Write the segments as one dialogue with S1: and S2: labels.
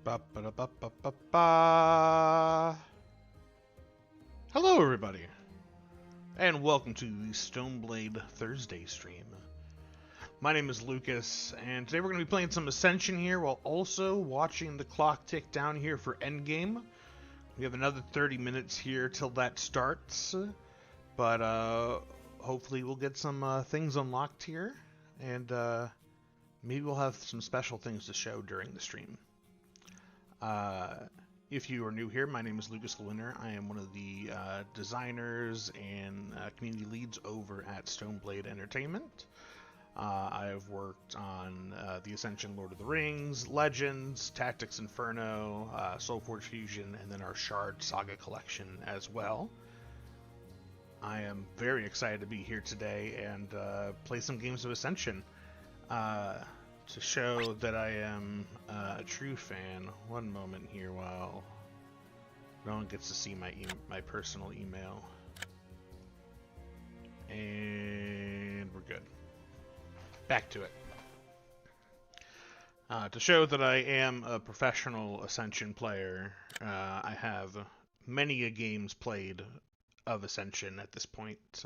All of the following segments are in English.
S1: Ba-ba-da-ba-ba-ba-ba. Hello, everybody, and welcome to the Stoneblade Thursday stream. My name is Lucas, and today we're going to be playing some Ascension here while also watching the clock tick down here for Endgame. We have another 30 minutes here till that starts, but hopefully we'll get some things unlocked here, and maybe we'll have some special things to show during the stream. If you are new here, my name is Lucas Lewinner. I am one of the designers and community leads over at Stoneblade Entertainment. I have worked on the Ascension Lord of the Rings, Legends, Tactics Inferno, Soulforge Fusion, and then our Shard Saga collection as well. I am very excited to be here today and play some games of Ascension. To show that I am a true fan, one moment here while no one gets to see my personal email. And we're good. Back to it. To show that I am a professional Ascension player, I have many games played of Ascension at this point.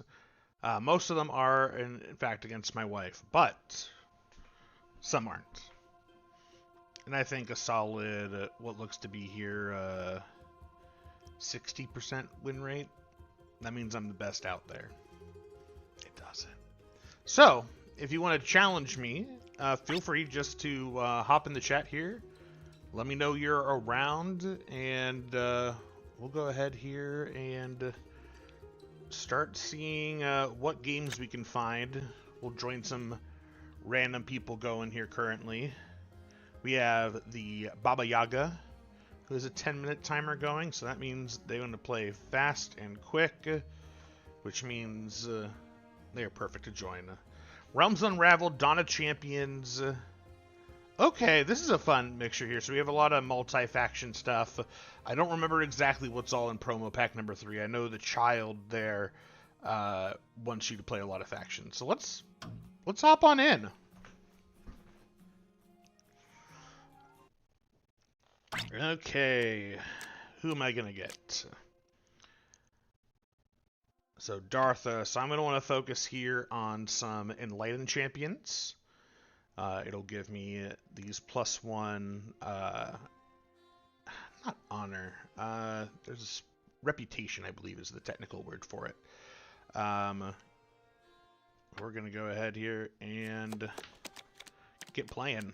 S1: Most of them are, in fact, against my wife, but some aren't. And I think a solid, what looks to be here, 60% win rate. That means I'm the best out there. It doesn't. So, if you want to challenge me, feel free just to hop in the chat here. Let me know you're around, and we'll go ahead here and start seeing what games we can find. We'll join some random people going here currently. We have the Baba Yaga, who has a 10-minute timer going, so that means they want to play fast and quick, which means they are perfect to join. Realms Unraveled, Dawn of Champions. Okay, this is a fun mixture here. So we have a lot of multi-faction stuff. I don't remember exactly what's all in promo pack number 3. I know the child there wants you to play a lot of factions. So let's hop on in. Okay, who am I going to get? So Dartha, so I'm going to want to focus here on some Enlightened Champions. It'll give me these +1, not honor, there's reputation, I believe is the technical word for it. We're going to go ahead here and get playing.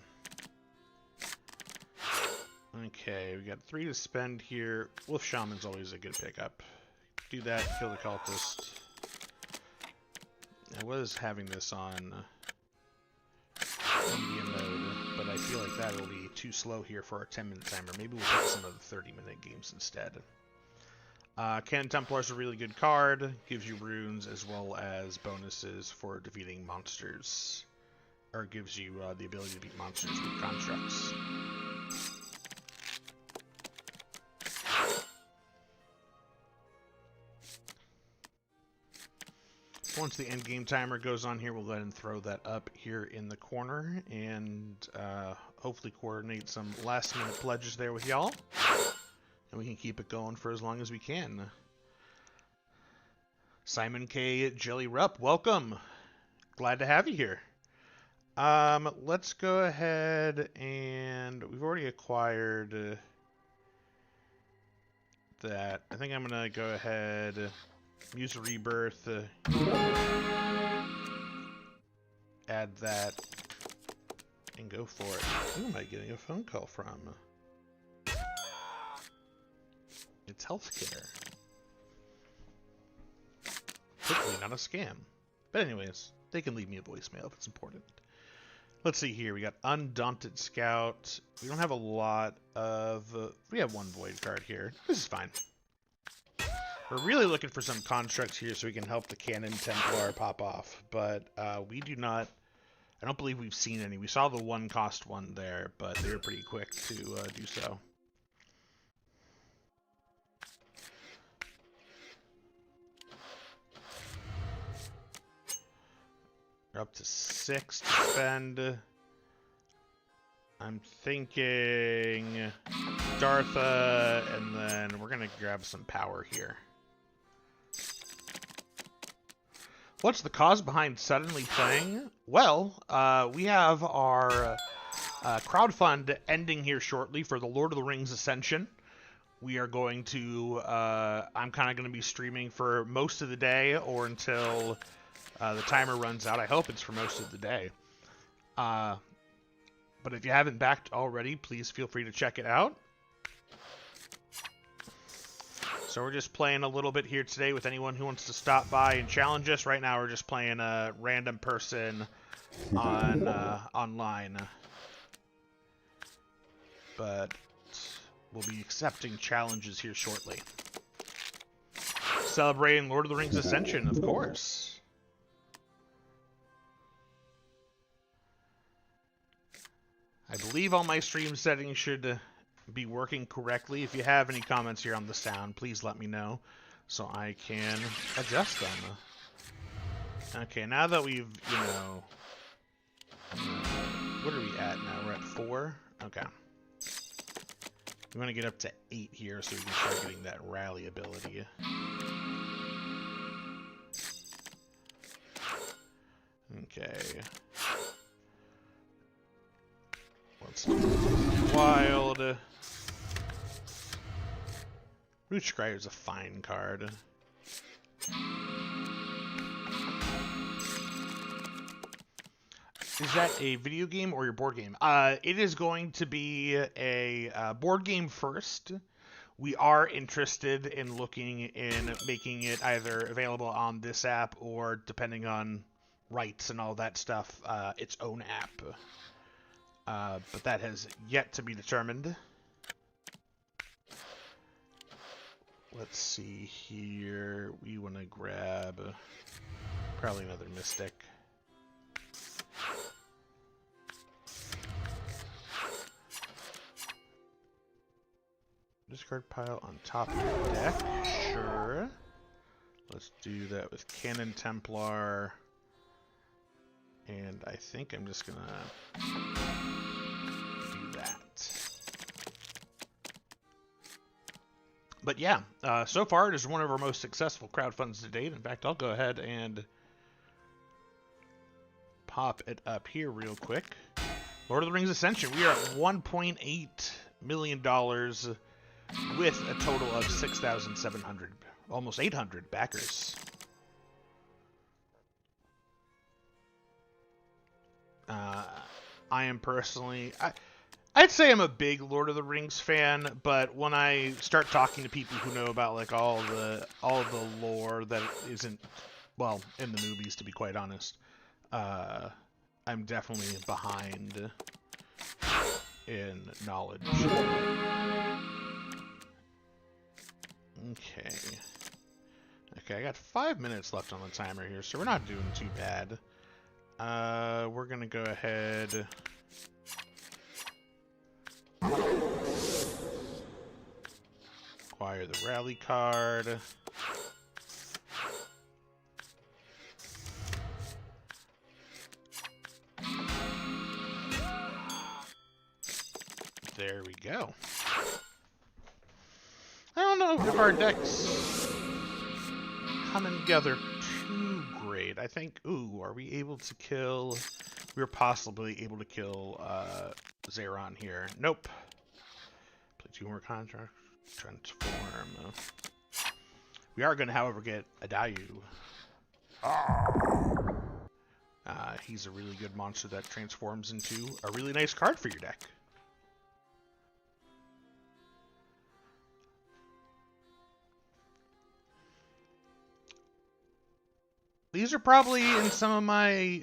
S1: Okay, we got 3 to spend here. Wolf Shaman's always a good pickup. Do that, kill the cultist. I was having this on medium mode, but I feel like that will be too slow here for our 10-minute timer. Maybe we'll get some of the 30-minute games instead. Cannon Templar's a really good card. Gives you runes as well as bonuses for defeating monsters. Or gives you the ability to beat monsters with constructs. Once the end game timer goes on here, we'll go ahead and throw that up here in the corner and hopefully coordinate some last minute pledges there with y'all. And we can keep it going for as long as we can. Simon K. Jelly Rupp, welcome. Glad to have you here. Let's go ahead and we've already acquired that. I think I'm going to go ahead, use a rebirth, add that, and go for it. Who am I getting a phone call from? It's healthcare. Hopefully not a scam. But anyways, they can leave me a voicemail if it's important. Let's see here. We got Undaunted Scout. We don't have a lot of... we have 1 Void card here. This is fine. We're really looking for some constructs here so we can help the Cannon Templar pop off. But we do not... I don't believe we've seen any. We saw the 1-cost one there, but they were pretty quick to do so. We're up to 6 to spend. I I'm thinking Dartha, and then we're going to grab some power here. What's the cause behind suddenly playing? Well, we have our crowdfund ending here shortly for the Lord of the Rings Ascension. We are going to, I'm kind of going to be streaming for most of the day or until the timer runs out. I hope it's for most of the day. But if you haven't backed already, please feel free to check it out. So we're just playing a little bit here today with anyone who wants to stop by and challenge us. Right now we're just playing a random person on online. But we'll be accepting challenges here shortly. Celebrating Lord of the Rings Ascension, of course. I believe all my stream settings should be working correctly. If you have any comments here on the sound, please let me know so I can adjust them. Okay, now that we've, you know... what are we at now? We're at 4? Okay. We want to get up to 8 here so we can start getting that rally ability. Okay. Let's do Wild. Root Scryer is a fine card. Is that a video game or your board game? It is going to be a board game first. We are interested in looking in making it either available on this app or, depending on rights and all that stuff, its own app. But that has yet to be determined. Let's see here. We want to grab probably another Mystic. Discard pile on top of the deck. Sure. Let's do that with Cannon Templar. And I think I'm just gonna do that. But yeah, so far it is one of our most successful crowdfunds to date. In fact, I'll go ahead and pop it up here real quick. Lord of the Rings Ascension. We are at $1.8 million with a total of 6,700, almost 800 backers. I am personally... I'd say I'm a big Lord of the Rings fan, but when I start talking to people who know about like all the lore that isn't, well, in the movies, to be quite honest, I'm definitely behind in knowledge. Okay. Okay, I got 5 minutes left on the timer here, so we're not doing too bad. We're gonna go ahead. Acquire the rally card. There we go. I don't know if our deck's coming together too great. I think, ooh, are we able to kill... We were possibly able to kill Zeron here. Nope. Play 2 more contracts. Transform. We are going to, however, get Adayu. He's a really good monster that transforms into a really nice card for your deck. These are probably in some of my...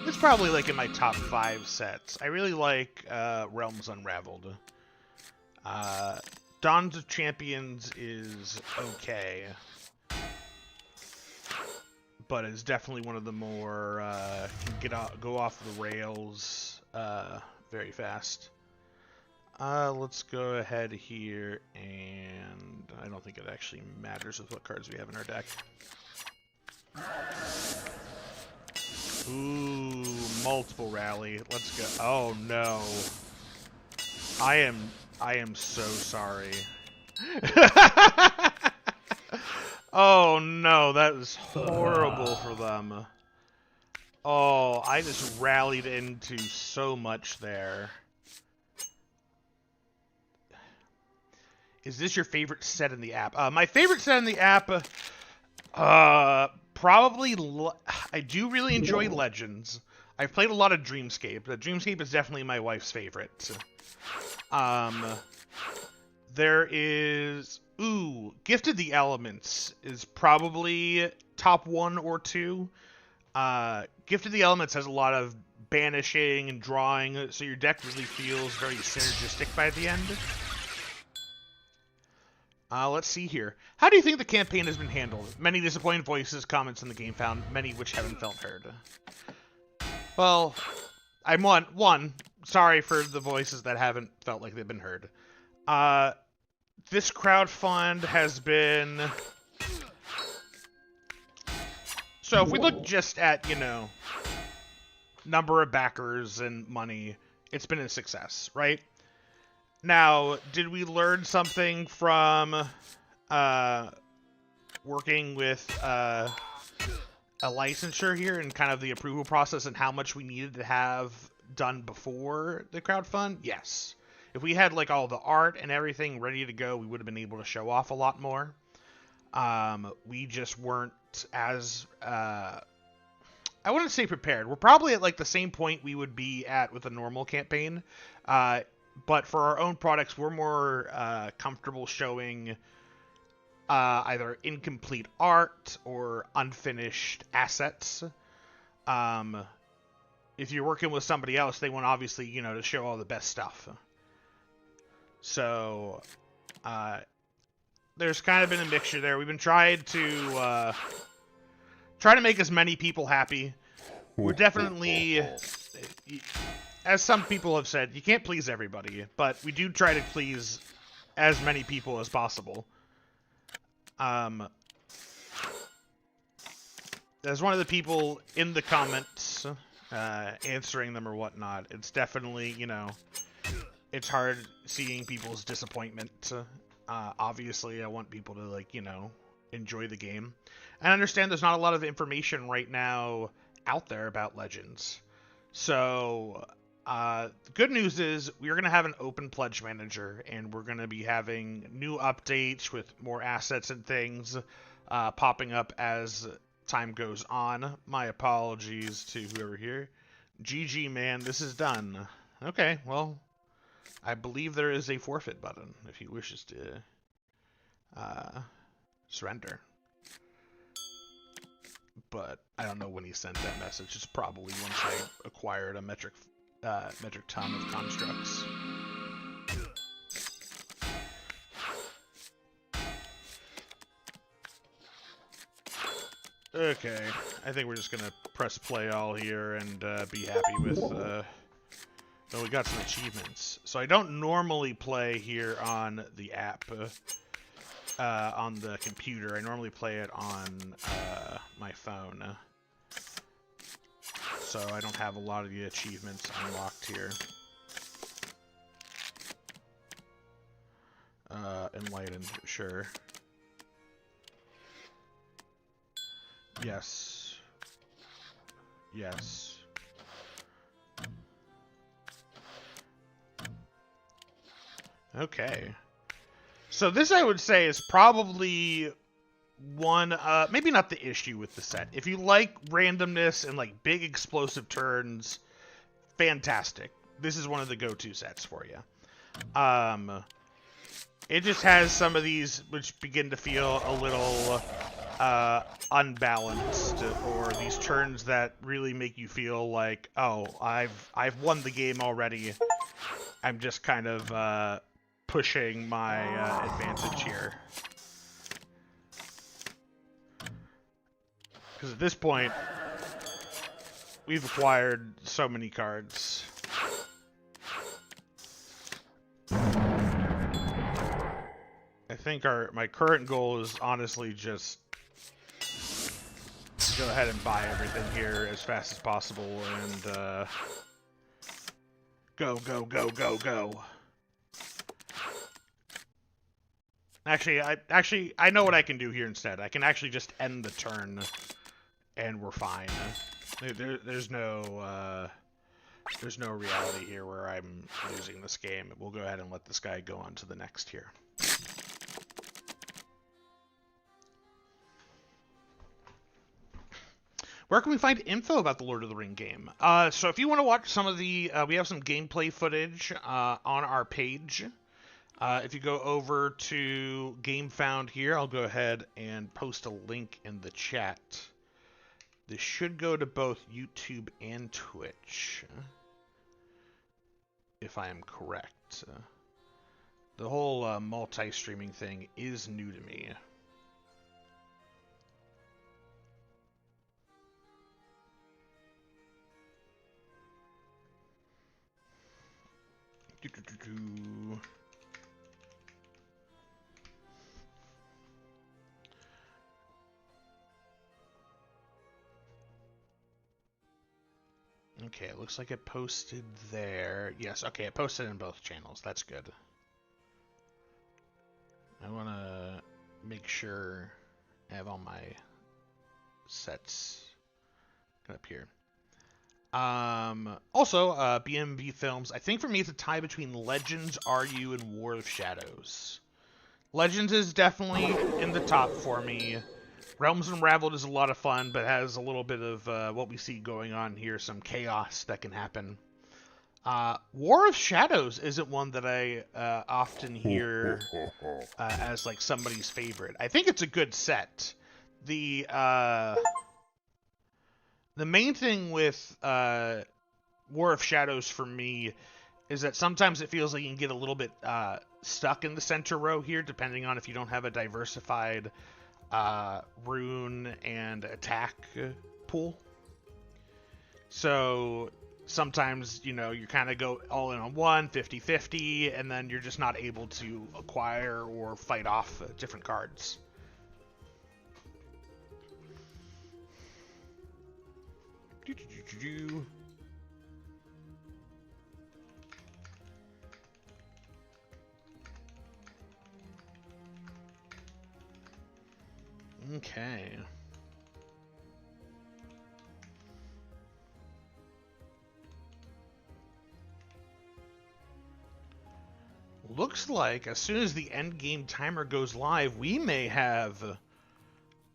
S1: It's probably like in my top 5 sets. I really like Realms Unraveled. Dawns of Champions is okay, but it's definitely one of the more go off the rails very fast. Let's go ahead here, and I don't think it actually matters with what cards we have in our deck. Ooh, multiple rally. Let's go. Oh no. I am so sorry. Oh no, that was horrible for them. Oh, I just rallied into so much there. Is this your favorite set in the app? My favorite set in the app, probably, I do really enjoy Legends. I've played a lot of Dreamscape. Dreamscape is definitely my wife's favorite. There is, Gifted the Elements is probably top 1 or 2. Gifted the Elements has a lot of banishing and drawing, so your deck really feels very synergistic by the end. Let's see here. How do you think the campaign has been handled? Many disappointing voices, comments in the game found, many which haven't felt heard. Well, I'm one. Sorry for the voices that haven't felt like they've been heard. This crowdfund has been... So if we look just at, number of backers and money, it's been a success, right? Now, did we learn something from working with a licensure here and kind of the approval process and how much we needed to have done before the crowdfund? Yes. If we had like all the art and everything ready to go, we would have been able to show off a lot more. We just weren't as I wouldn't say prepared. We're probably at like the same point we would be at with a normal campaign. But for our own products, we're more comfortable showing either incomplete art or unfinished assets. If you're working with somebody else, they want obviously, to show all the best stuff. So there's kind of been a mixture there. We've been trying to make as many people happy. We're definitely... As some people have said, you can't please everybody, but we do try to please as many people as possible. As one of the people in the comments, answering them or whatnot, it's definitely, it's hard seeing people's disappointment. Obviously, I want people to, enjoy the game. I understand there's not a lot of information right now out there about Legends. So... the good news is we're going to have an open pledge manager, and we're going to be having new updates with more assets and things popping up as time goes on. My apologies to whoever here. GG, man, this is done. Okay, well, I believe there is a forfeit button if he wishes to surrender. But I don't know when he sent that message. It's probably once I acquired a metric ton of constructs. Okay, I think we're just gonna press play all here and be happy with... Oh, we got some achievements. So I don't normally play here on the app, on the computer. I normally play it on my phone. So I don't have a lot of the achievements unlocked here. Enlightened, sure. Yes. Yes. Okay. So this, I would say, is probably one, maybe not the issue with the set. If you like randomness and like big explosive turns, fantastic. This is one of the go-to sets for you. It just has some of these which begin to feel a little unbalanced, or these turns that really make you feel like, oh, I've won the game already. I'm just kind of pushing my advantage here. Because at this point, we've acquired so many cards. I think my current goal is honestly just go ahead and buy everything here as fast as possible and go, go, go, go, go. Actually, I know what I can do here instead. I can actually just end the turn, and we're fine. There's no reality here where I'm losing this game. We'll go ahead and let this guy go on to the next here. Where can we find info about the Lord of the Ring game? So if you want to watch some of the, we have some gameplay footage on our page. If you go over to Game Found here, I'll go ahead and post a link in the chat. This should go to both YouTube and Twitch, if I am correct. The whole multi-streaming thing is new to me. Okay, it looks like it posted there. Yes, okay, it posted in both channels. That's good. I want to make sure I have all my sets up here. Also, BMV Films. I think for me it's a tie between Legends, RU, and War of Shadows. Legends is definitely in the top for me. Realms Unraveled is a lot of fun, but has a little bit of what we see going on here, some chaos that can happen. War of Shadows isn't one that I often hear as like somebody's favorite. I think it's a good set. The main thing with War of Shadows for me is that sometimes it feels like you can get a little bit stuck in the center row here, depending on if you don't have a diversified rune and attack pool. So sometimes, you know, you kind of go all in on one, 50-50, and then you're just not able to acquire or fight off different cards. Okay. Looks like as soon as the end game timer goes live, we may have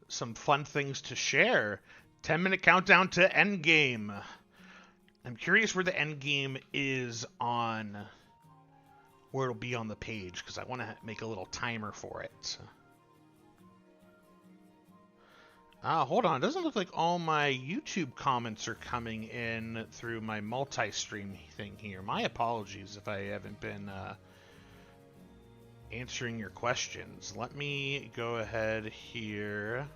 S1: some fun things to share. 10-minute countdown to end game. I'm curious where the end game is on, where it'll be on the page, because I want to make a little timer for it. Hold on. It doesn't look like all my YouTube comments are coming in through my multi-stream thing here. My apologies if I haven't been answering your questions. Let me go ahead here.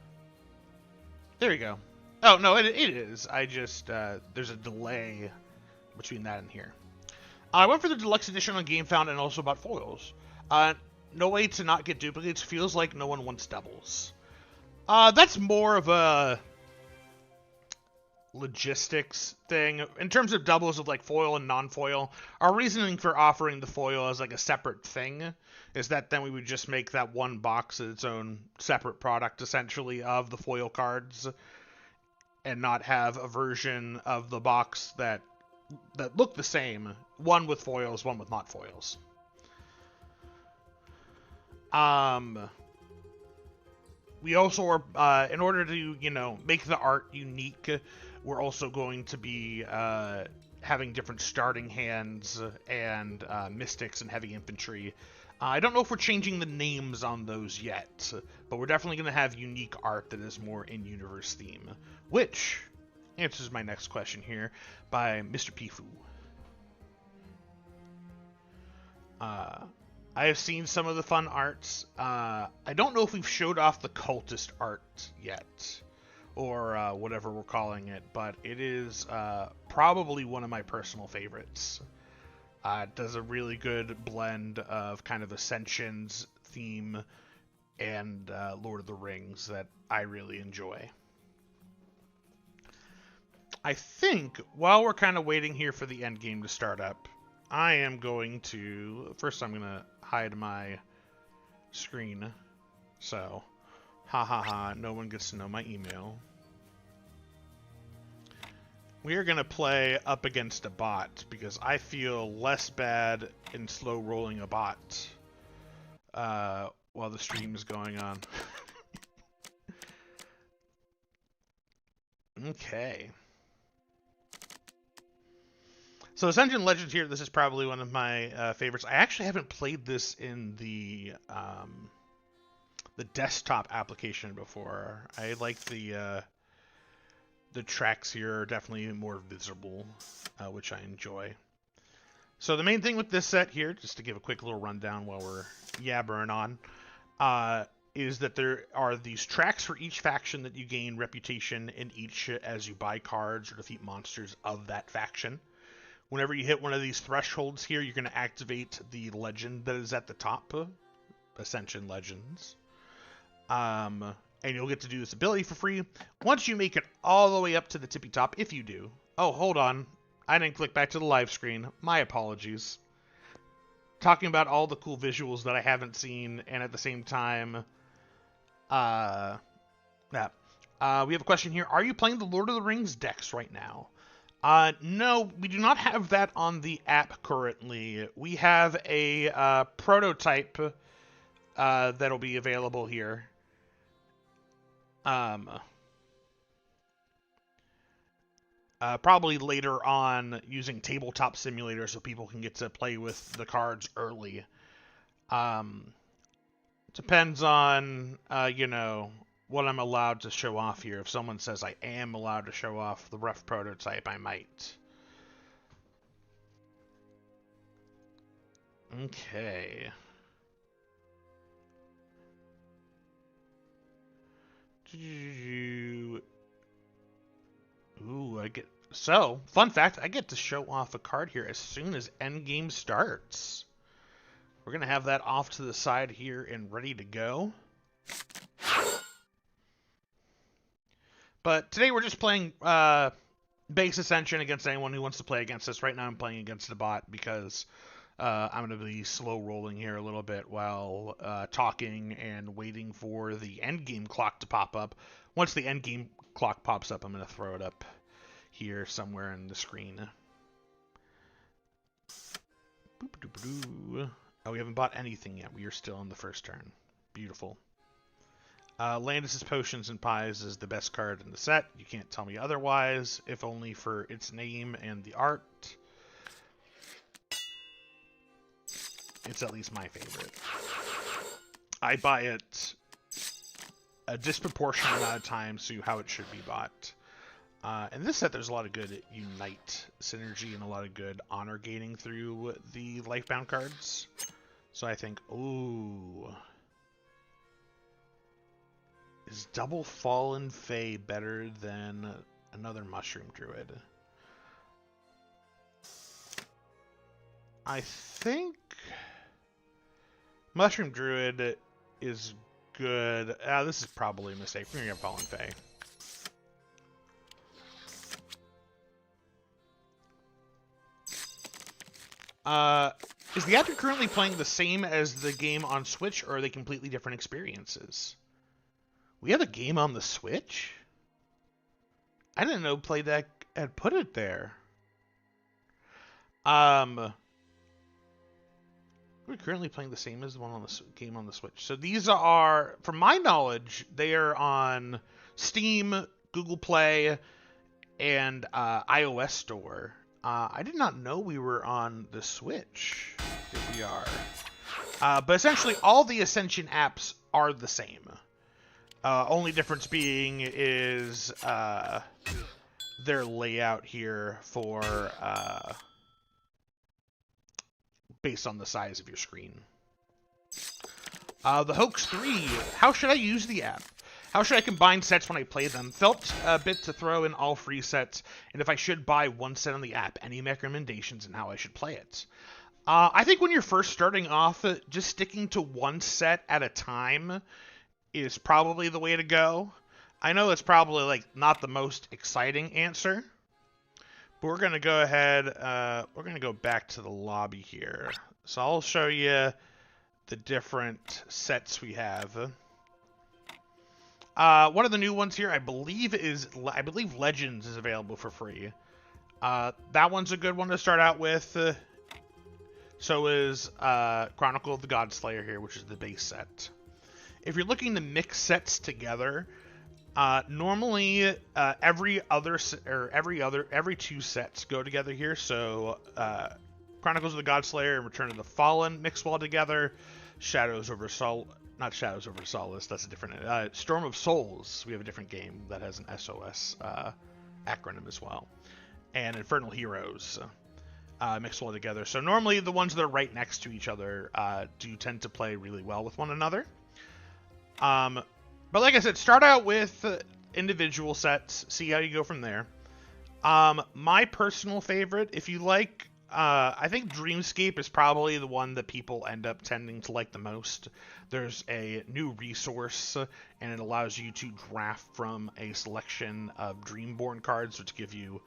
S1: There we go. Oh, no, it is. I just, there's a delay between that and here. I went for the deluxe edition on GameFound and also bought foils. No way to not get duplicates. Feels like no one wants doubles. That's more of a logistics thing. In terms of doubles of like foil and non-foil, our reasoning for offering the foil as like a separate thing is that then we would just make that one box its own separate product essentially of the foil cards and not have a version of the box that look the same, one with foils, one with not foils. We also are, in order to, you know, make the art unique, we're also going to be having different starting hands and mystics and heavy infantry. I don't know if we're changing the names on those yet, but we're definitely going to have unique art that is more in-universe theme, which answers my next question here by Mr. Pifu. I have seen some of the fun arts. I don't know if we've showed off the cultist art yet, or whatever we're calling it, but it is probably one of my personal favorites. It does a really good blend of kind of Ascension's theme and Lord of the Rings that I really enjoy. I think while we're kind of waiting here for the end game to start up, I am going to... First, I'm going to hide my screen. So, no one gets to know my email. We are going to play up against a bot because I feel less bad in slow rolling a bot while the stream is going on. Okay. So Ascension Legends here, this is probably one of my favorites. I actually haven't played this in the desktop application before. I like the tracks here are definitely more visible, which I enjoy. So the main thing with this set here, just to give a quick little rundown while we're yabbering on, is that there are these tracks for each faction that you gain reputation in each as you buy cards or defeat monsters of that faction. Whenever you hit one of these thresholds here, you're going to activate the legend that is at the top, Ascension Legends. And you'll get to do this ability for free. Once you make it all the way up to the tippy top, if you do. Oh, hold on. I didn't click back to the live screen. My apologies. Talking about all the cool visuals that I haven't seen, and at the same time, we have a question here. Are you playing the Lord of the Rings decks right now? No, we do not have that on the app currently. We have a prototype that'll be available here. Probably later on using Tabletop Simulator so people can get to play with the cards early. Depends on, what I'm allowed to show off here. If someone says I am allowed to show off the rough prototype, I might. Okay. Ooh, So, fun fact, I get to show off a card here as soon as endgame starts. We're going to have that off to the side here and ready to go. But today we're just playing base Ascension against anyone who wants to play against us. Right now I'm playing against the bot because I'm going to be slow rolling here a little bit while talking and waiting for the endgame clock to pop up. Once the endgame clock pops up, I'm going to throw it up here somewhere in the screen. Oh, we haven't bought anything yet. We are still on the first turn. Beautiful. Landis' Potions and Pies is the best card in the set. You can't tell me otherwise, if only for its name and the art. It's at least my favorite. I buy it a disproportionate amount of times to how it should be bought. In this set, there's a lot of good Unite synergy and a lot of good honor gaining through the Lifebound cards. So I think, ooh... Is Double Fallen Fae better than another Mushroom Druid? I think Mushroom Druid is good. This is probably a mistake. We're going to get Fallen Fae. Is the app you're currently playing the same as the game on Switch, or are they completely different experiences? We have a game on the Switch? I didn't know Playdeck had put it there. We're currently playing the same as the one on the game on the Switch. So these are, from my knowledge, they are on Steam, Google Play, and iOS Store. I did not know we were on the Switch. Here we are. But essentially, all the Ascension apps are the same. Only difference being is their layout here for based on the size of your screen. The Hoax 3. How should I use the app? How should I combine sets when I play them? Felt a bit to throw in all free sets, and if I should buy one set on the app, any recommendations on how I should play it? I think when you're first starting off, just sticking to one set at a time is probably the way to go. I know it's probably like not the most exciting answer, But we're going to go ahead, we're going to go back to the lobby here. So I'll show you the different sets we have. One of the new ones here, I believe Legends is available for free. That one's a good one to start out with. So is Chronicle of the Godslayer here, which is the base set. If you're looking to mix sets together, normally every two sets go together here. So Chronicles of the Godslayer and Return of the Fallen mix well together. Not Shadows over Solace, that's a different. Storm of Souls, we have a different game that has an SOS acronym as well. And Infernal Heroes mix well together. So normally the ones that are right next to each other do tend to play really well with one another. But like I said, start out with individual sets, see how you go from there. My personal favorite, if you like, I think Dreamscape is probably the one that people end up tending to like the most. There's a new resource, and it allows you to draft from a selection of Dreamborn cards, which give you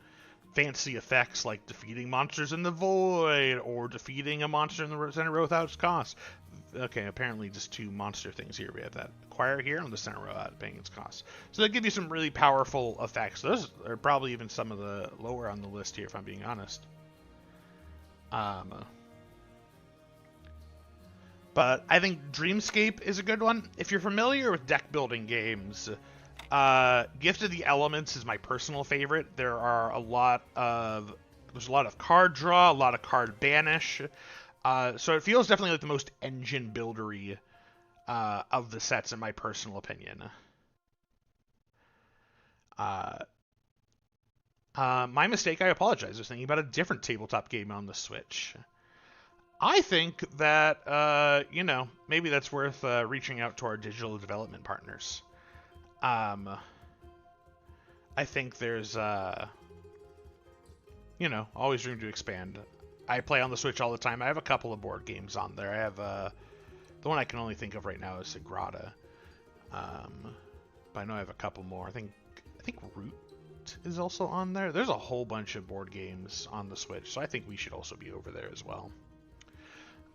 S1: fancy effects like defeating monsters in the void or defeating a monster in the center row without its cost. Okay, apparently just two monster things here. We have that acquire here on the center row without paying its cost. So they give you some really powerful effects. Those are probably even some of the lower on the list here, if I'm being honest. But I think Dreamscape is a good one. If you're familiar with deck building games, Gift of the Elements is my personal favorite. There's a lot of card draw, a lot of card banish. So it feels definitely like the most engine buildery of the sets, in my personal opinion. My mistake, I apologize. I was thinking about a different tabletop game on the Switch. I think that, maybe that's worth reaching out to our digital development partners. I think there's, always room to expand. I play on the Switch all the time. I have a couple of board games on there. I have, the one I can only think of right now is Sagrada. But I know I have a couple more. I think Root is also on there. There's a whole bunch of board games on the Switch, so I think we should also be over there as well.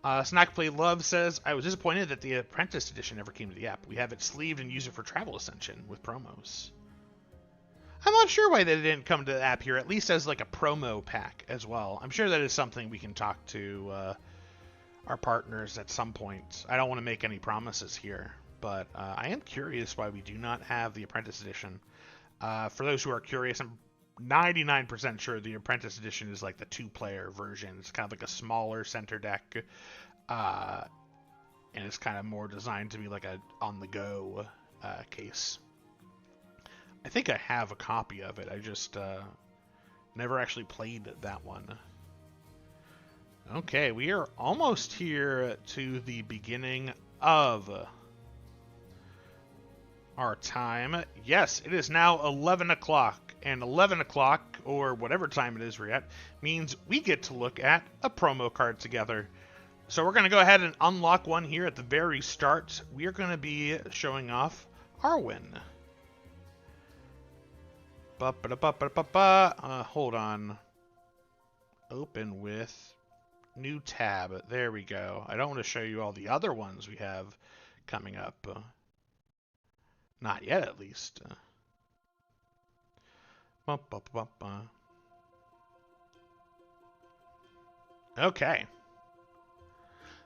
S1: Snackplay Love says, I was disappointed that the Apprentice Edition never came to the app. We have it sleeved and use it for Travel Ascension with promos. I'm not sure why they didn't come to the app here, at least as like a promo pack as well. I'm sure that is something we can talk to our partners at some point. I don't want to make any promises here, but I am curious why we do not have the Apprentice Edition. For those who are curious, I'm 99% sure the Apprentice Edition is like the 2-player version. It's kind of like a smaller center deck, and it's kind of more designed to be like a on-the-go case. I think I have a copy of it. I just never actually played that one. Okay, we are almost here to the beginning of our time. Yes, it is now 11 o'clock. And 11 o'clock, or whatever time it is we're at, means we get to look at a promo card together. So we're going to go ahead and unlock one here at the very start. We are going to be showing off Arwen. Hold on. Open with new tab. There we go. I don't want to show you all the other ones we have coming up. Not yet, at least. Okay.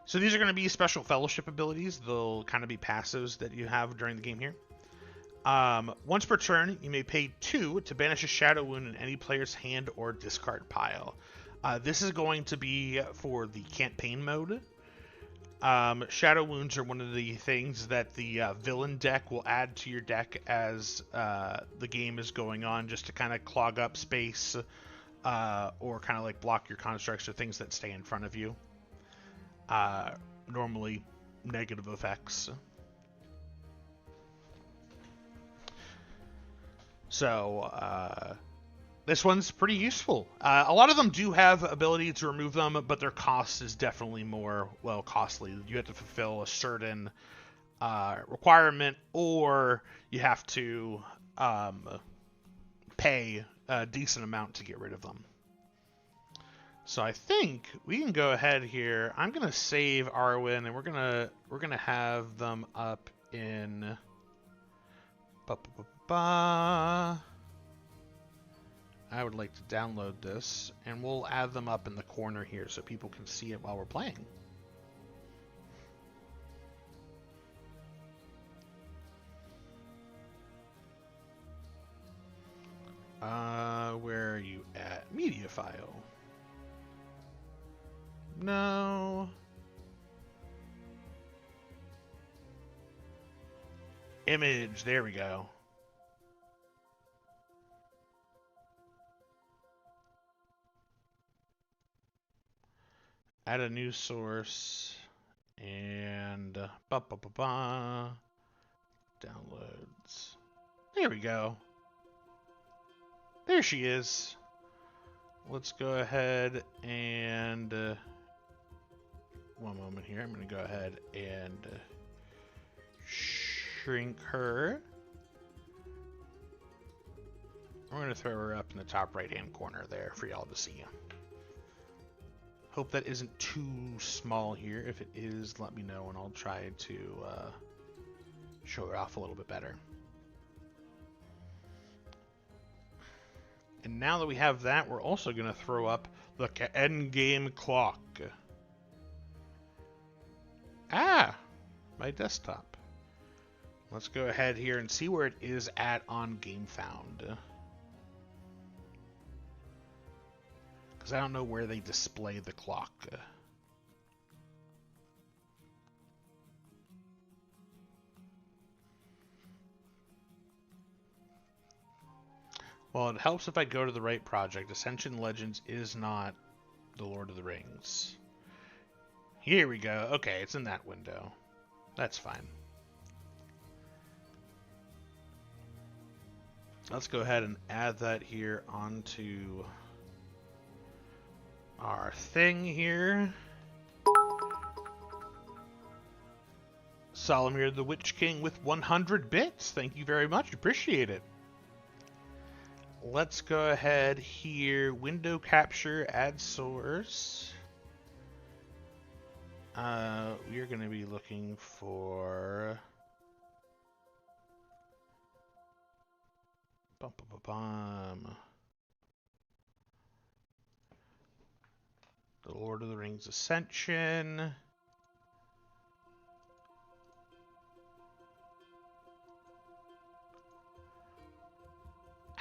S1: So these are going to be special fellowship abilities. They'll kind of be passives that you have during the game here. Once per turn, you may pay 2 to banish a shadow wound in any player's hand or discard pile. This is going to be for the campaign mode. Shadow wounds are one of the things that the villain deck will add to your deck as the game is going on, just to kind of clog up space or kind of like block your constructs or things that stay in front of you. Normally negative effects. So this one's pretty useful. A lot of them do have ability to remove them, but their cost is definitely more, costly. You have to fulfill a certain requirement, or you have to pay a decent amount to get rid of them. So I think we can go ahead here. I'm gonna save Arwen, and we're gonna have them up in. I would like to download this, and we'll add them up in the corner here so people can see it while we're playing. Where are you at? Media file. No. Image, there we go. Add a new source and downloads. There we go. There she is. Let's go ahead and one moment here. I'm going to go ahead and shrink her. We're going to throw her up in the top right-hand corner there for y'all to see. Hope that isn't too small here. If it is, let me know, and I'll try to show her off a little bit better. And now that we have that, we're also going to throw up the endgame clock. Ah, my desktop. Let's go ahead here and see where it is at on GameFound. Because I don't know where they display the clock. Well, it helps if I go to the right project. Ascension Legends is not the Lord of the Rings. Here we go. Okay, it's in that window. That's fine. Let's go ahead and add that here onto our thing here. Solomir the Witch King with 100 bits. Thank you very much. Appreciate it. Let's go ahead here. Window capture, add source. We are going to be looking for the Lord of the Rings Ascension.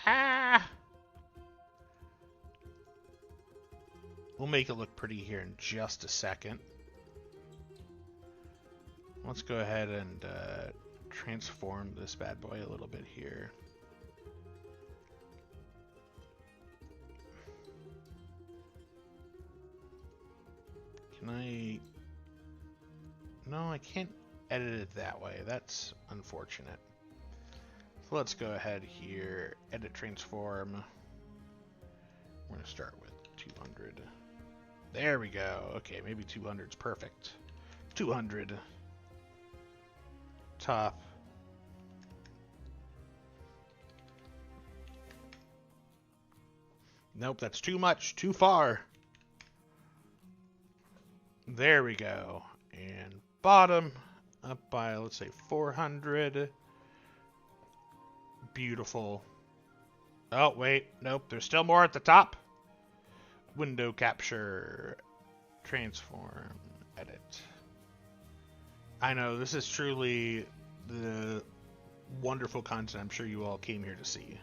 S1: Ah! We'll make it look pretty here in just a second. Let's go ahead and transform this bad boy a little bit here. Can I... No, I can't edit it that way. That's unfortunate. So let's go ahead here, edit transform. We're going to start with 200. There we go. Okay, maybe 200 is perfect. 200. Top. Nope, that's too much. Too far. There we go. And bottom up by, let's say, 400. Beautiful. Oh, wait. Nope, there's still more at the top. Window capture. Transform. Edit. I know, this is truly the wonderful content I'm sure you all came here to see.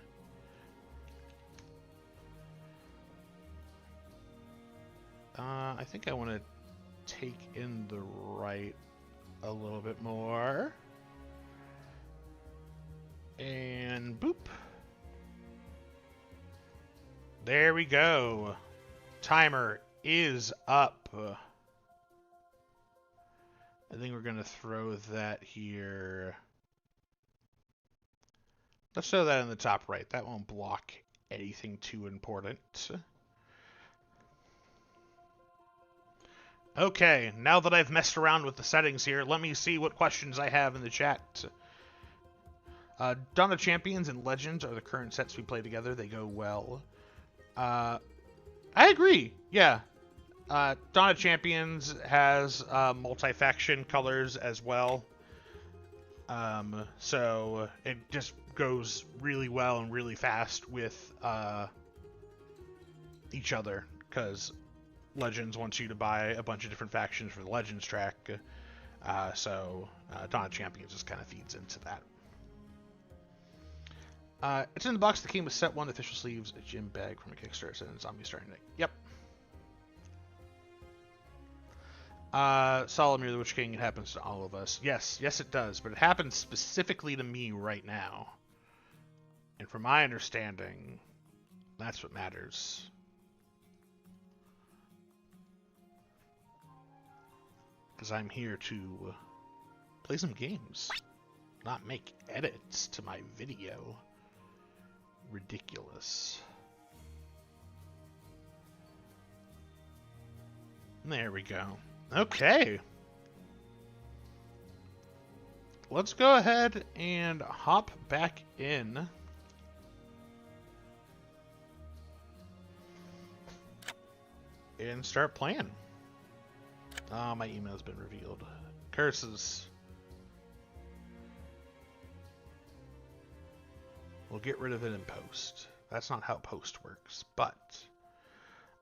S1: I think I want to take in the right a little bit more. And boop. There we go. Timer is up. I think we're going to throw that here. Let's throw that in the top right. That won't block anything too important. Okay, now that I've messed around with the settings here, let me see what questions I have in the chat. Dawn of Champions and Legends are the current sets we play together. They go well. I agree. Yeah, Dawn of Champions has multi-faction colors as well. So it just goes really well and really fast with each other, because Legends wants you to buy a bunch of different factions for the Legends track. So Dawn of Champions just kind of feeds into that. It's in the box that came with set 1, official sleeves, a gym bag from a Kickstarter, and zombie starting day. Yep. Solomir the Witch King, it happens to all of us. Yes, it does, but it happens specifically to me right now. And from my understanding, that's what matters. Because I'm here to play some games, not make edits to my video. Ridiculous. There we go. Okay. Let's go ahead and hop back in. And start playing. Oh, my email's been revealed. Curses. We'll get rid of it in post. That's not how post works, but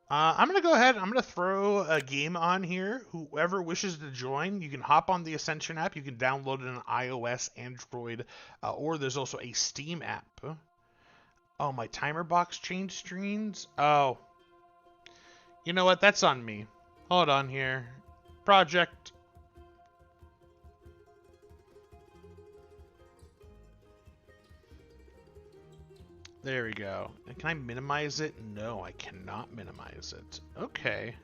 S1: I'm going to go ahead. I'm going to throw a game on here. Whoever wishes to join, you can hop on the Ascension app. You can download it on iOS, Android, or there's also a Steam app. Oh, my timer box changed screens? Oh. You know what? That's on me. Hold on here. Project. There we go. And can I minimize it? No, I cannot minimize it. Okay.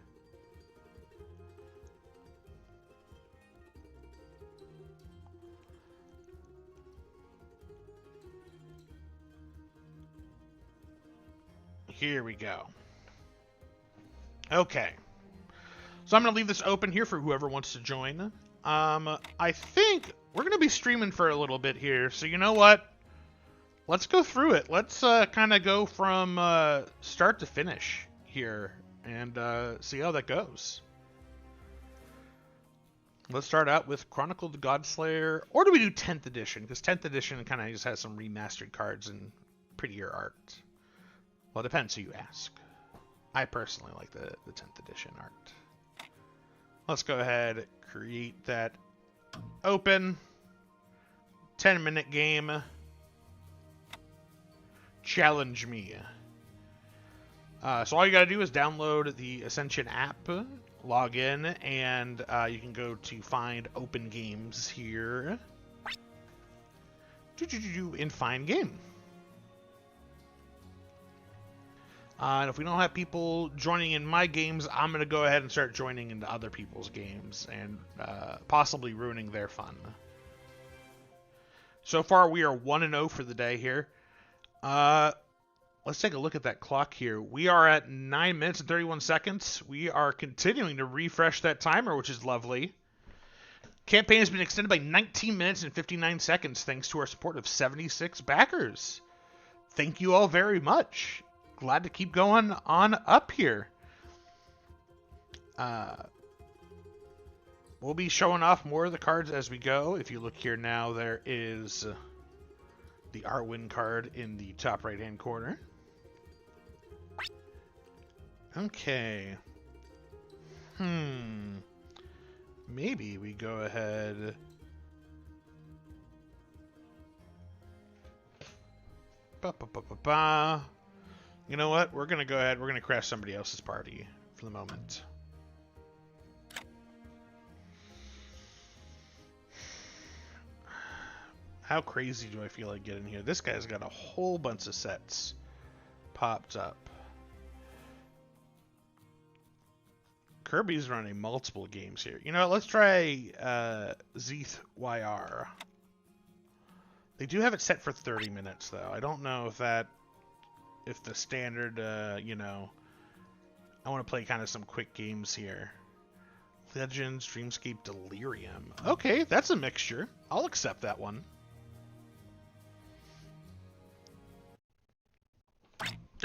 S1: Here we go. Okay. So I'm going to leave this open here for whoever wants to join. I think we're going to be streaming for a little bit here. So you know what? Let's go through it. Let's kind of go from start to finish here and see how that goes. Let's start out with Chronicle of the Godslayer. Or do we do 10th edition? Because 10th edition kind of just has some remastered cards and prettier art. Well, it depends who you ask. I personally like the 10th edition art. Let's go ahead, create that open 10-minute game. Challenge me. So all you gotta do is download the Ascension app, log in, and you can go to find open games here. And find game. And if we don't have people joining in my games, I'm going to go ahead and start joining into other people's games and possibly ruining their fun. So far, we are 1-0 for the day here. Let's take a look at that clock here. We are at 9 minutes and 31 seconds. We are continuing to refresh that timer, which is lovely. Campaign has been extended by 19 minutes and 59 seconds thanks to our support of 76 backers. Thank you all very much. Glad to keep going on up here. We'll be showing off more of the cards as we go. If you look here now, there is the Arwen card in the top right-hand corner. Okay. Maybe we go ahead... You know what? We're going to go ahead. We're going to crash somebody else's party for the moment. How crazy do I feel like getting here? This guy's got a whole bunch of sets popped up. Kirby's running multiple games here. You know what? Let's try Zeeth YR. They do have it set for 30 minutes, though. I don't know if the standard, you know, I want to play kind of some quick games here. Legends, Dreamscape, Delirium. Okay, that's a mixture. I'll accept that one.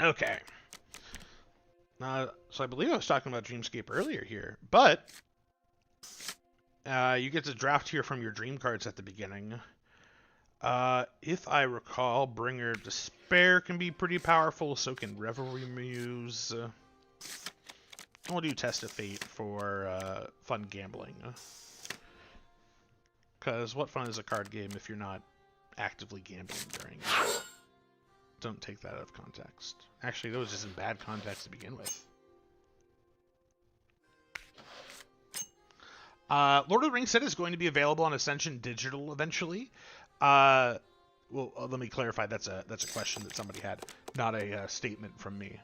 S1: Okay. So I believe I was talking about Dreamscape earlier here, but you get to draft here from your dream cards at the beginning. If I recall, Bringer Despair can be pretty powerful, so can Revelry Muse. We'll do Test of Fate for fun gambling. Because what fun is a card game if you're not actively gambling during it? Don't take that out of context. Actually, that was just in bad context to begin with. Lord of the Rings set is going to be available on Ascension Digital eventually. Well, let me clarify. That's a question that somebody had, not a statement from me.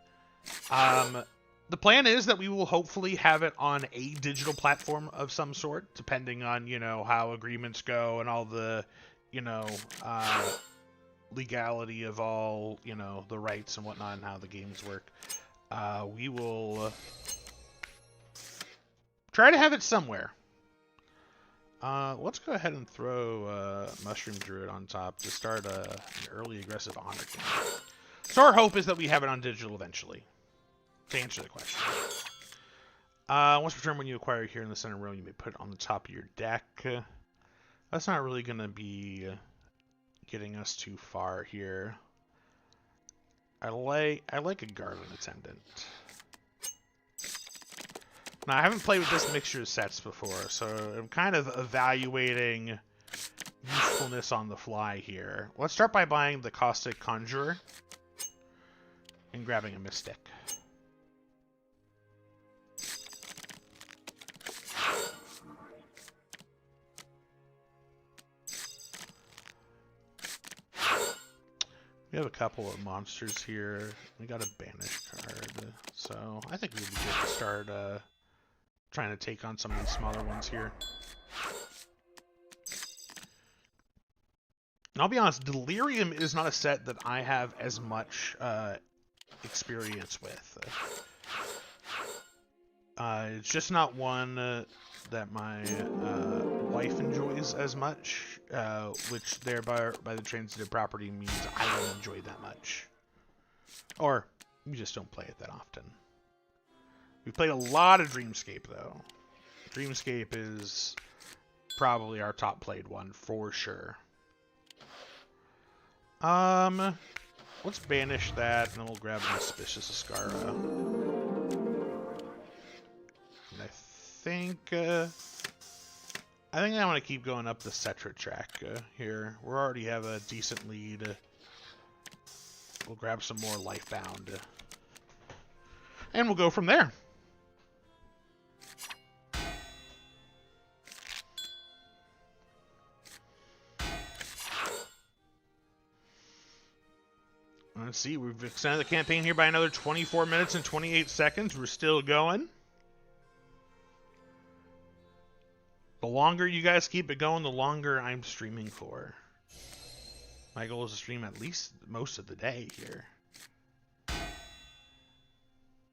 S1: The plan is that we will hopefully have it on a digital platform of some sort, depending on, you know, how agreements go and all the, you know, legality of all, you know, the rights and whatnot and how the games work. We will try to have it somewhere. Let's go ahead and throw Mushroom Druid on top to start an early aggressive honor game. So our hope is that we have it on digital eventually. To answer the question. Once per turn, when you acquire here in the center row, you may put it on the top of your deck. That's not really going to be getting us too far here. I like a Garden Attendant. Now, I haven't played with this mixture of sets before, so I'm kind of evaluating usefulness on the fly here. Let's start by buying the Caustic Conjurer and grabbing a Mystic. We have a couple of monsters here. We got a Banish card, so I think we would be good to start trying to take on some of these smaller ones here. And I'll be honest, Delirium is not a set that I have as much experience with. It's just not one that my wife enjoys as much, which thereby by the transitive property means I don't enjoy it that much. Or we just don't play it that often. We've played a lot of Dreamscape though. Dreamscape is probably our top played one for sure. Let's banish that and then we'll grab an Auspicious Ascara. And I think I want to keep going up the Cetra track here. We already have a decent lead. We'll grab some more Lifebound. And we'll go from there. Let's see, we've extended the campaign here by another 24 minutes and 28 seconds. We're still going. The longer you guys keep it going, the longer I'm streaming for. My goal is to stream at least most of the day here.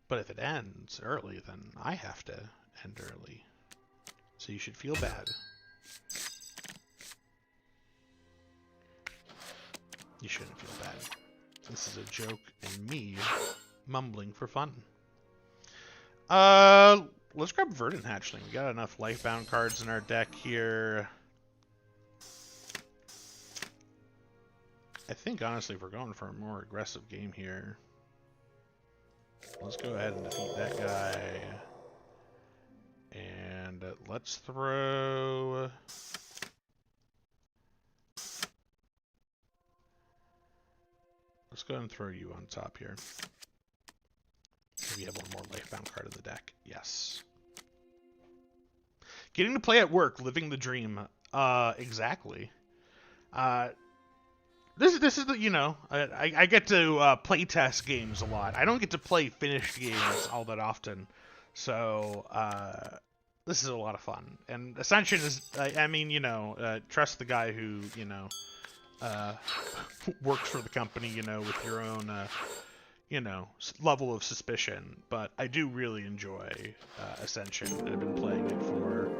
S1: But if it ends early, then I have to end early. So you should feel bad. You shouldn't feel bad. This is a joke and me mumbling for fun. Let's grab Verdant Hatchling. We got enough Lifebound cards in our deck here. I think, honestly, if we're going for a more aggressive game here, let's go ahead and defeat that guy. And let's throw... Let's go ahead and throw you on top here. Maybe have one more Lifebound card in the deck. Yes. Getting to play at work, living the dream. Exactly. This is the, you know, I get to play test games a lot. I don't get to play finished games all that often. So, this is a lot of fun. And Ascension is, I mean, you know, trust the guy who, you know, works for the company, you know, with your own, you know, level of suspicion. But I do really enjoy Ascension. I've been playing it for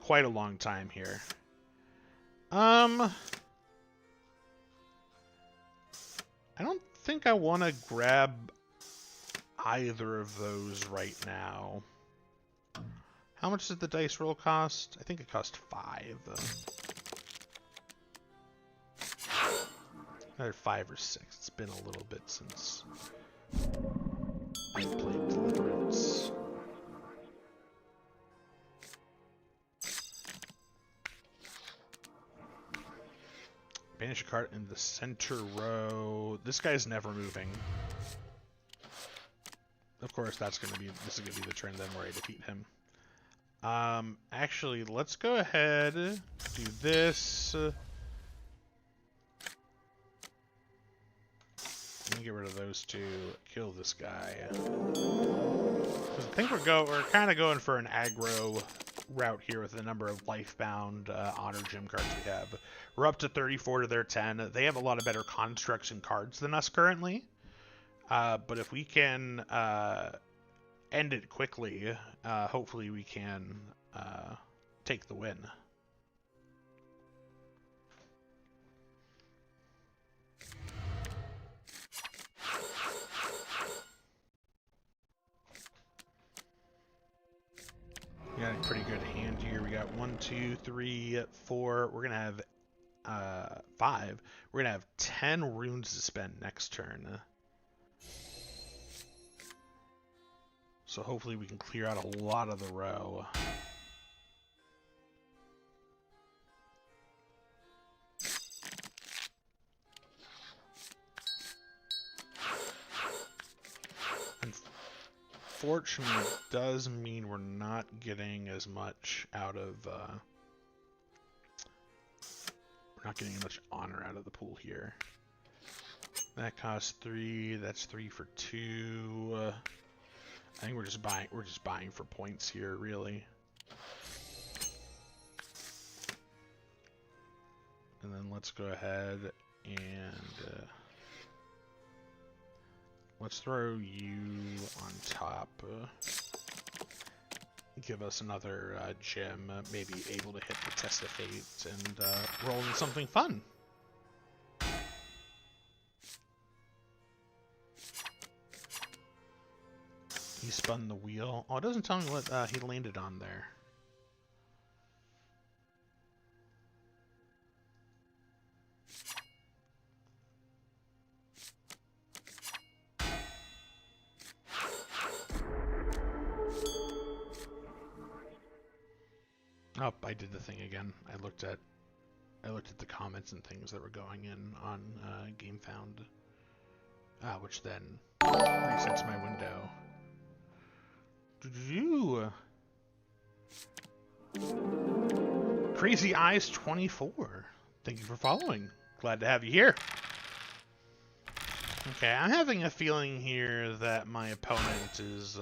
S1: quite a long time here. I don't think I want to grab either of those right now. How much did the dice roll cost? I think it cost 5. Either 5 or 6. It's been a little bit since I played Deliverance. Banish a card in the center row. This guy's never moving. Of course, this is gonna be the turn then where I defeat him. Actually, let's go ahead, do this. Let me get rid of those two. Kill this guy. I think we're kind of going for an aggro route here with the number of Lifebound Honor Gym cards we have. We're up to 34 to their 10. They have a lot of better constructs and cards than us currently. But if we can end it quickly, hopefully we can take the win. We got a pretty good hand here. We got 1, 2, 3, 4. We're gonna have 5. We're gonna have 10 runes to spend next turn. So hopefully we can clear out a lot of the row. Unfortunately, it does mean we're not getting as much out of we're not getting as much honor out of the pool here. That costs 3. That's 3 for 2. I think we're just buying for points here, really. And then let's go ahead and let's throw you on top. Give us another gem, maybe able to hit the Test of Fate and roll in something fun. He spun the wheel. Oh, it doesn't tell me what he landed on there. Oh, I did the thing again. I looked at the comments and things that were going in on GameFound, which then resets my window. Crazy Eyes 24. Thank you for following. Glad to have you here. Okay, I'm having a feeling here that my opponent is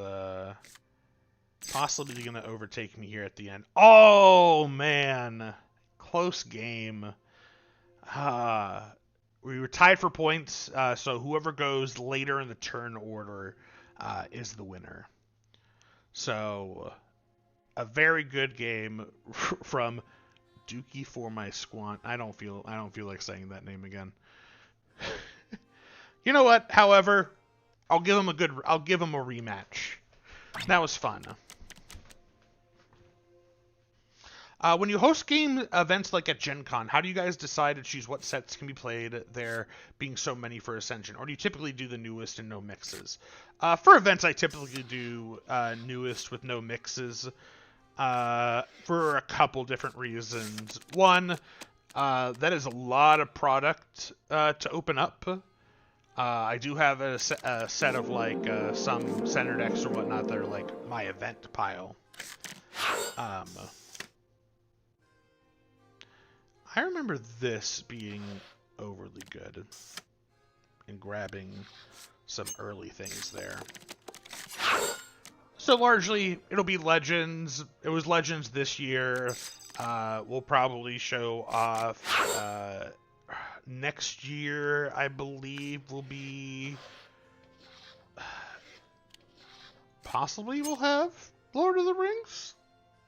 S1: possibly going to overtake me here at the end. Oh, man. Close game. We were tied for points, so whoever goes later in the turn order is the winner. So, a very good game from Dookie for my squant. I don't feel like saying that name again. You know what? However, I'll give him a rematch. That was fun. When you host game events like at Gen Con, how do you guys decide to choose what sets can be played, there being so many for Ascension? Or do you typically do the newest and no mixes? For events, I typically do newest with no mixes for a couple different reasons. One, that is a lot of product to open up. I do have a set of like some center decks or whatnot that are like my event pile. I remember this being overly good and grabbing some early things there. So largely, it'll be Legends. It was Legends this year. We'll probably show off next year, I believe, will be... Possibly we'll have Lord of the Rings?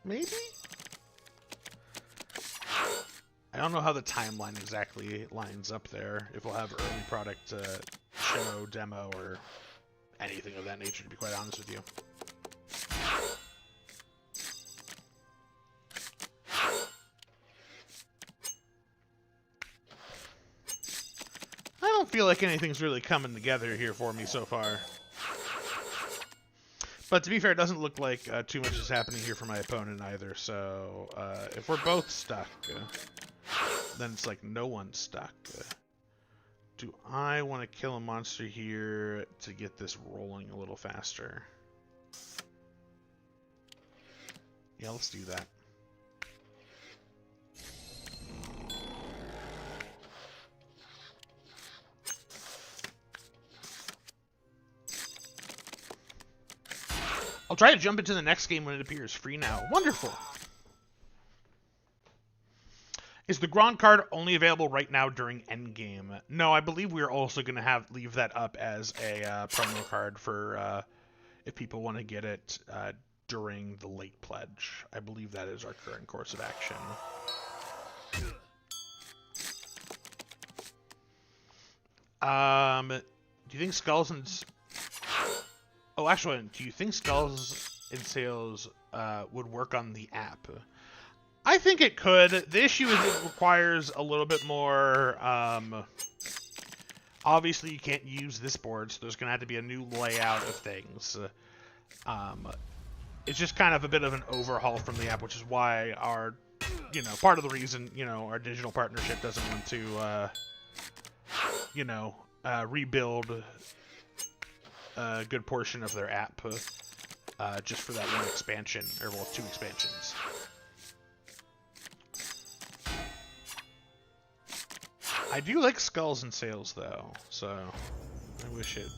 S1: Maybe? I don't know how the timeline exactly lines up there. If we'll have early product show, demo, or anything of that nature, to be quite honest with you. I don't feel like anything's really coming together here for me so far. But to be fair, it doesn't look like too much is happening here for my opponent either. So if we're both stuck, then it's like no one's stuck. Do I want to kill a monster here to get this rolling a little faster? Yeah, let's do that. I'll try to jump into the next game when it appears free now. Wonderful. Is the Grand card only available right now during endgame? No, I believe we're also going to leave that up as a promo card for if people want to get it during the late pledge. I believe that is our current course of action. Do you think Skulls and... Oh, actually, do you think Skulls and Sails would work on the app? I think it could. The issue is it requires a little bit more... obviously, you can't use this board, so there's going to have to be a new layout of things. It's just kind of a bit of an overhaul from the app, which is why our, part of the reason, our digital partnership doesn't want to, rebuild a good portion of their app just for that one expansion, or well, 2 expansions. I do like Skulls and Sails though, so I wish it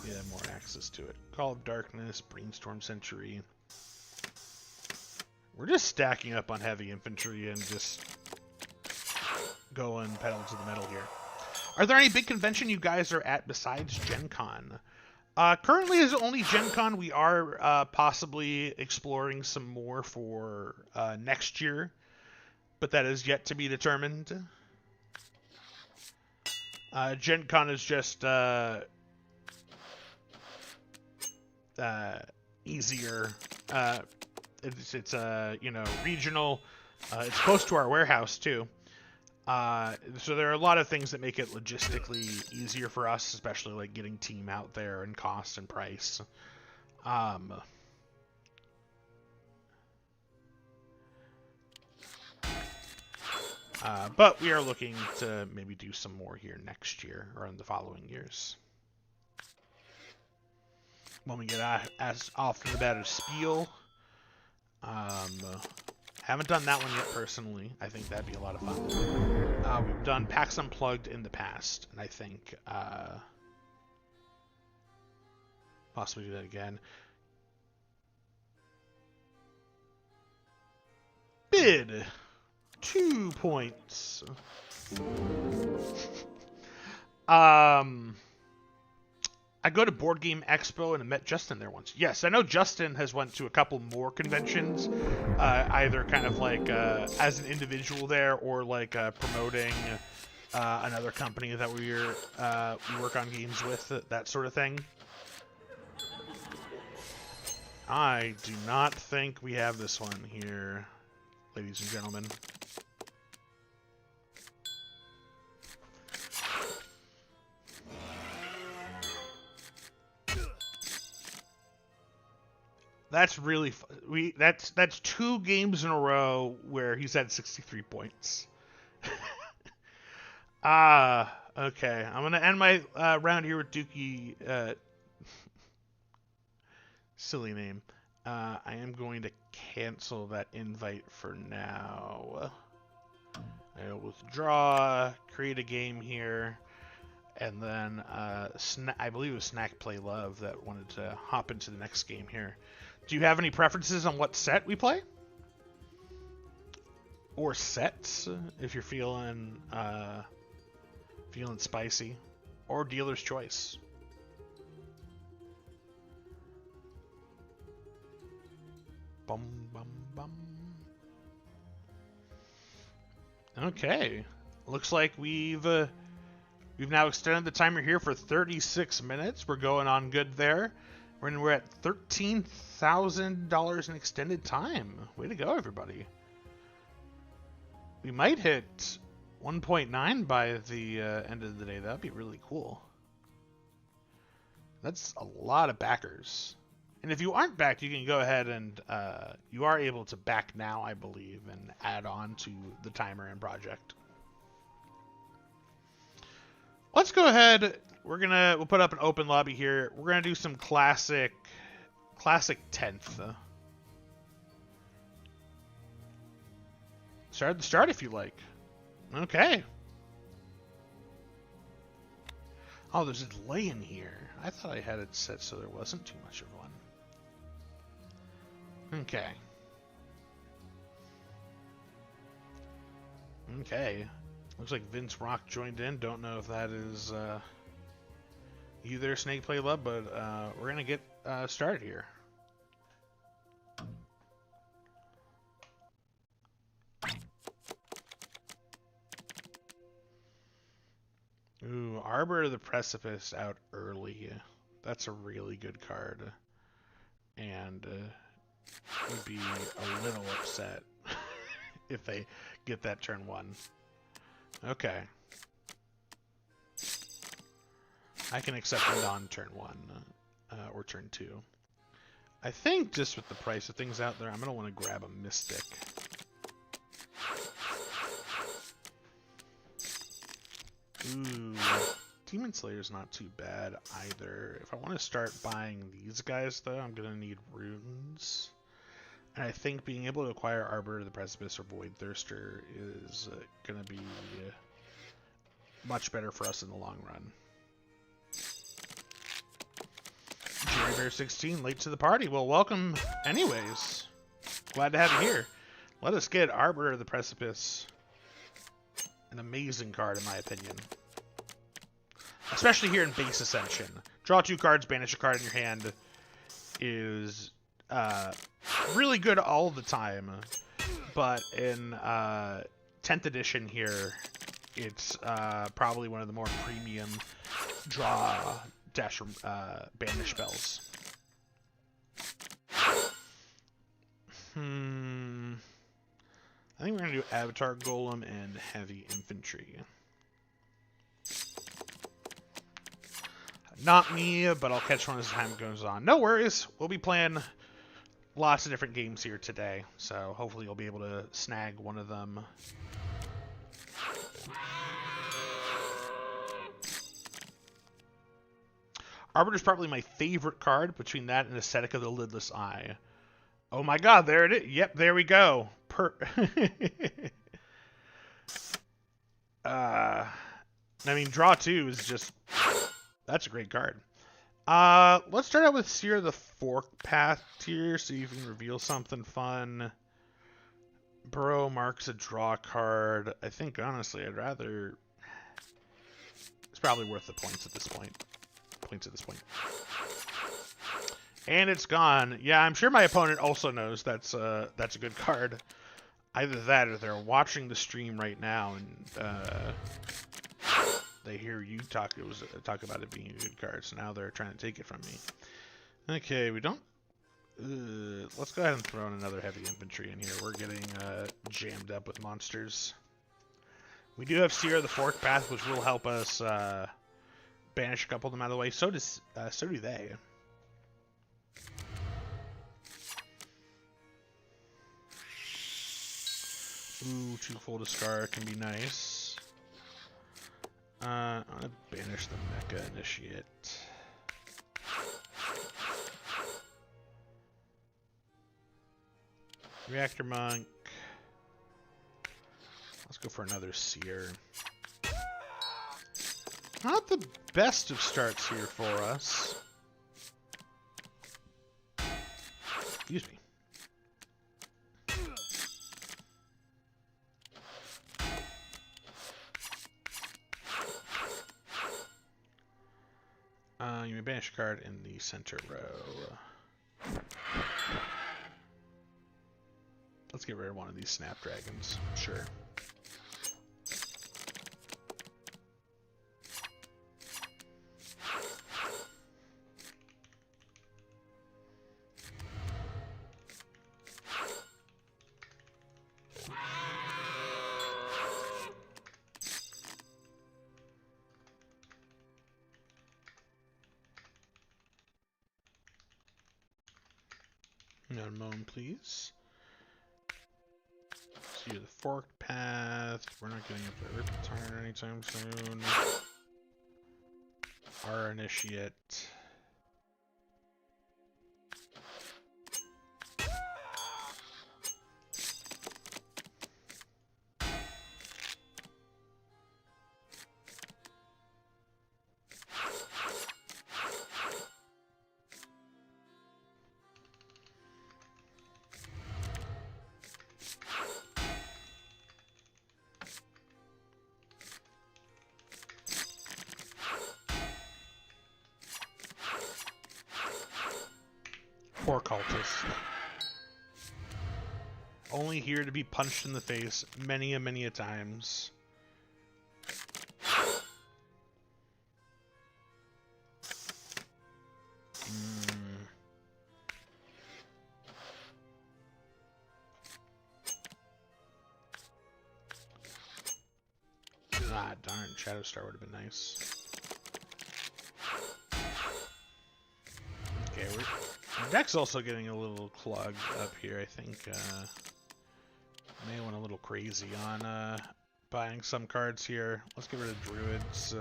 S1: had more access to it. Call of Darkness, Brainstorm Century. We're just stacking up on heavy infantry and just going pedal to the metal here. Are there any big convention you guys are at besides Gen Con? Currently, as only Gen Con, we are possibly exploring some more for next year, but that is yet to be determined. Gen Con is just easier. It's regional. It's close to our warehouse too. So there are a lot of things that make it logistically easier for us, especially like getting team out there and cost and price. But we are looking to maybe do some more here next year or in the following years. When we get as off to the bat as Spiel. Haven't done that one yet personally. I think that'd be a lot of fun. We've done PAX Unplugged in the past, and I think possibly do that again. Bid 2 points. I go to Board Game Expo and I met Justin there once. Yes, I know Justin has went to a couple more conventions, either kind of like as an individual there or like promoting another company that we work on games with, that sort of thing. I do not think we have this one here, ladies and gentlemen. That's really that's 2 games in a row where he's had 63 points. Okay. I'm gonna end my round here with Dookie. Silly name. I am going to cancel that invite for now. I'll withdraw, create a game here, and then I believe it was Snack Play Love that wanted to hop into the next game here. Do you have any preferences on what set we play? Or sets, if you're feeling spicy. Or dealer's choice. Bum, bum, bum. Okay. Looks like we've We've now extended the timer here for 36 minutes. We're going on good there. We're at $13,000 in extended time. Way to go, everybody. We might hit 1.9 by the end of the day. That'd be really cool. That's a lot of backers. And if you aren't backed, you can go ahead and you are able to back now, I believe, and add on to the timer and project. Let's go ahead. We'll put up an open lobby here. We're gonna do some classic 10th. Start at the start if you like. Okay. Oh, there's a delay in here. I thought I had it set so there wasn't too much of one. Okay. Okay. Looks like Vince Rock joined in. Don't know if that is you there, Snake Play Love, but we're gonna get started here. Ooh, Arbor of the Precipice out early. That's a really good card. And would be a little upset if they get that turn 1. Okay. I can accept it on turn 1 or turn 2. I think just with the price of things out there, I'm going to want to grab a Mystic. Ooh, Demon Slayer's not too bad either. If I want to start buying these guys, though, I'm going to need runes. And I think being able to acquire Arbor of the Precipice or Void Thirster is going to be much better for us in the long run. Jerry Bear 16, late to the party. Well, welcome anyways. Glad to have you here. Let us get Arbor of the Precipice. An amazing card, in my opinion. Especially here in base Ascension. Draw 2 cards, banish a card in your hand is really good all the time. But in 10th edition here, it's probably one of the more premium draw dash banish spells. I think we're going to do Avatar Golem and Heavy Infantry. Not me, but I'll catch one as time goes on. No worries. We'll be playing lots of different games here today, so hopefully you'll be able to snag one of them. Arbiter's probably my favorite card between that and Aesthetic of the Lidless Eye. Oh my god, there it is. Yep, there we go. I mean, draw 2 is just... That's a great card. Let's start out with Seer the Fork Path here, see if we can reveal something fun. Burrow marks a draw card. I think, honestly, I'd rather... It's probably worth the points at this point. And it's gone. Yeah, I'm sure my opponent also knows that's a good card. Either that or they're watching the stream right now and they hear you talk about it being a good card, so now they're trying to take it from me. Okay, we don't... let's go ahead and throw in another Heavy Infantry in here. We're getting jammed up with monsters. We do have Seer the Fork Path, which will help us banish a couple of them out of the way. So do they. Ooh, 2 full discard can be nice. I'm gonna banish the Mecha Initiate. Reactor Monk. Let's go for another Seer. Not the best of starts here for us. Excuse me. You may banish a card in the center row. Let's get rid of one of these Snapdragons. Sure. Unknown, please. See the forked path. We're not getting up to Earth Return anytime soon. Our initiate. Poor cultist. Only here to be punched in the face many a times. Ah, darn. Shadow Star would have been nice. Okay, our deck's also getting a little clogged up here. I think may went a little crazy on buying some cards here. Let's get rid of Druids.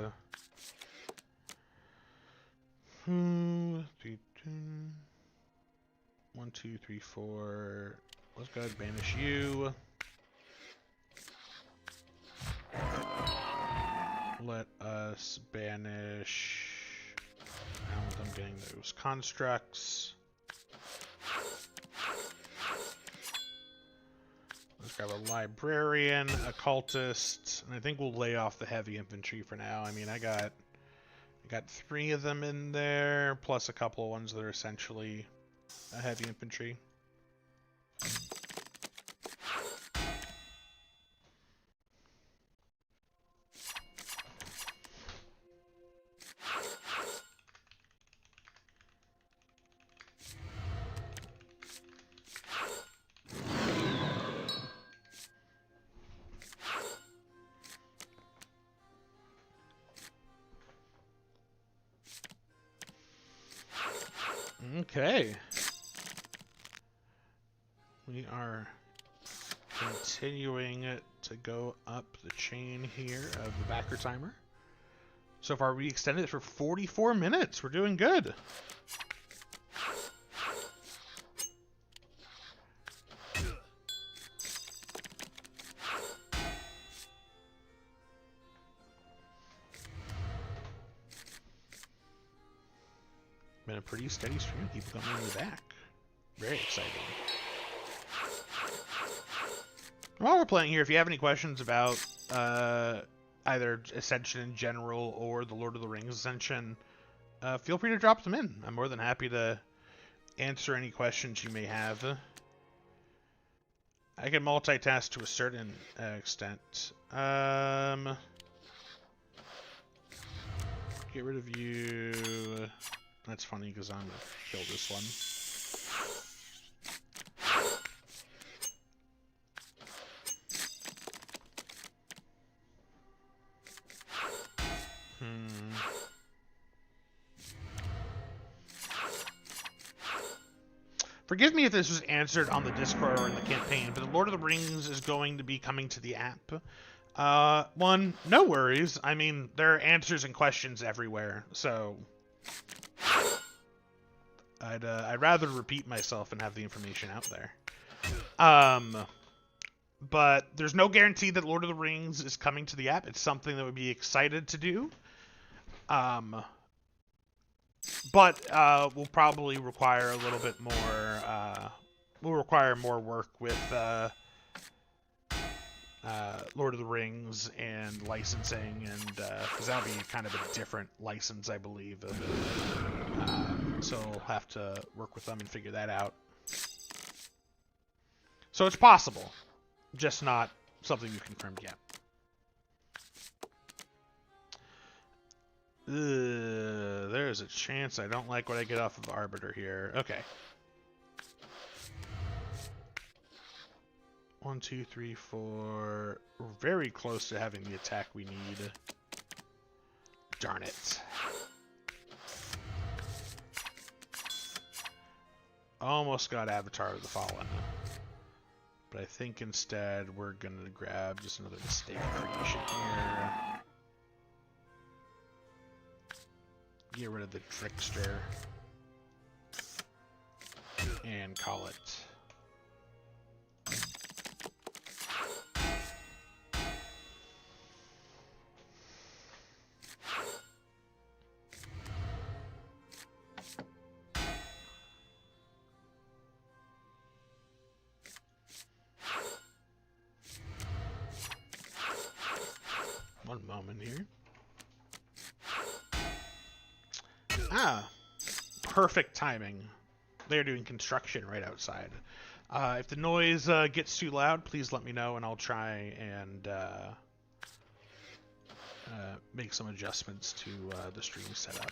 S1: 1, 2, 3, 4. Let's go ahead and banish you. Let us banish. I don't want them getting those constructs. Let's grab a librarian, a cultist, and I think we'll lay off the heavy infantry for now. I mean, I got 3 of them in there, plus a couple of ones that are essentially a heavy infantry. Okay. We are continuing to go up the chain here of the backer timer. So far, we extended it for 44 minutes. We're doing good. Been a pretty steady stream of people coming in the back. Very exciting. While we're playing here, if you have any questions about either Ascension in general or the Lord of the Rings Ascension, feel free to drop them in. I'm more than happy to answer any questions you may have. I can multitask to a certain extent. Get rid of you. That's funny because I'm going to kill this one. Forgive me if this was answered on the Discord or in the campaign, but the Lord of the Rings is going to be coming to the app. One, no worries. I mean, there are answers and questions everywhere, so I'd rather repeat myself and have the information out there. But there's no guarantee that Lord of the Rings is coming to the app. It's something that would be excited to do. But will probably require a little bit more. Will require more work with Lord of the Rings and licensing, and because that'll be kind of a different license, I believe. So I'll have to work with them and figure that out. So it's possible, just not something we've confirmed yet. There's a chance I don't like what I get off of Arbiter here. Okay. 1, 2, 3, 4. We're very close to having the attack we need. Darn it. almost got Avatar of the Fallen. But I think instead we're going to grab just another mistake creation here. Get rid of the Trickster. And call it. One moment here. Ah, perfect timing. They're doing construction right outside. If the noise gets too loud, please let me know, and I'll try and make some adjustments to the stream setup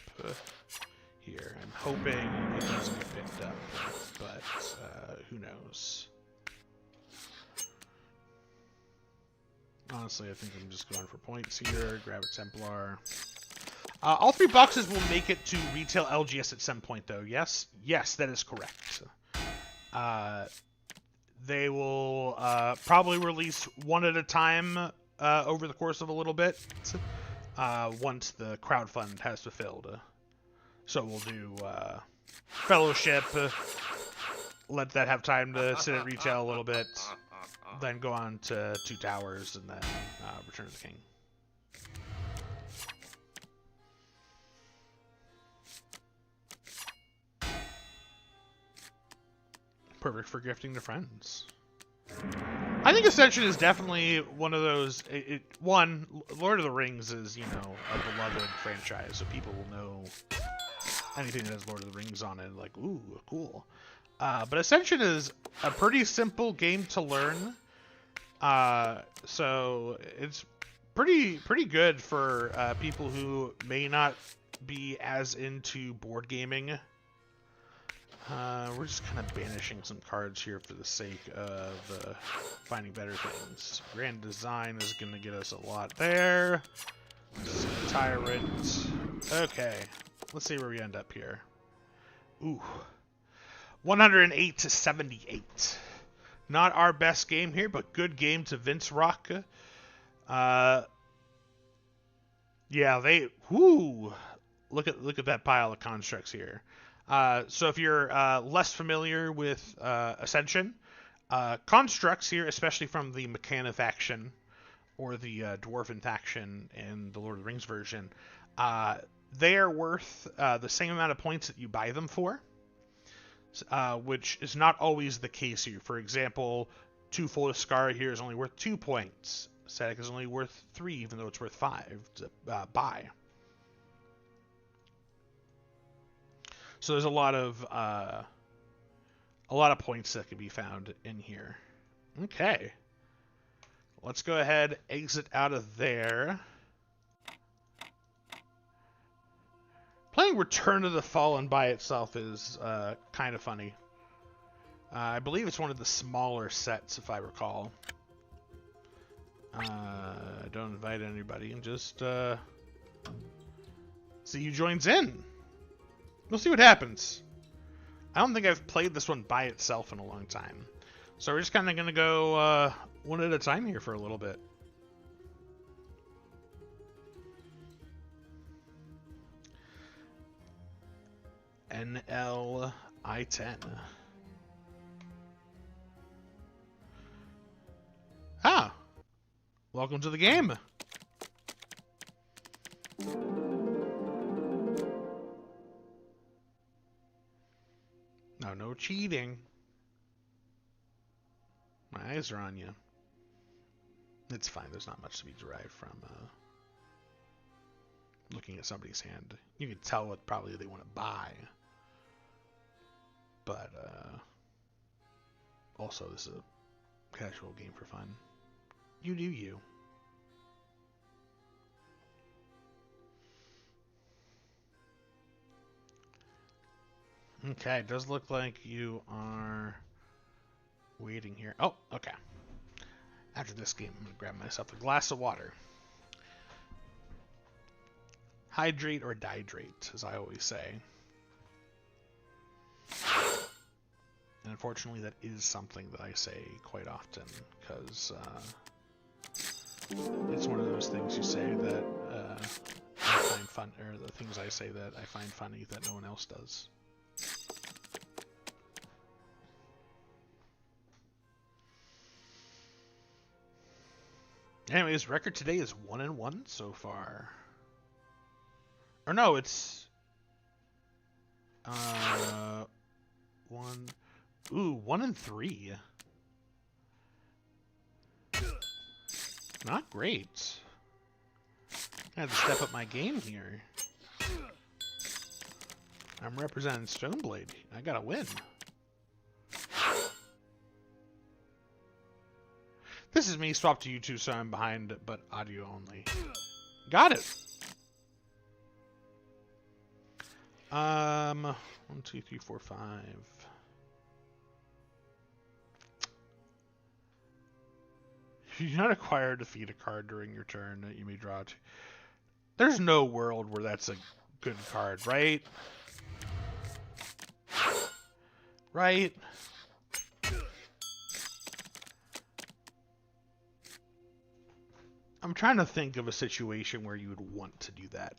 S1: here. I'm hoping it doesn't get picked up, but who knows? Honestly, I think I'm just going for points here. Grab a Templar. All 3 boxes will make it to retail LGS at some point, though. Yes? Yes, that is correct. They will probably release one at a time over the course of a little bit once the crowdfund has fulfilled. So we'll do Fellowship, let that have time to sit at retail a little bit, then go on to 2 Towers, and then Return of the King. Perfect for gifting to friends. I think Ascension is definitely one of those. One, Lord of the Rings is, you know, a beloved franchise, so people will know anything that has Lord of the Rings on it. Like, ooh, cool. But Ascension is a pretty simple game to learn. So it's pretty good for people who may not be as into board gaming. We're just kind of banishing some cards here for the sake of finding better things. Grand Design is going to get us a lot there. Tyrant. Okay. Let's see where we end up here. Ooh. 108 to 78. Not our best game here, but good game to Vince Rock. Yeah, they... Whoo! Look at that pile of constructs here. So if you're less familiar with Ascension, constructs here, especially from the Mechana faction or the Dwarven faction in the Lord of the Rings version, they are worth the same amount of points that you buy them for, which is not always the case here. For example, 2 Foldaskara here is only worth 2 points. Static is only worth 3, even though it's worth 5 to buy. So there's a lot of points that can be found in here. Okay. Let's go ahead, exit out of there. Playing Return of the Fallen by itself is kind of funny. I believe it's one of the smaller sets, if I recall. Don't invite anybody, and just see who joins in. We'll see what happens. I don't think I've played this one by itself in a long time. So we're just kind of going to go one at a time here for a little bit. NLI-10. Ah! Welcome to the game! No cheating. My eyes are on you. It's fine. There's not much to be derived from looking at somebody's hand. You can tell what probably they want to buy. But also, this is a casual game for fun. You do you. Okay, it does look like you are waiting here. Oh, okay. After this game, I'm going to grab myself a glass of water. Hydrate or dihydrate, as I always say. And unfortunately, that is something that I say quite often, because it's one of those things you say that I find fun, or the things I say that I find funny that no one else does. Anyways, record today is 1-1 so far. Or no, it's 1-3. Not great. I had to step up my game here. I'm representing Stoneblade. I gotta win. This is me swapped to YouTube, so I'm behind, but audio only. Got it. 1, 2, 3, 4, 5. You do not acquire or defeat a card during your turn that you may draw to. There's no world where that's a good card, right? Right? I'm trying to think of a situation where you would want to do that.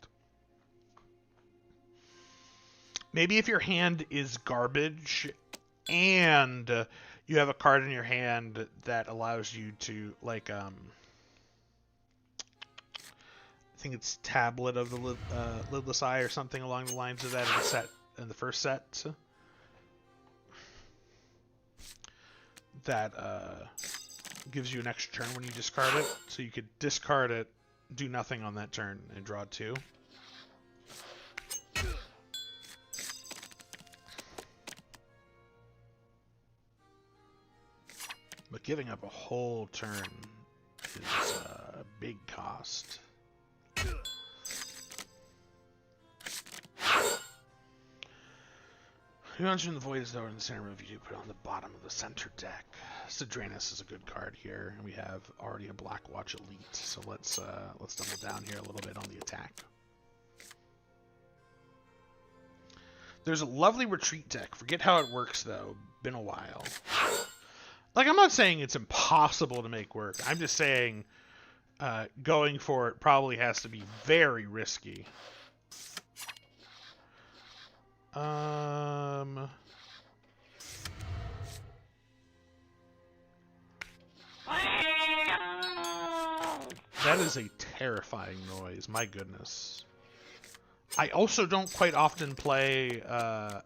S1: Maybe if your hand is garbage and you have a card in your hand that allows you to, like, I think it's Tablet of the Lidless Eye or something along the lines of that in the first set. That gives you an extra turn when you discard it, so you could discard it, do nothing on that turn, and draw 2. But giving up a whole turn is a big cost. You mentioned the Void is though in the center of you put it on the bottom of the center deck. Sidranus is a good card here, and we have already a Blackwatch Elite, so let's double down here a little bit on the attack. There's a lovely retreat deck. Forget how it works though. Been a while. Like, I'm not saying it's impossible to make work. I'm just saying going for it probably has to be very risky. That is a terrifying noise. My goodness. I also don't quite often play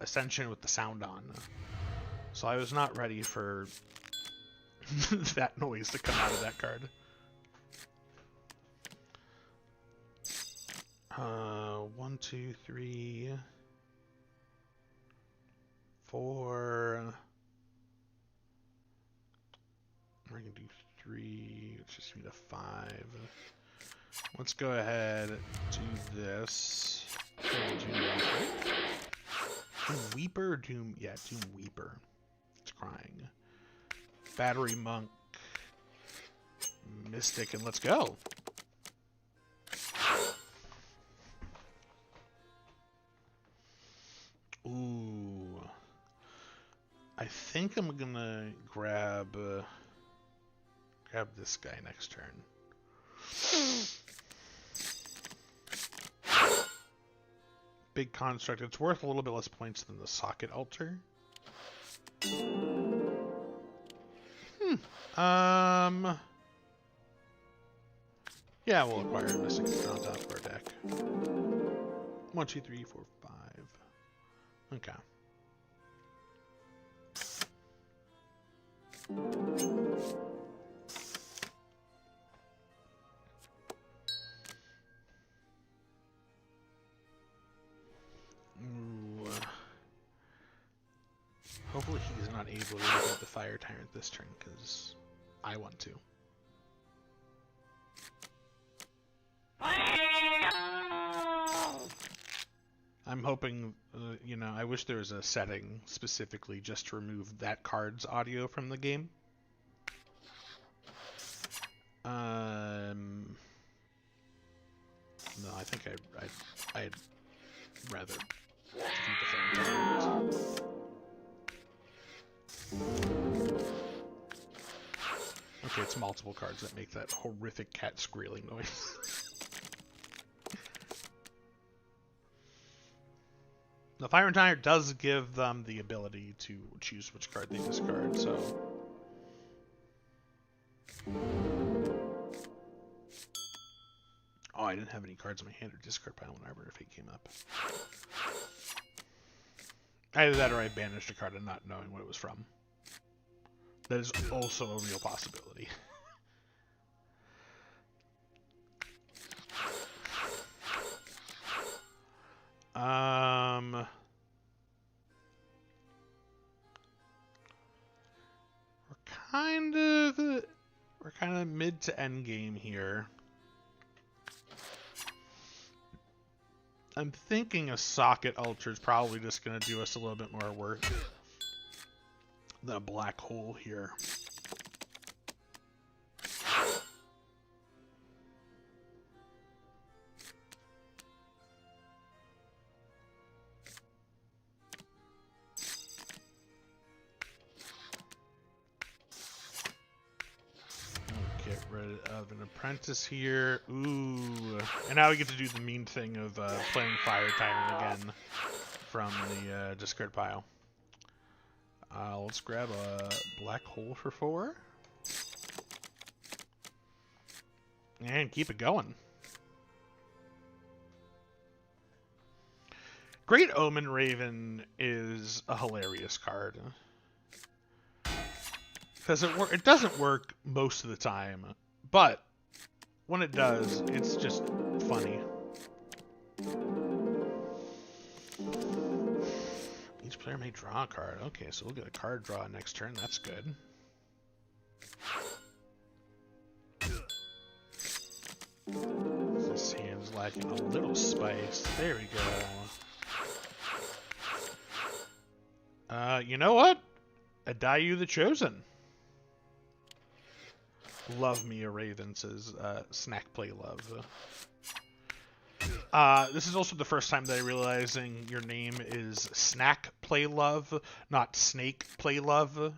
S1: Ascension with the sound on. So I was not ready for that noise to come out of that card. 1, 2, 3, 4. We're gonna do 3, which just mean a 5. Let's go ahead and do this. Doom Weeper? Doom Weeper. It's crying. Battery Monk, Mystic, and let's go. Ooh. I think I'm gonna grab this guy next turn. Big construct. It's worth a little bit less points than the Socket Altar. Yeah, we'll acquire a Mystic on top of our deck. 1, 2, 3, 4, 5. Okay. Ooh. Hopefully he's not able to get the Fire Tyrant this turn, because I want to. I'm hoping, I wish there was a setting specifically just to remove that card's audio from the game. No, I think I'd rather defeat the Fire Tyrant. actually, it's multiple cards that make that horrific cat squealing noise. The Fire and Tire does give them the ability to choose which card they discard, so... Oh, I didn't have any cards in my hand or discard pile when Arbiter Fate came up. Either that or I banished a card and not knowing what it was from. That is also a real possibility. We're kind of mid to end game here. I'm thinking a Socket Ultra is probably just going to do us a little bit more work than a Black Hole here. Get rid of an Apprentice here. Ooh. And now we get to do the mean thing of playing Fire Tyrant again from the discard pile. Let's grab a Black Hole for 4. And keep it going. Great Omen Raven is a hilarious card. Because it doesn't work most of the time, but when it does, it's just funny. Each player may draw a card. Okay, so we'll get a card draw next turn. That's good. This hand's lacking a little spice. There we go. You know what? Adayu the Chosen. Love me a Raven, says Snack Play Love. This is also the first time that I'm realizing your name is Snack Play Love, not Snake Play Love.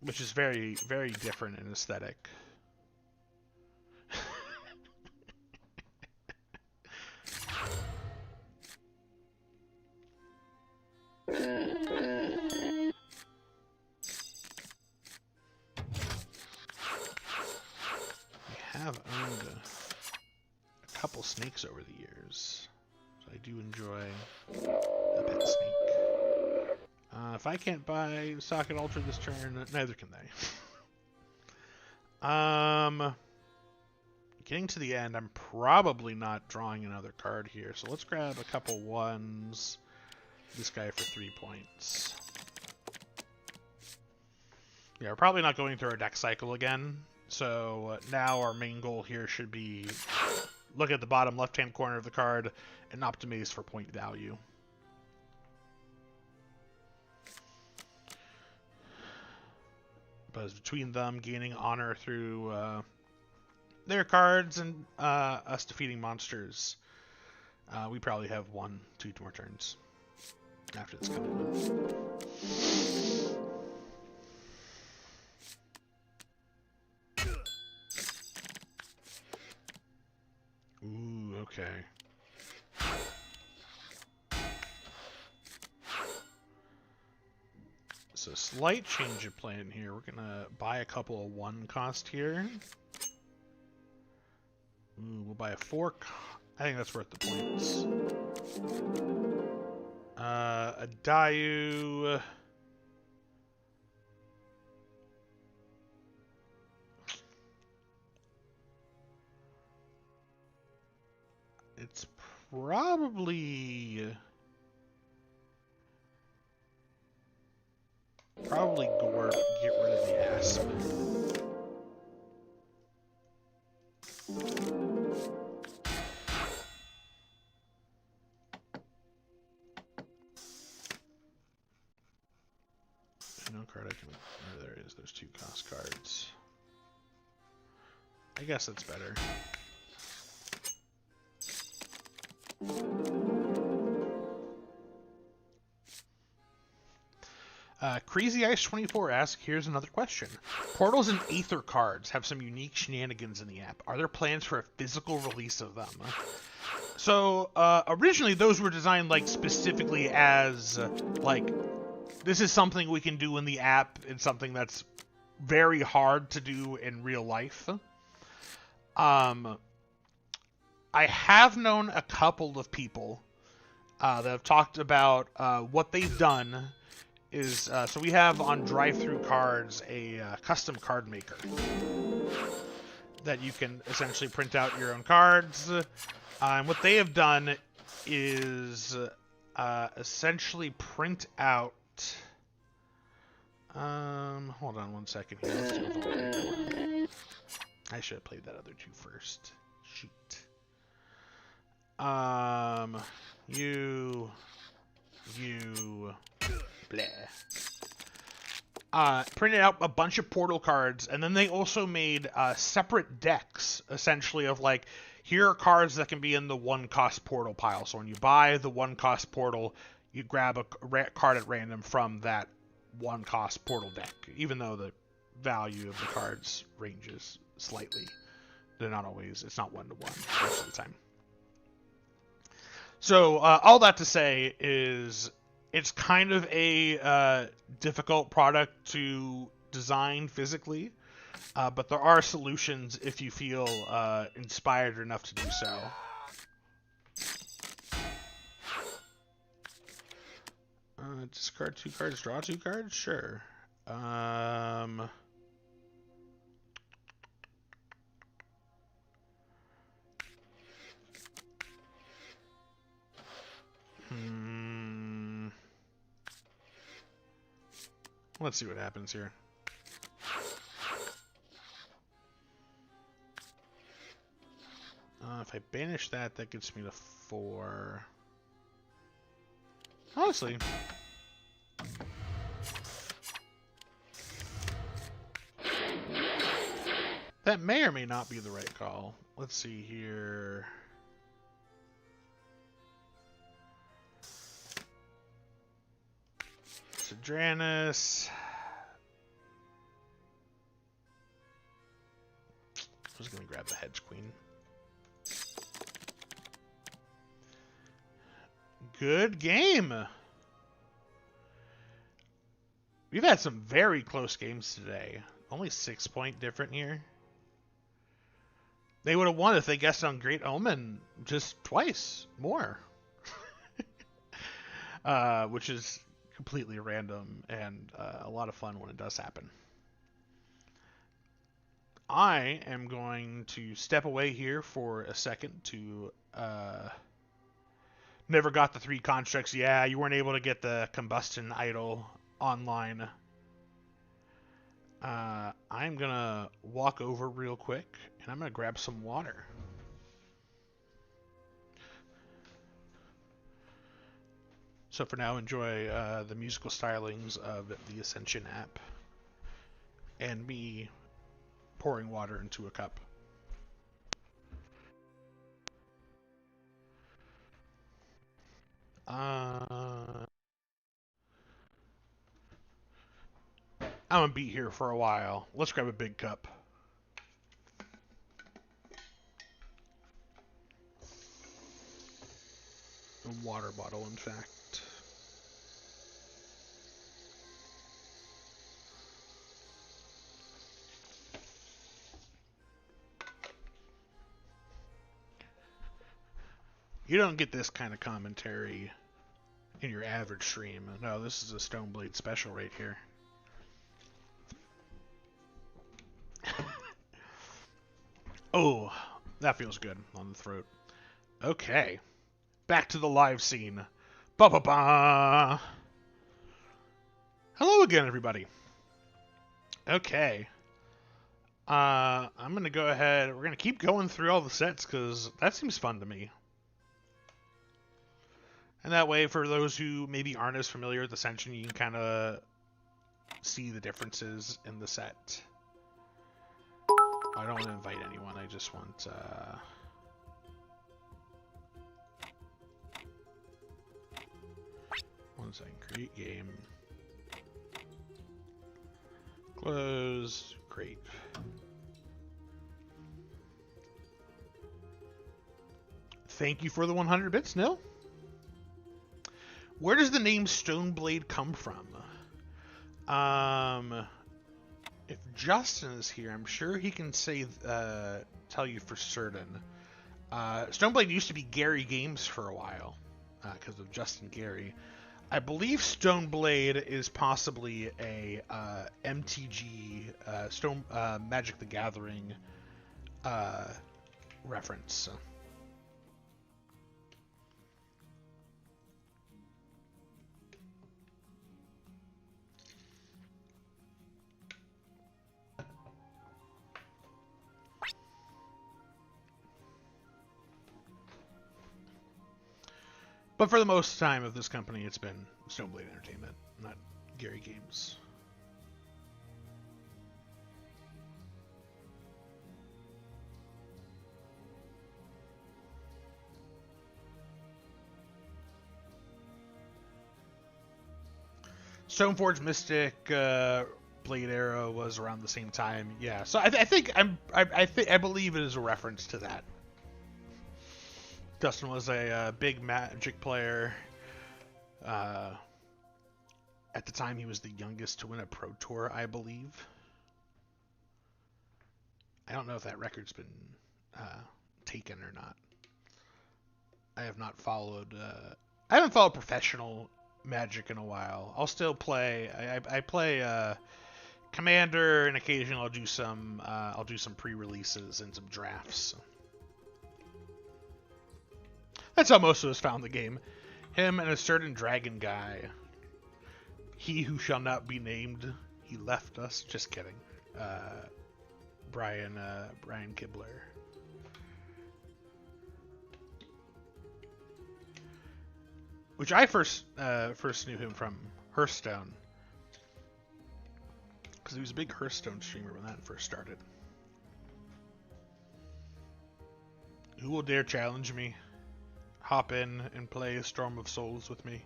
S1: Which is very, very different in aesthetic. Have owned a couple snakes over the years, so I do enjoy a pet snake. If I can't buy Socket Ultra this turn, neither can they. Getting to the end, I'm probably not drawing another card here, so let's grab a couple ones. This guy for 3 points. Yeah, we're probably not going through our deck cycle again. So now our main goal here should be look at the bottom left-hand corner of the card and optimize for point value. But between them gaining honor through their cards and us defeating monsters, we probably have 1-2 more turns after this coming one. Ooh, okay. So slight change of plan here. We're gonna buy a couple of 1 cost here. Ooh, we'll buy a 4. I think that's worth the points. A Dayu. It's probably Gorp. Get rid of the Asp. No card I can. Oh, there it is. There's 2 cost cards. I guess that's better. Crazy Ice 24 asks, here's another question. Portals and Aether cards have some unique shenanigans in the app. Are there plans for a physical release of them? So, originally those were designed, like, specifically as, like, this is something we can do in the app. It's something that's very hard to do in real life. I have known a couple of people that have talked about what they've done is, so we have on drive-through cards a custom card maker that you can essentially print out your own cards. And what they have done is essentially print out. Hold on one second here. Let's see if I should have played that other two first. Shoot. You, blah. Printed out a bunch of portal cards, and then they also made separate decks, essentially, of like, here are cards that can be in the one-cost portal pile. So when you buy the one-cost portal, you grab a card at random from that one-cost portal deck, even though the value of the cards ranges slightly. They're not always, it's not one-to-one most of the time. So all that to say is it's kind of a difficult product to design physically, but there are solutions if you feel inspired enough to do so. Discard 2 cards, draw 2 cards? Sure. Let's see what happens here. If I banish that, that gets me to 4. Honestly. That may or may not be the right call. Let's see here. Sidranus. I was going to grab the Hedge Queen. Good game. We've had some very close games today. Only 6-point different here. They would have won if they guessed on Great Omen just twice more. Which is completely random and a lot of fun when it does happen. I am going to step away here for a second to... Never got the 3 constructs. Yeah, you weren't able to get the combustion idol online. I'm gonna walk over real quick and I'm gonna grab some water. So for now, enjoy the musical stylings of the Ascension app and me pouring water into a cup. I'm gonna be here for a while. Let's grab a big cup. A water bottle, in fact. You don't get this kind of commentary in your average stream. No, this is a Stoneblade special right here. Oh, that feels good on the throat. Okay, back to the live scene. Ba-ba-ba! Hello again, everybody. Okay. I'm going to go ahead. We're going to keep going through all the sets because that seems fun to me. And that way, for those who maybe aren't as familiar with Ascension, you can kind of see the differences in the set. I don't want to invite anyone. I just want... One second. Create game. Close. Great. Thank you for the 100 bits, Nil. Where does the name Stoneblade come from? If Justin is here, I'm sure he can say tell you for certain. Stoneblade used to be Gary Games for a while because of Justin Gary. I believe Stoneblade is possibly a MTG Magic the Gathering reference. But for the most time of this company, it's been Stoneblade Entertainment, not Gary Games. Stoneforge Mystic Blade Arrow was around the same time. Yeah, so I believe it is a reference to that. Dustin was a big Magic player. At the time, he was the youngest to win a Pro Tour, I believe. I don't know if that record's been taken or not. I have not followed. I haven't followed professional Magic in a while. I'll still play. I play Commander, and occasionally I'll do some pre-releases and some drafts. That's how most of us found the game. Him and a certain dragon guy. He who shall not be named. He left us. Just kidding. Brian Kibler. Which I first knew him from Hearthstone. Because he was a big Hearthstone streamer when that first started. Who will dare challenge me? Hop in and play Storm of Souls with me.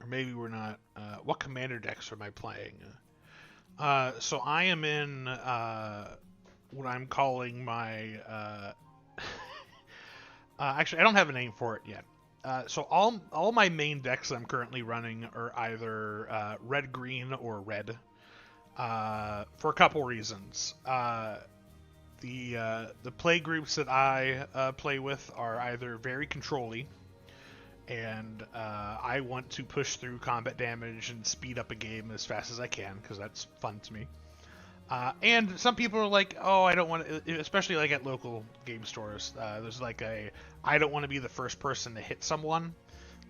S1: Or maybe we're not. What commander decks am I playing? So I am in what I'm calling my... actually, I don't have a name for it yet. So all my main decks I'm currently running are either red-green or red. For a couple reasons. The play groups that I play with are either very control-y, and I want to push through combat damage and speed up a game as fast as I can, because that's fun to me. And some people are like, oh, I don't want to, especially like at local game stores, there's like I don't want to be the first person to hit someone.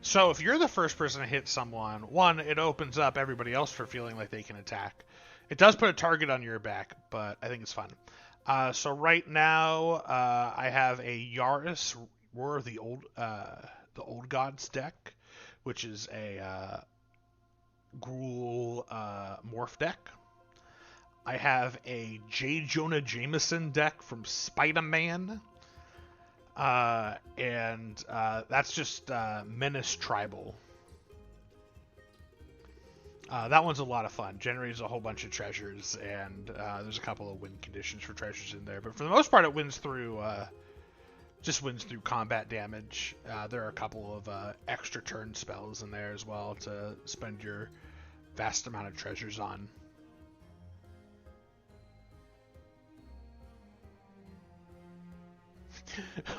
S1: So if you're the first person to hit someone, one, it opens up everybody else for feeling like they can attack. It does put a target on your back, but I think it's fun. So right now, I have a Yaris Roar of the Old Gods deck, which is a Gruul morph deck. I have a J. Jonah Jameson deck from Spider-Man. And that's just Menace Tribal. That one's a lot of fun. Generates a whole bunch of treasures, and there's a couple of win conditions for treasures in there. But for the most part, it wins through just wins through combat damage. There are a couple of extra turn spells in there as well to spend your vast amount of treasures on.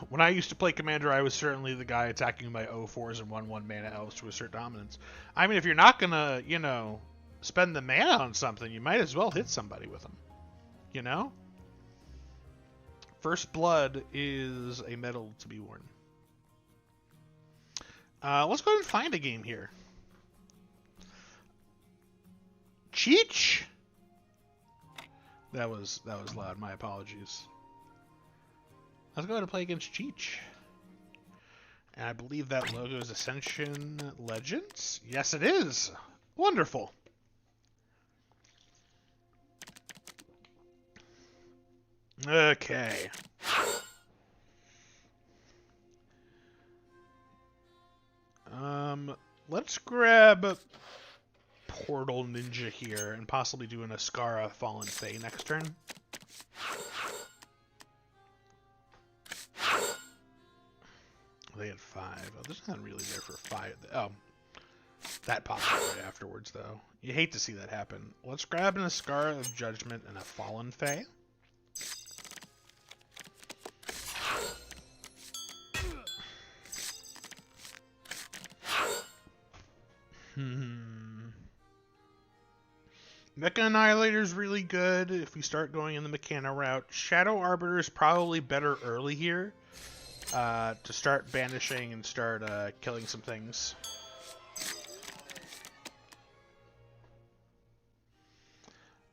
S1: When I used to play Commander, I was certainly the guy attacking my 0-4s and 1-1 mana elves to assert dominance. I mean, if you're not gonna, spend the mana on something, you might as well hit somebody with them. You know? First Blood is a medal to be worn. Let's go ahead and find a game here. Cheech? That was loud. My apologies. Let's go ahead and play against Cheech. And I believe that logo is Ascension Legends? Yes, it is. Wonderful. Okay. Let's grab Portal Ninja here and possibly do an Ascara Fallen Fae next turn. They had 5. Oh, there's nothing really there for 5. Oh, that popped up right afterwards, though. You hate to see that happen. Let's grab an Ascara of Judgment and a Fallen Fae. Mecha Annihilator is really good if we start going in the Mechana route. Shadow Arbiter is probably better early here to start banishing and start killing some things.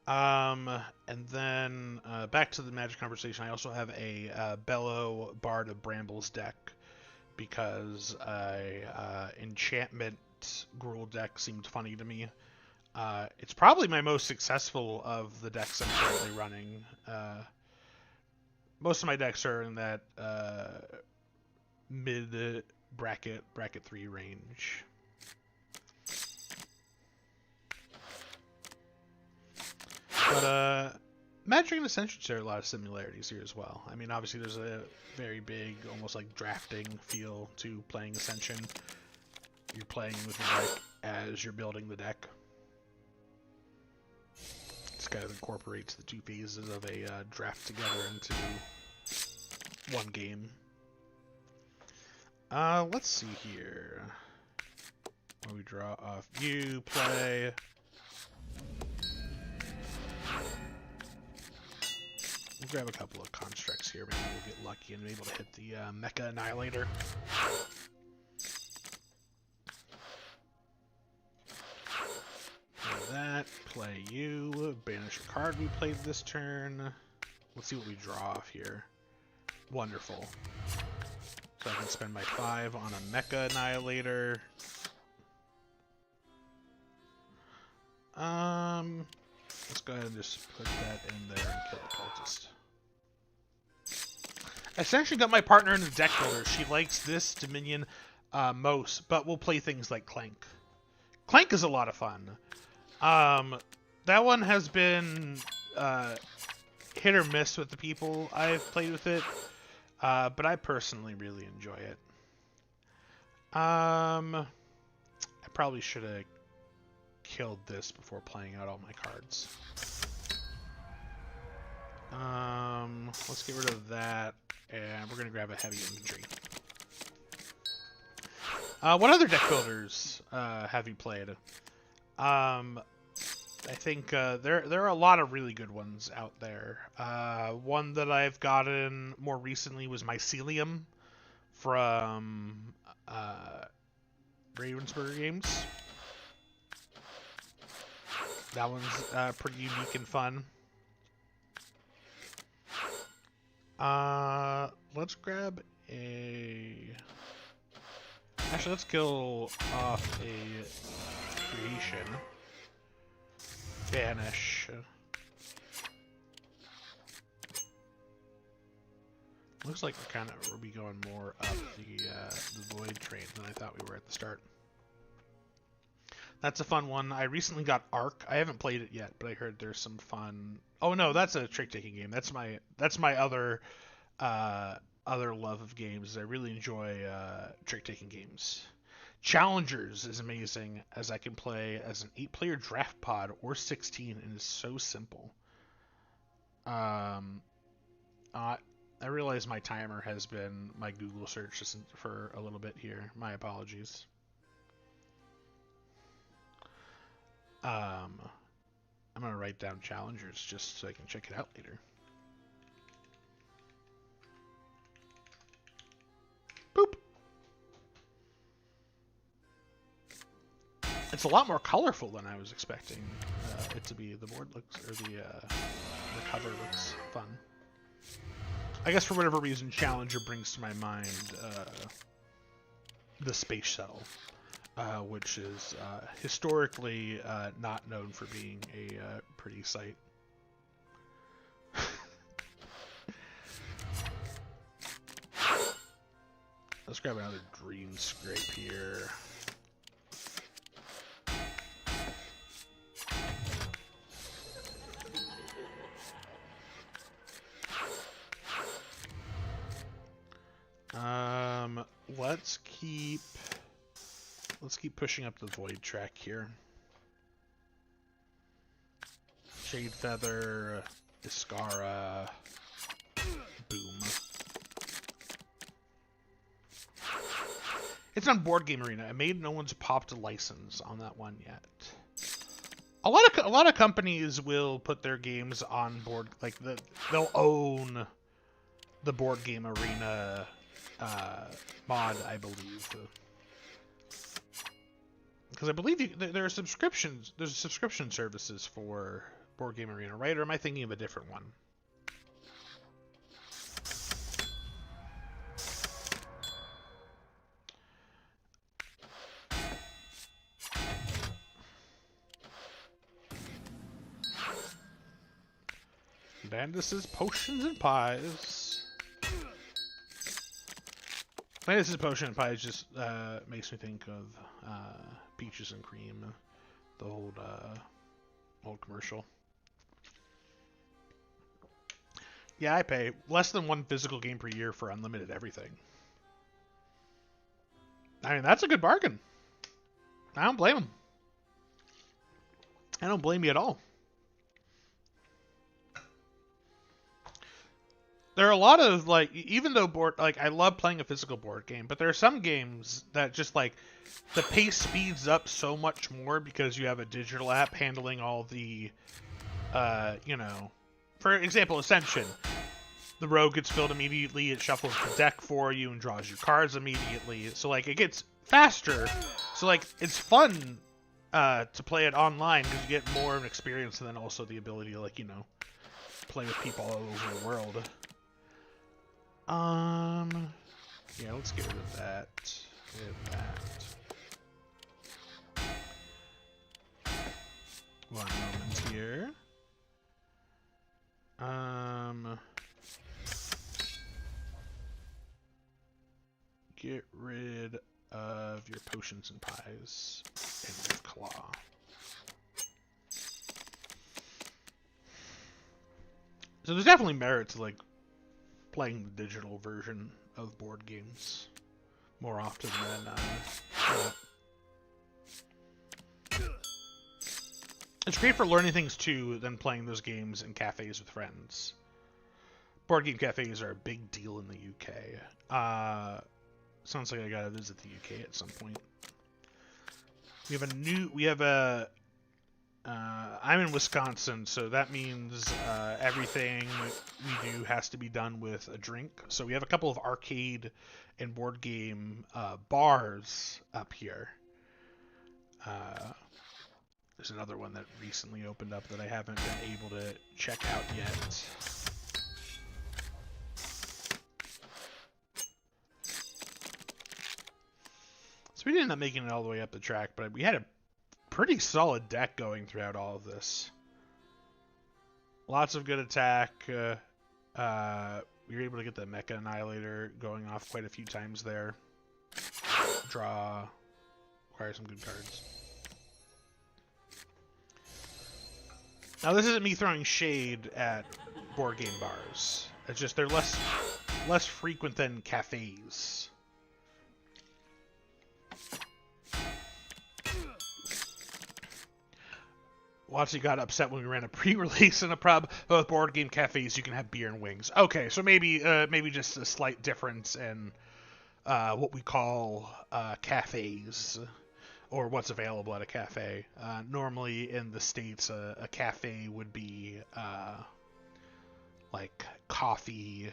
S1: And then back to the magic conversation. I also have a Bellow Bard of Brambles deck because enchantment Gruul deck seemed funny to me. It's probably my most successful of the decks I'm currently running. Most of my decks are in that mid bracket 3 range. But Magic and Ascension share a lot of similarities here as well. I mean, obviously there's a very big, almost like drafting feel to playing Ascension. You're playing with the deck as you're building the deck. This kind of incorporates the 2 phases of a draft together into one game. Let's see here. When we draw off, you play. We'll grab a couple of constructs here. Maybe we'll get lucky and be able to hit the Mecha Annihilator. That, play you, banish a card we played this turn. Let's see what we draw off here. Wonderful. So I can spend my 5 on a Mecha Annihilator. Let's go ahead and just put that in there and kill the cultist. I essentially got my partner in the deck builder. She likes this Dominion most, but we'll play things like Clank. Clank is a lot of fun. That one has been hit or miss with the people I've played with it, but I personally really enjoy it. I probably should have killed this before playing out all my cards. Let's get rid of that, and we're going to grab a heavy infantry. What other deck builders have you played? I think there are a lot of really good ones out there. One that I've gotten more recently was Mycelium from Ravensburger Games. That one's pretty unique and fun. Let's grab a... Actually, let's kill off a creation. Banish. Looks like we'll be going more up the void train than I thought we were at the start. That's a fun one. I recently got Ark. I haven't played it yet, but I heard there's some fun. Oh no, that's a trick-taking game. That's my other love of games. I really enjoy trick-taking games. Challengers is amazing, as I can play as an 8-player draft pod or 16, and is so simple. I realize my timer has been my Google search for a little bit here. My apologies. I'm going to write down Challengers just so I can check it out later. Boop. It's a lot more colorful than I was expecting it to be. The board looks, or the cover looks fun. I guess for whatever reason, Challenger brings to my mind the Space Shuttle, which is historically not known for being a pretty sight. Let's grab another dream scrape here. Let's keep pushing up the void track here. Shade Feather, Iskara, boom. It's on Board Game Arena. I made no one's popped a license on that one yet. A lot of companies will put their games on board, like they'll own the Board Game Arena mod, I believe. Because I believe there are subscriptions. There's subscription services for Board Game Arena, right? Or am I thinking of a different one? Bandus's Potions and Pies. Bandus's Potion and Pies just makes me think of Peaches and Cream, the old commercial. Yeah, I pay less than one physical game per year for unlimited everything. I mean, that's a good bargain. I don't blame him. I don't blame you at all. There are a lot of, like, even though I love playing a physical board game, but there are some games that just, like, the pace speeds up so much more because you have a digital app handling all the, for example, Ascension. The rogue gets filled immediately, it shuffles the deck for you and draws your cards immediately. So, like, it gets faster. So, like, it's fun to play it online because you get more of an experience and then also the ability to, like, play with people all over the world. Yeah, let's get rid of that. Get that. One moment here. Get rid of your Potions and Pies and your Claw. So there's definitely merit to, like, playing the digital version of board games more often than it's great for learning things too than playing those games in cafes with friends. Board game cafes are a big deal in the UK. Sounds like I gotta visit the UK at some point. I'm in Wisconsin, so that means everything we do has to be done with a drink. So we have a couple of arcade and board game bars up here. There's another one that recently opened up that I haven't been able to check out yet. So we didn't end up making it all the way up the track, but we had a pretty solid deck going throughout all of this. Lots of good attack. We were able to get the Mecha Annihilator going off quite a few times there. Draw. Acquire some good cards. Now this isn't me throwing shade at board game bars. It's just they're less frequent than cafes. Watsy got upset when we ran a pre-release in a pub. Both board game cafes, you can have beer and wings. Okay, so maybe just a slight difference in what we call cafes, or what's available at a cafe. Normally in the States, a cafe would be like coffee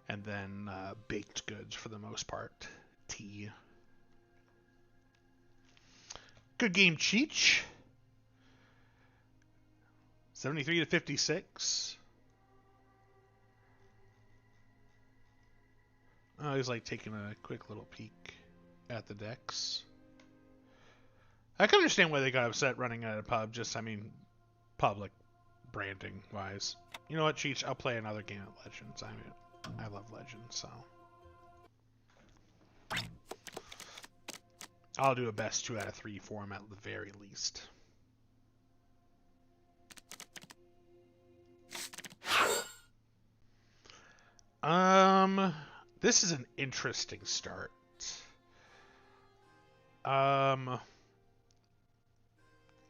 S1: and then baked goods for the most part. Tea. Good game, Cheech. 73 to 56. Oh, he's like taking a quick little peek at the decks. I can understand why they got upset running at a pub. Public branding wise. You know what, Cheech? I'll play another game at Legends. I love Legends, so. I'll do a best 2 out of 3 for him at the very least. This is an interesting start. I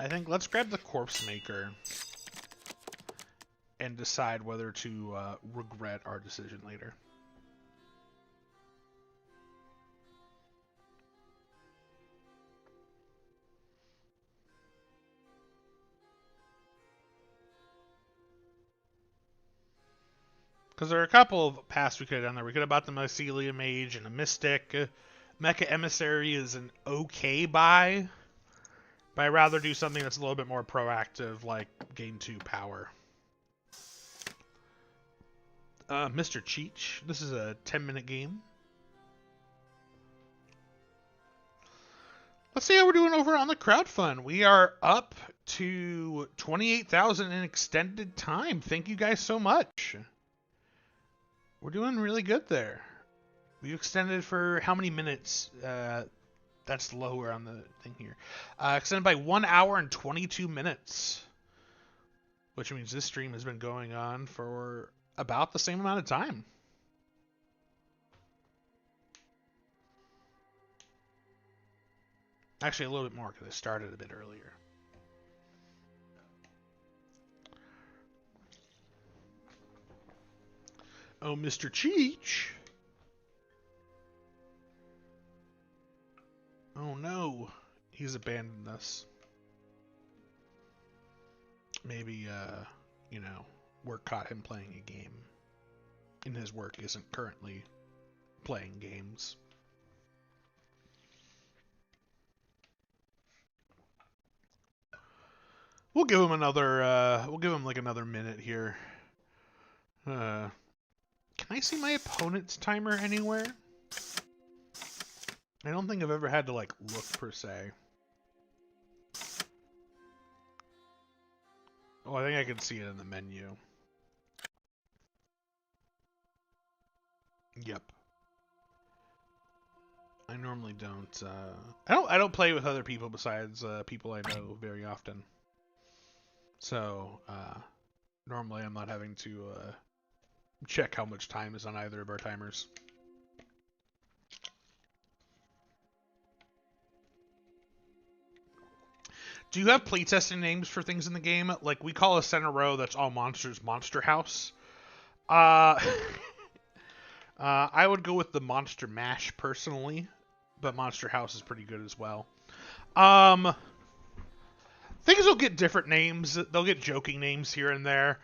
S1: think let's grab the Corpse Maker and decide whether to regret our decision later. Because there are a couple of paths we could have done there. We could have bought the Mycelium Mage and a Mystic. Mecha Emissary is an okay buy. But I'd rather do something that's a little bit more proactive, like gain 2 power. Mr. Cheech. This is a 10-minute game. Let's see how we're doing over on the crowdfund. We are up to 28,000 in extended time. Thank you guys so much. We're doing really good there. We extended for how many minutes? That's lower on the thing here. Extended by 1 hour and 22 minutes. Which means this stream has been going on for about the same amount of time. Actually, a little bit more because I started a bit earlier. Oh, Mr. Cheech. Oh no, he's abandoned us. Maybe, you know, work caught him playing a game. And his work isn't currently playing games. We'll give him another, we'll give him like another minute here. Can I see my opponent's timer anywhere? I don't think I've ever had to, like, look per se. Oh, I think I can see it in the menu. Yep. I normally don't, I don't play with other people besides, people I know very often. So, normally I'm not having to, check how much time is on either of our timers. Do you have playtesting names for things in the game? Like, we call a center row that's all monsters Monster House. I would go with the Monster Mash, personally. But Monster House is pretty good as well. Things will get different names. They'll get joking names here and there.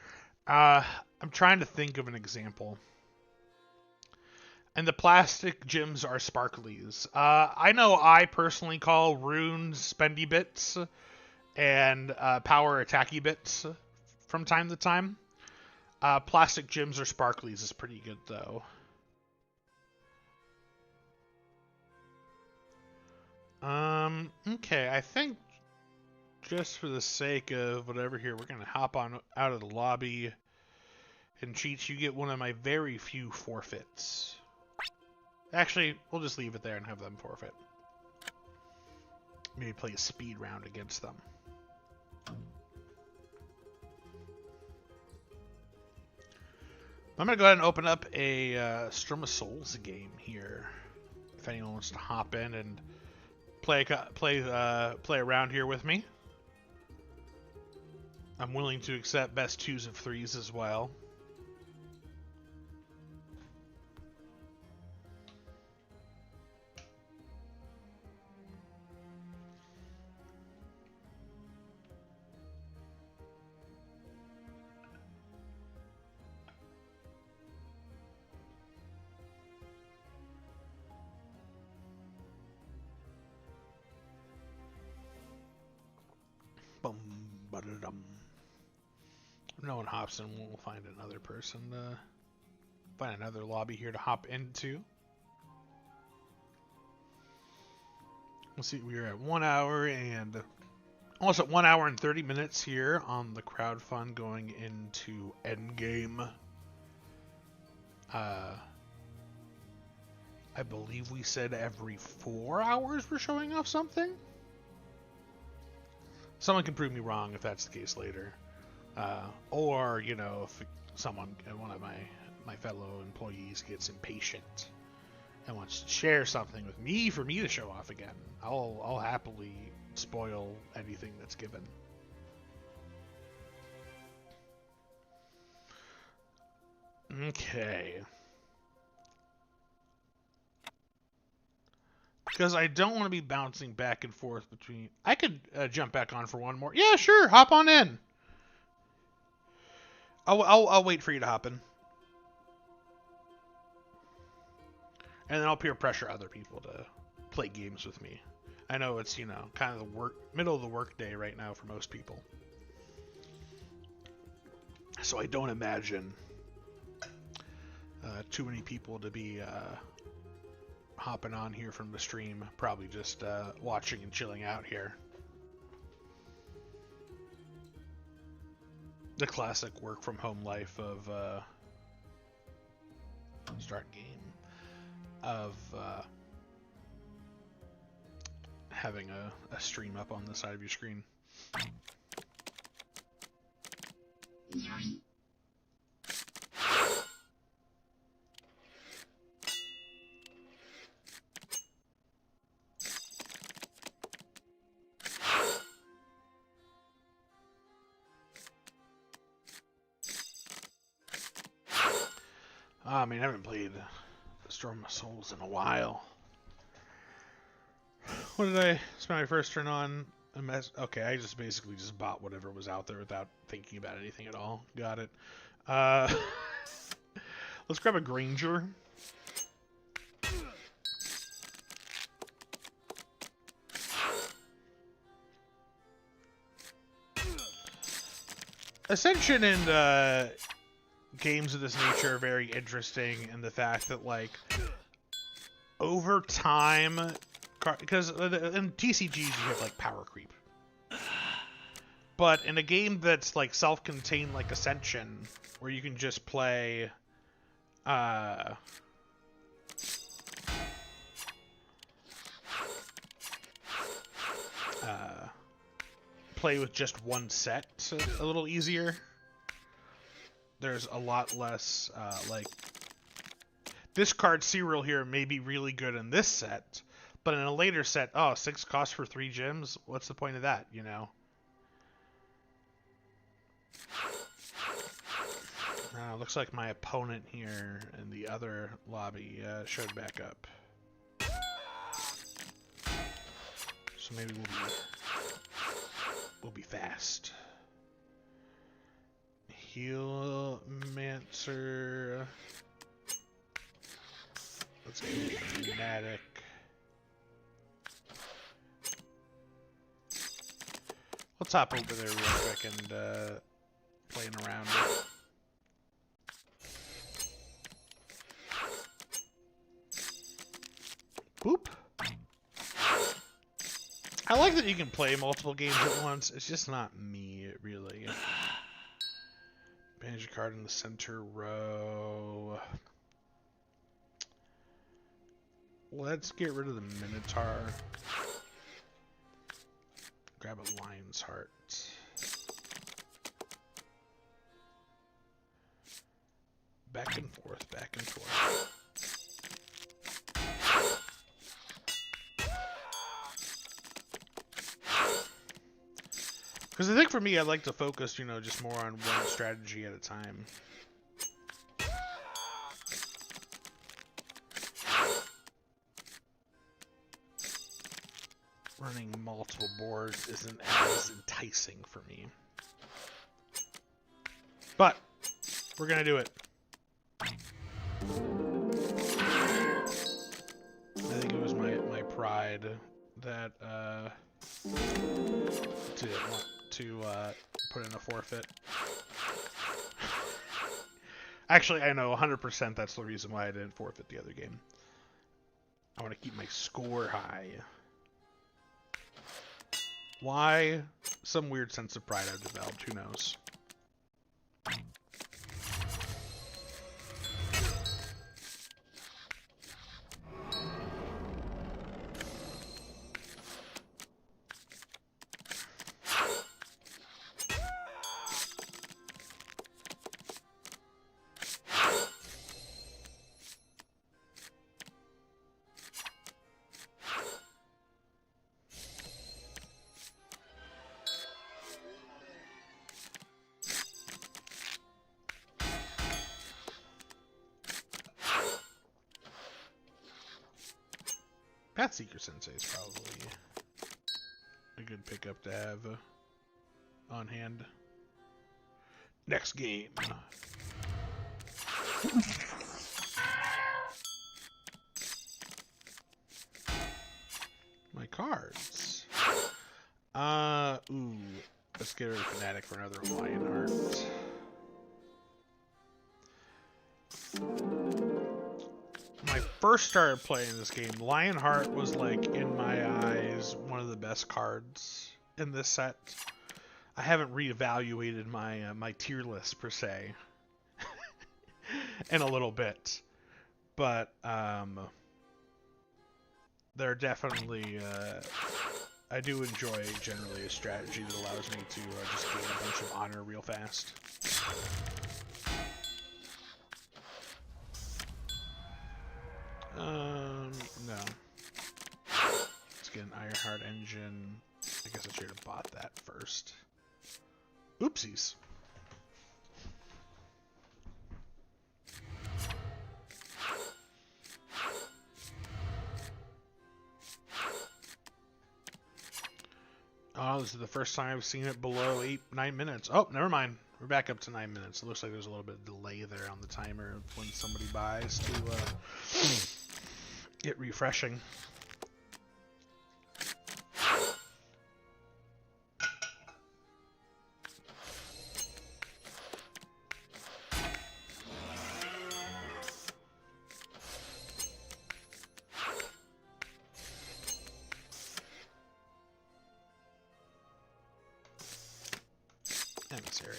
S1: I'm trying to think of an example. And the plastic gems are sparklies. I know I personally call runes spendy bits and power attacky bits from time to time. Plastic gems or sparklies is pretty good though. Okay, I think just for the sake of whatever here, we're gonna hop on out of the lobby. And Cheats, you get one of my very few forfeits. Actually, we'll just leave it there and have them forfeit. Maybe play a speed round against them. I'm going to go ahead and open up a Strum of Souls game here. If anyone wants to hop in and play around here with me. I'm willing to accept best 2s of 3s as well. If no one hops in, we'll find another person, find another lobby here to hop into. Let's see, we are at 1 hour and almost at 1 hour and 30 minutes here on the crowdfund going into endgame. I believe we said every 4 hours we're showing off something. Someone can prove me wrong if that's the case later. Or, you know, if one of my fellow employees gets impatient and wants to share something with me for me to show off again, I'll happily spoil anything that's given. Okay. Because I don't want to be bouncing back and forth between... I could jump back on for one more. Yeah, sure. Hop on in. I'll wait for you to hop in. And then I'll peer pressure other people to play games with me. I know it's, you know, kind of the middle of the work day right now for most people. So I don't imagine too many people to be... hopping on here from the stream, probably just watching and chilling out here. The classic work from home life of start game of having a stream up on the side of your screen. I mean, I haven't played Storm of Souls in a while. What did I spend my first turn on? Okay, I just basically just bought whatever was out there without thinking about anything at all. Got it. Let's grab a Granger. Ascension and games of this nature are very interesting in the fact that, like, over time, because in TCGs you have, like, power creep. But in a game that's, like, self-contained like Ascension, where you can just play, play with just one set a little easier. There's a lot less, like, this card serial here may be really good in this set, but in a later set, 6 costs for 3 gems? What's the point of that, you know? Looks like my opponent here in the other lobby showed back up. So maybe we'll be fast. Healmancer. Let's go Fanatic. Let's hop over there real quick and playing around. Boop. I like that you can play multiple games at once. It's just not me, really. Manage a card in the center row. Let's get rid of the Minotaur. Grab a Lion's Heart. Back and forth, back and forth. Because I think for me, I like to focus, you know, just more on one strategy at a time. Running multiple boards isn't as enticing for me. But, we're going to do it. I think it was my pride that didn't want to put in a forfeit. Actually, I know 100% that's the reason why I didn't forfeit the other game. I want to keep my score high. Why? Some weird sense of pride I've developed. Who knows? That Seeker Sensei is probably a good pickup to have on hand. Next game. My cards. Ooh. Let's get rid of Fnatic for another Lionheart. When I first started playing this game, Lionheart was, like, in my eyes, one of the best cards in this set. I haven't reevaluated my my tier list, per se, in a little bit. But, they're definitely, I do enjoy generally a strategy that allows me to just gain a bunch of honor real fast. No. Let's get an Ironheart engine. I guess I should have bought that first. Oopsies. Oh, this is the first time I've seen it below 9 minutes. Oh, never mind. We're back up to 9 minutes. It looks like there's a little bit of delay there on the timer when somebody buys to get refreshing. Emissary.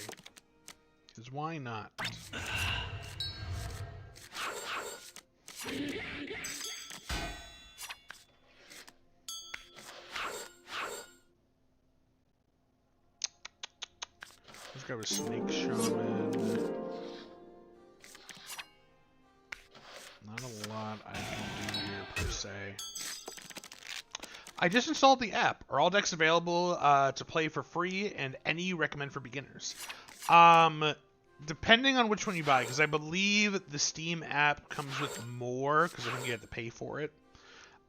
S1: Because why not? Let's grab a Snake Shaman. Not a lot I can do here per se. I just installed the app. Are all decks available to play for free, and any recommend for beginners? Depending on which one you buy, because I believe the Steam app comes with more, because I think you have to pay for it.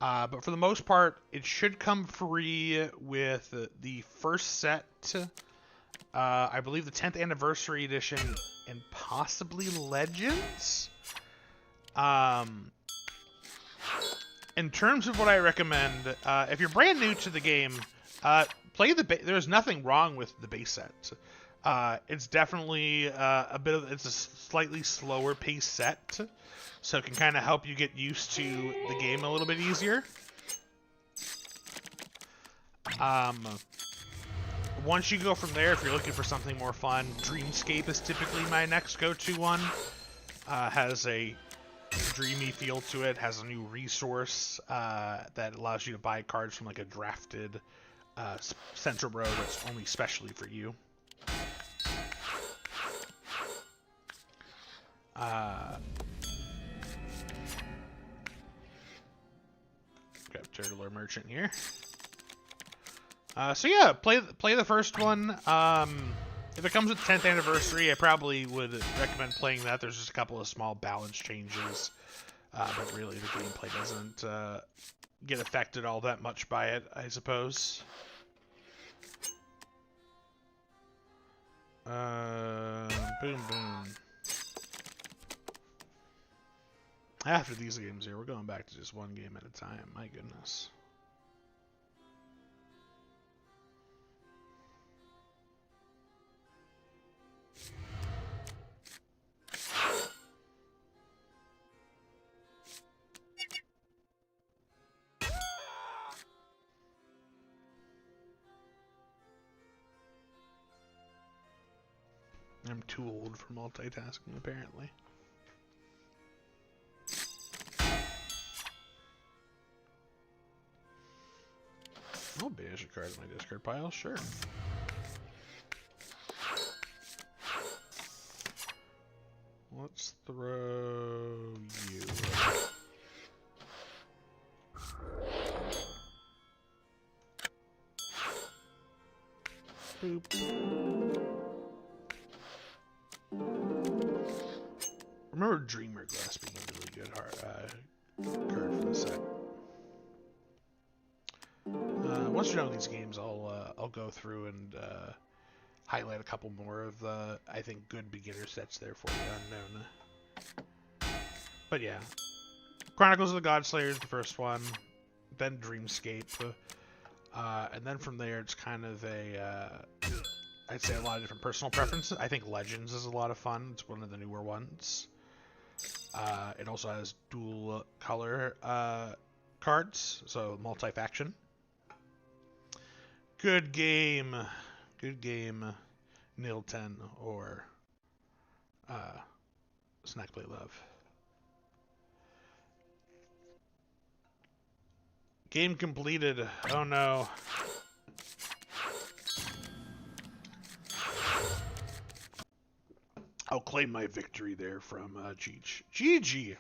S1: But for the most part, it should come free with the first set, I believe the 10th Anniversary Edition, and possibly Legends. In terms of what I recommend, if you're brand new to the game, play there's nothing wrong with the base set. It's definitely it's a slightly slower pace set, so it can kind of help you get used to the game a little bit easier. Once you go from there, if you're looking for something more fun, Dreamscape is typically my next go-to one. Has a dreamy feel to it, has a new resource that allows you to buy cards from like a drafted central row that's only specially for you. Got Turtler Merchant here. So yeah, play the first one. If it comes with 10th Anniversary, I probably would recommend playing that. There's just a couple of small balance changes, but really the gameplay doesn't get affected all that much by it, I suppose. Boom, boom. After these games here, we're going back to just one game at a time. My goodness. I'm too old for multitasking, apparently. I'll banish a card in my discard pile, sure. Let's throw you. Boop. Remember Dreamer Glass being a really good card for the set. once you know these games, I'll go through and highlight a couple more of the, I think, good beginner sets there for the unknown. But yeah, Chronicles of the Godslayer is the first one, then Dreamscape, and then from there it's kind of I'd say a lot of different personal preferences. I think Legends is a lot of fun. It's one of the newer ones. It also has dual color cards, so multi-faction. Good game. Good game. Nil 10 or Snack Play Love. Game completed. Oh no. I'll claim my victory there from Cheech. GG.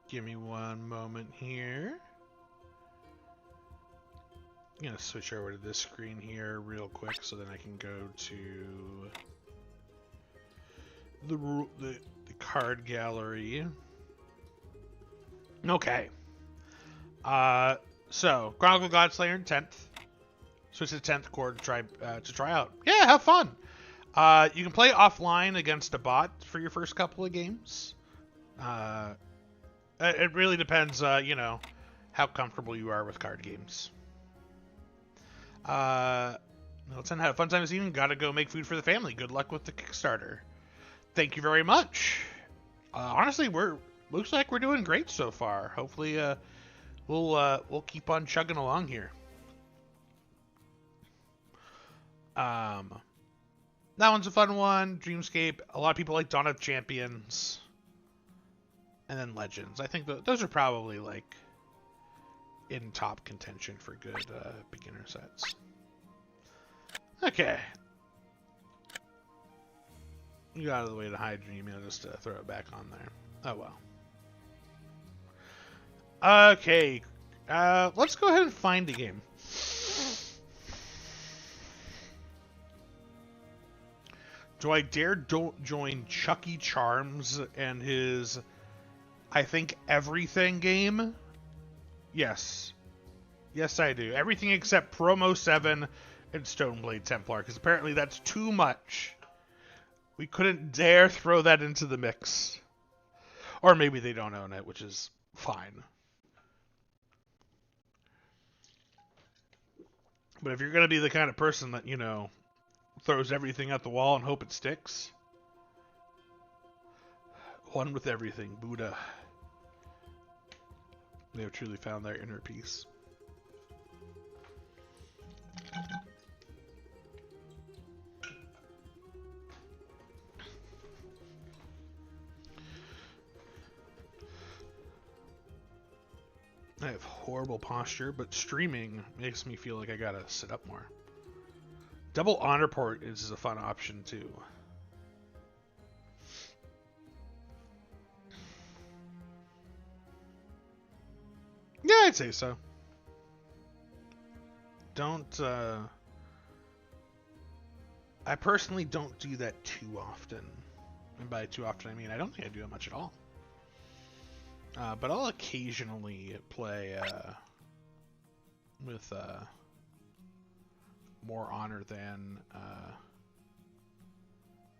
S1: Give me one moment here. I'm gonna switch over to this screen here real quick so then I can go to the card gallery. Okay. So Chronicle of Godslayer in 10th. Switch to the 10th core to try out. Yeah, have fun. You can play offline against a bot for your first couple of games. It really depends, you know, how comfortable you are with card games. Let's have a fun time this evening. Gotta go make food for the family. Good luck with the Kickstarter. Thank you very much. Honestly, looks like we're doing great so far. Hopefully, we'll keep on chugging along here. That one's a fun one. Dreamscape. A lot of people like Dawn of Champions. And then Legends. I think those are probably like in top contention for good beginner sets. Okay. You got out of the way to hide your email just to throw it back on there. Oh well. Okay. Let's go ahead and find a game. Do I dare join Chucky Charms and his, I think, everything game? Yes. Yes, I do. Everything except Promo 7 and Stoneblade Templar, because apparently that's too much. We couldn't dare throw that into the mix. Or maybe they don't own it, which is fine. But if you're going to be the kind of person that, you know, throws everything at the wall and hope it sticks. One with everything, Buddha. They have truly found their inner peace. I have horrible posture, but streaming makes me feel like I gotta sit up more. Double honor port is a fun option too. Yeah, I'd say so. I personally don't do that too often. And by too often, I mean I don't think I do it much at all. But I'll occasionally play with more honor than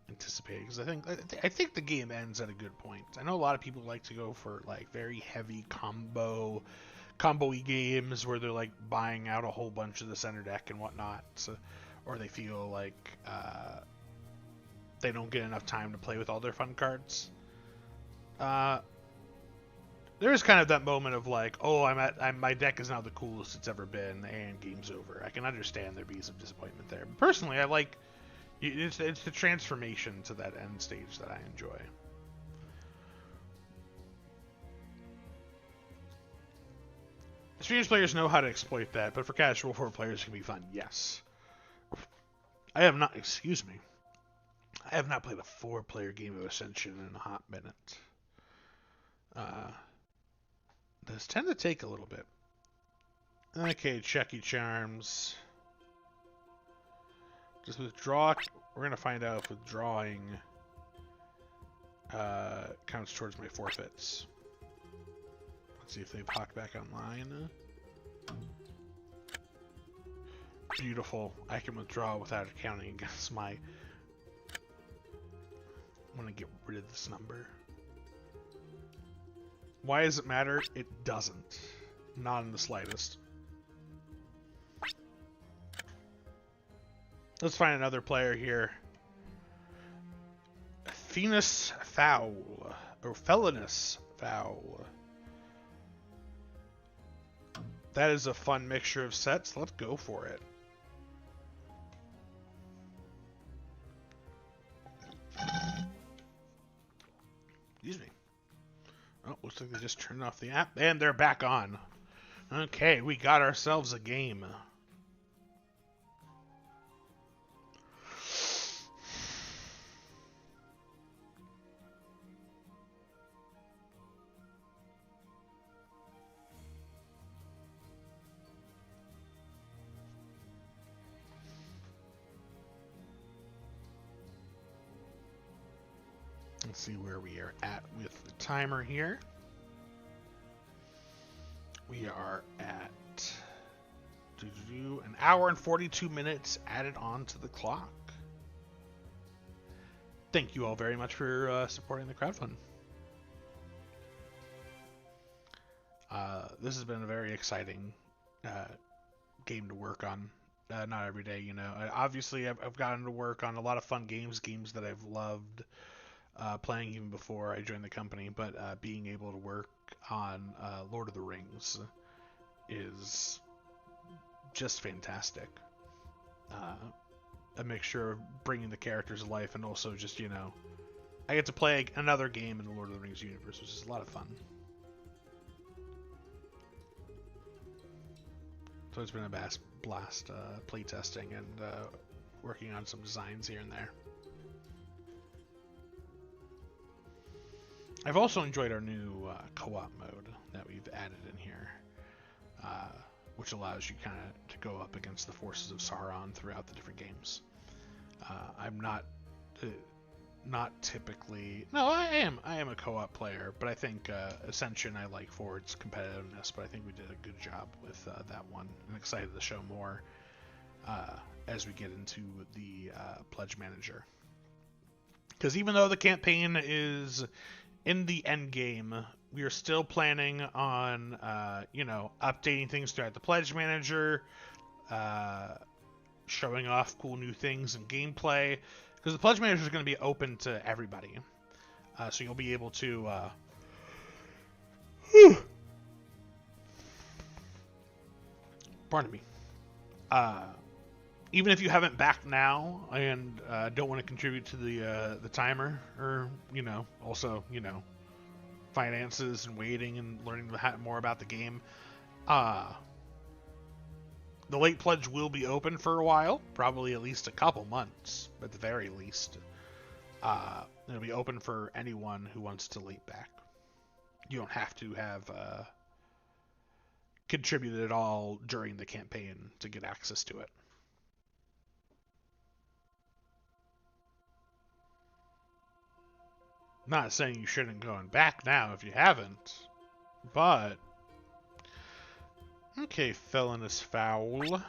S1: anticipated, because I think the game ends at a good point. I know a lot of people like to go for like very heavy combo-y games where they're like buying out a whole bunch of the center deck and whatnot, so, or they feel like they don't get enough time to play with all their fun cards. There is kind of that moment of like, oh, my deck is now the coolest it's ever been, and game's over. I can understand there be some disappointment there. But personally, I like it's the transformation to that end stage that I enjoy. Experienced players know how to exploit that, but for casual 4 players, it can be fun. Yes. I have not played a 4-player game of Ascension in a hot minute. Those tend to take a little bit. Okay, Chucky Charms. Just withdraw. We're going to find out if withdrawing counts towards my forfeits. Let's see if they've hopped back online. Beautiful. I can withdraw without accounting against my... I want to get rid of this number. Why does it matter? It doesn't. Not in the slightest. Let's find another player here. Venus Foul. Or Felonious Foul. That is a fun mixture of sets. Let's go for it. Excuse me. Oh, looks like they just turned off the app. And they're back on. Okay, we got ourselves a game. Let's see where we are at with the timer here. We are at an hour and 42 minutes added on to the clock. Thank you all very much for supporting the crowdfund. This has been a very exciting game to work on. Not every day, you know. Obviously, I've gotten to work on a lot of fun games that I've loved. Playing even before I joined the company, but being able to work on Lord of the Rings is just fantastic. A mixture of bringing the characters to life and also just, you know, I get to play another game in the Lord of the Rings universe, which is a lot of fun. So it's been a blast playtesting and working on some designs here and there. I've also enjoyed our new co-op mode that we've added in here, which allows you kind of to go up against the forces of Sauron throughout the different games. I'm not typically... No, I am a co-op player, but I think Ascension I like for its competitiveness, but I think we did a good job with that one. I'm excited to show more as we get into the Pledge Manager. Because even though the campaign is in the end game, we are still planning on, you know, updating things throughout the Pledge Manager, showing off cool new things and gameplay, because the Pledge Manager is going to be open to everybody. So you'll be able to, pardon me, even if you haven't backed now and don't want to contribute to the timer, or, you know, also, you know, finances and waiting and learning more about the game, the late pledge will be open for a while, probably at least a couple months at the very least. It'll be open for anyone who wants to late back. You don't have to have contributed at all during the campaign to get access to it. Not saying you shouldn't go and back now if you haven't, but... Okay, Felonious Foul.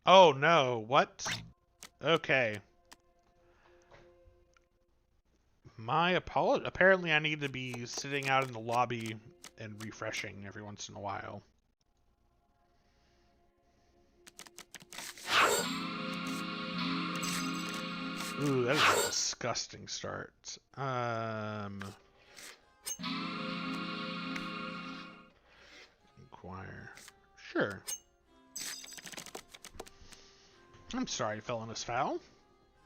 S1: Oh no, what? Okay. My apology. Apparently I need to be sitting out in the lobby and refreshing every once in a while. Ooh, that is a disgusting start. Inquire. Sure. I'm sorry, Felonious Foul.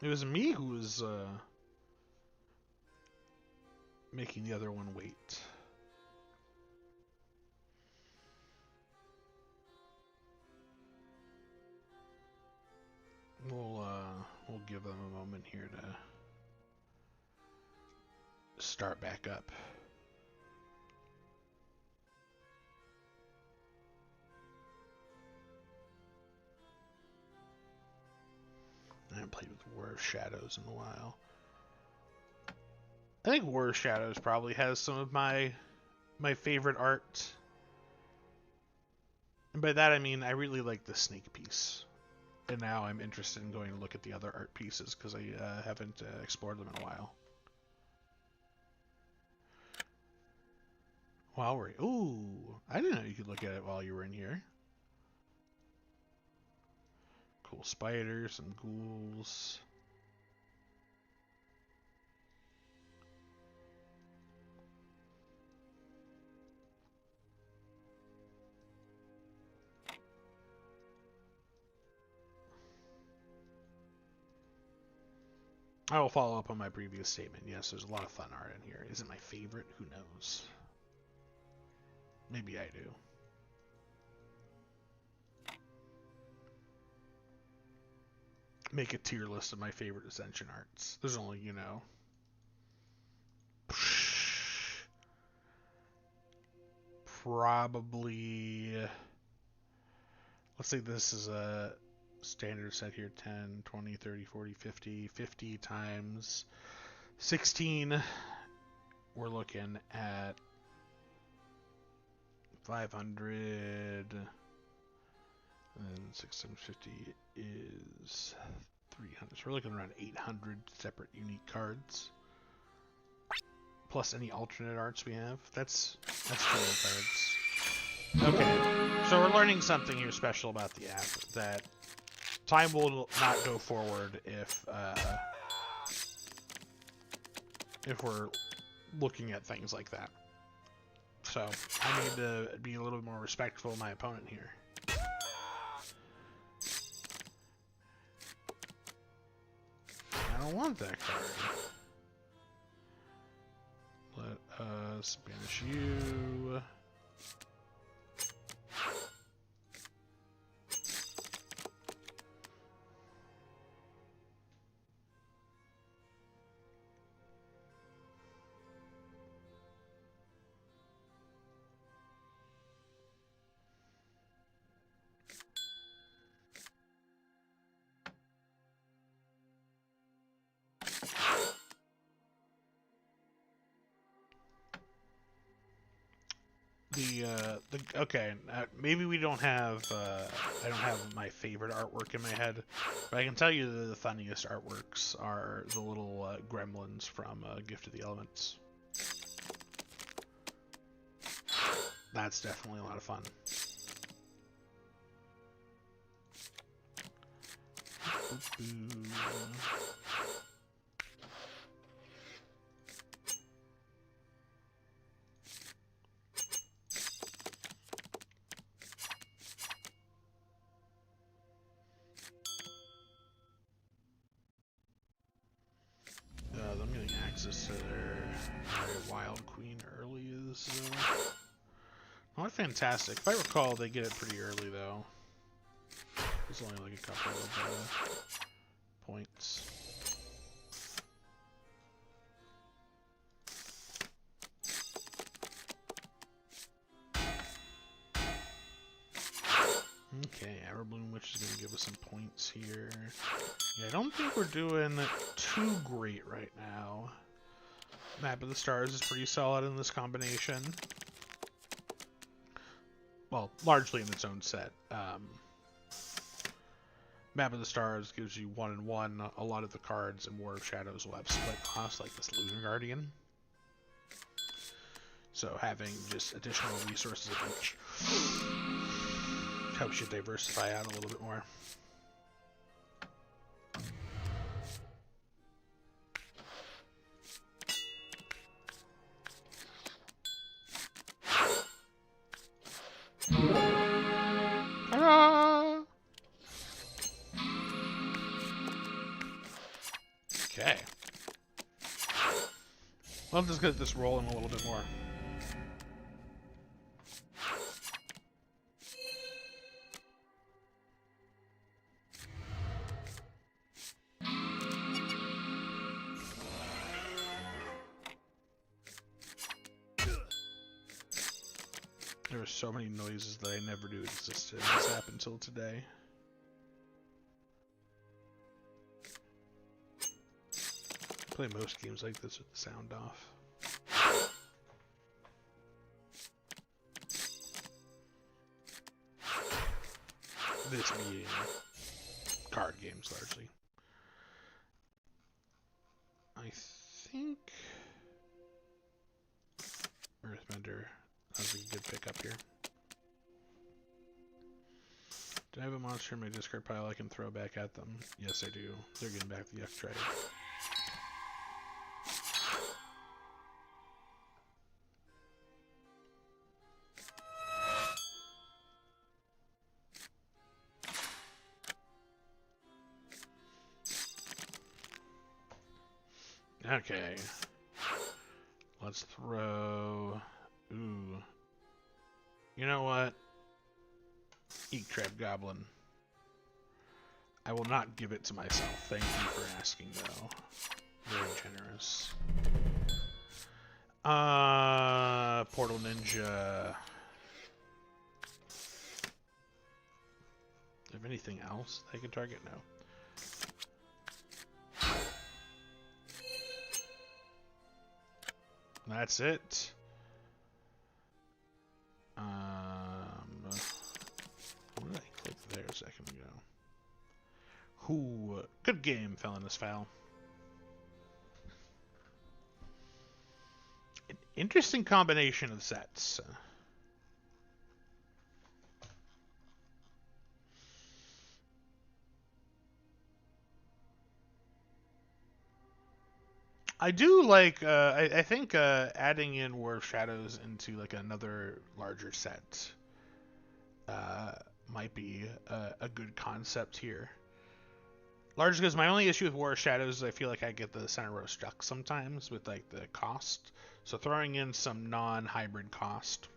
S1: It was me who was making the other one wait. We'll give them a moment here to start back up. I haven't played with War of Shadows in a while. I think War of Shadows probably has some of my favorite art. And by that I mean I really like the snake piece. And now I'm interested in going to look at the other art pieces because I haven't explored them in a while. While we're... Ooh, I didn't know you could look at it while you were in here. Cool spiders, some ghouls. I will follow up on my previous statement. Yes, there's a lot of fun art in here. Is it my favorite? Who knows? Maybe I do. Make a tier list of my favorite Ascension arts. There's only, you know... Probably... Let's say this is a standard set here. 10, 20, 30, 40, 50. 50 times 16. We're looking at 500... And 650 is 300. So we're looking around 800 separate unique cards. Plus any alternate arts we have. That's total cards. Okay. So we're learning something here special about the app. That time will not go forward if we're looking at things like that. So I need to be a little bit more respectful of my opponent here. I don't want that card. Let us banish you. Okay, maybe we don't have I don't have my favorite artwork in my head, but I can tell you the funniest artworks are the little gremlins from Gift of the Elements. That's definitely a lot of fun. I'm getting access to their Wild Queen early is not fantastic. If I recall, they get it pretty early though. There's only like a couple of points. Okay, Everbloom Witch is going to give us some points here. Yeah, I don't think we're doing too great right now. Map of the Stars is pretty solid in this combination. Well, largely in its own set. Map of the Stars gives you 1-1. A lot of the cards in War of Shadows will have split costs, like this Lunar Guardian. So having just additional resources of each helps you diversify out a little bit more. Okay. I'll just get this rolling a little bit more. There are so many noises that I never knew existed in this app until today. I play most games like this with the sound off. This meeting. games largely. I think Earthbender. That's a good pickup here. Do I have a monster in my discard pile I can throw back at them? Yes, I do. They're getting back the Yuck Tread. Okay. Let's throw... Ooh. You know what? Eek Trap Goblin. I will not give it to myself. Thank you for asking, though. Very generous. Portal Ninja. Do you have anything else they can target? No. That's it. What did I click there a second ago? Who? Good game, Felonious Foul. An interesting combination of sets. I do like, I think adding in War of Shadows into like another larger set might be a good concept here. Largely because my only issue with War of Shadows is I feel like I get the center row stuck sometimes with like the cost. So throwing in some non-hybrid cost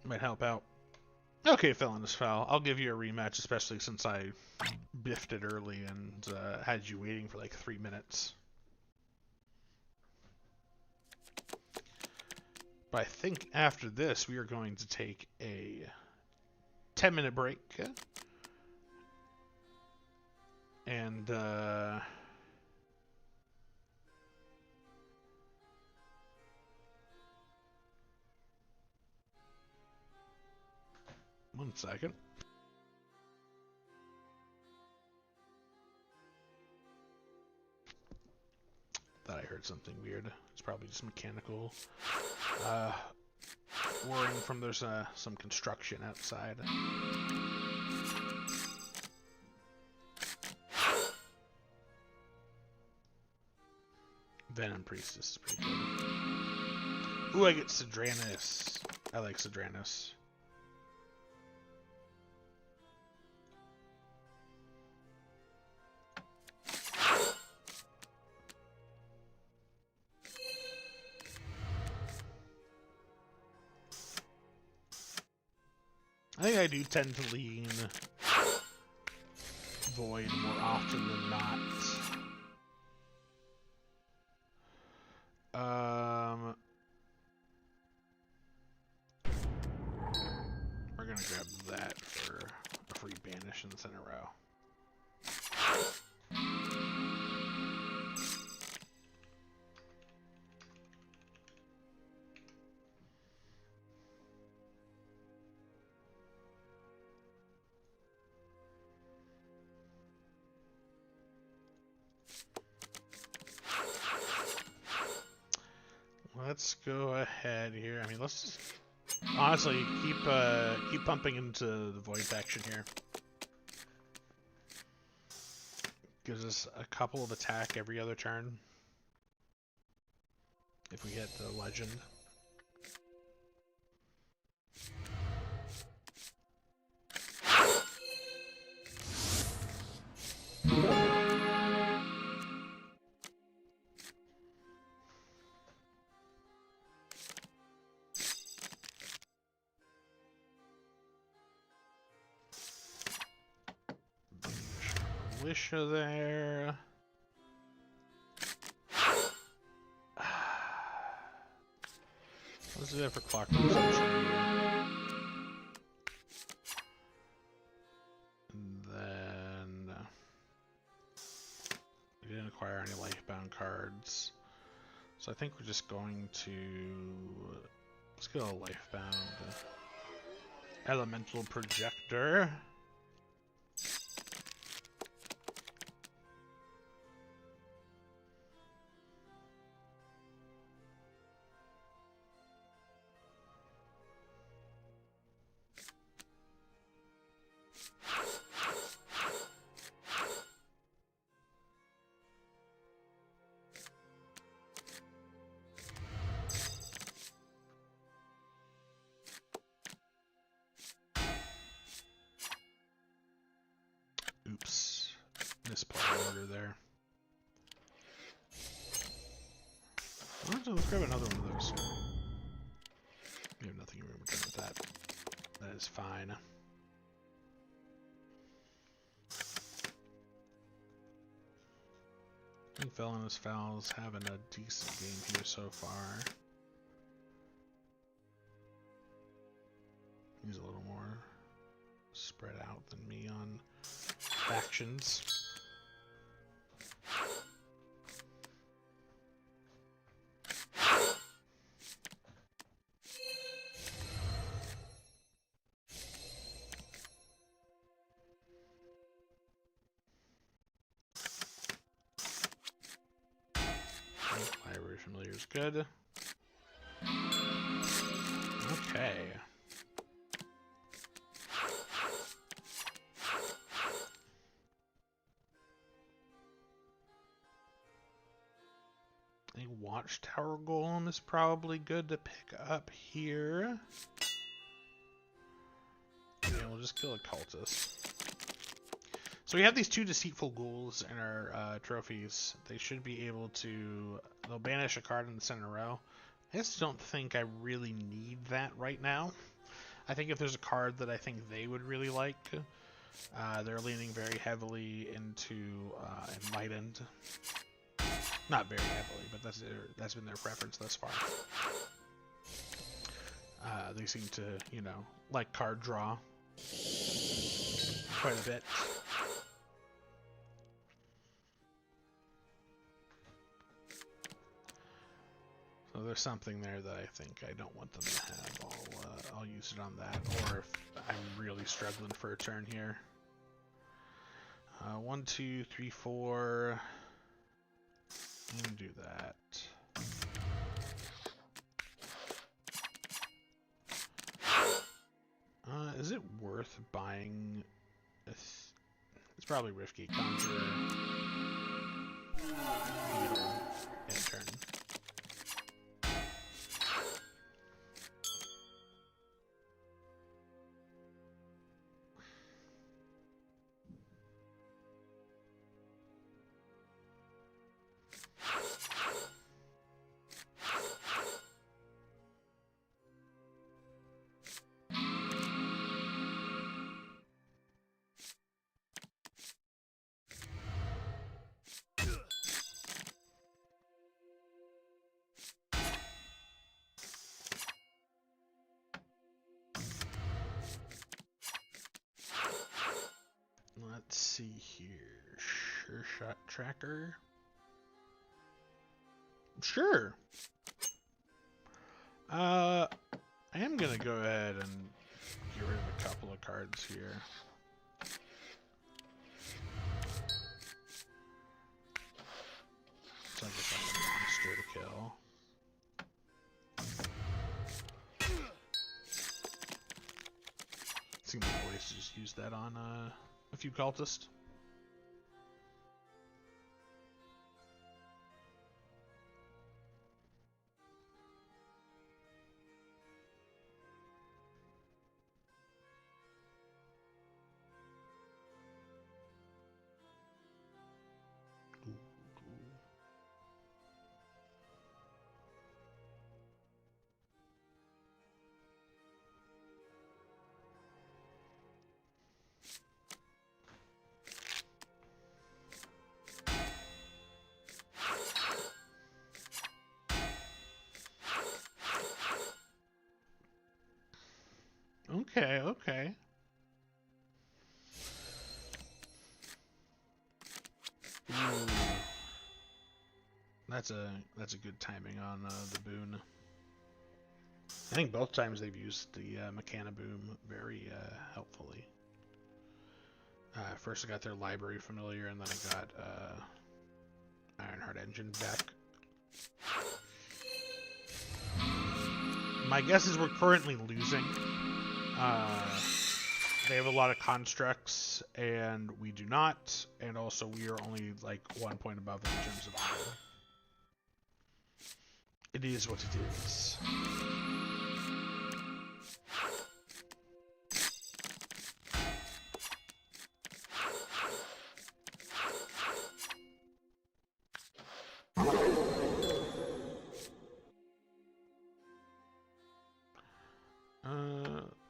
S1: might help out. Okay, Felonious Foul. I'll give you a rematch, especially since I biffed it early and had you waiting for like 3 minutes. But I think after this, we are going to take a 10-minute break. And, one second. Thought I heard something weird. It's probably just mechanical whirring from there's some construction outside. Venom Priestess is pretty good. Ooh, I get Sidranus. I like Sidranus. I think I do tend to lean Void more often than not. We're gonna grab that for a free banish in the center row. Let's go ahead here. I mean, let's just honestly keep pumping into the Void faction here. Gives us a couple of attack every other turn if we hit the legend. Militia there. Let's do that for Clockwork Century. And then we didn't acquire any Lifebound cards. So I think we're just going to let's go Lifebound. Elemental Projector. Oops. Misplaced order there. Let's grab another one of those. We have nothing in return with that. That is fine. I think Felonous Fowl's having a decent game here so far. He's a little more spread out than me on factions. Library Familiar is good. Okay. A Watchtower Golem is probably good to pick up here. Yeah, we'll just kill a cultist. So we have these 2 Deceitful Ghouls in our trophies. They should be able to... They'll banish a card in the center row. I just don't think I really need that right now. I think if there's a card that I think they would really like, they're leaning very heavily into Enlightened. Not very heavily, but that's been their preference thus far. They seem to, you know, like card draw quite a bit. So there's something there that I think I don't want them to have. I'll use it on that, or if I'm really struggling for a turn here. 1, 2, 3, 4. And do that. Is it worth buying? It's probably risky. Conjurer. Beetle. And turn. Let's see here. Sure shot tracker. Sure. I am gonna go ahead and get rid of a couple of cards here. So I guess I'm gonna monster to kill. Seems like ways to just use that on a few cultists. Okay, okay. Ooh. That's a good timing on the boon. I think both times they've used the Mechana Boom very helpfully. First I got their Library Familiar, and then I got Ironheart Engine back. My guess is we're currently losing. they have a lot of constructs, and we do not, and also we are only like 1 point above in terms of battle. It is what it is.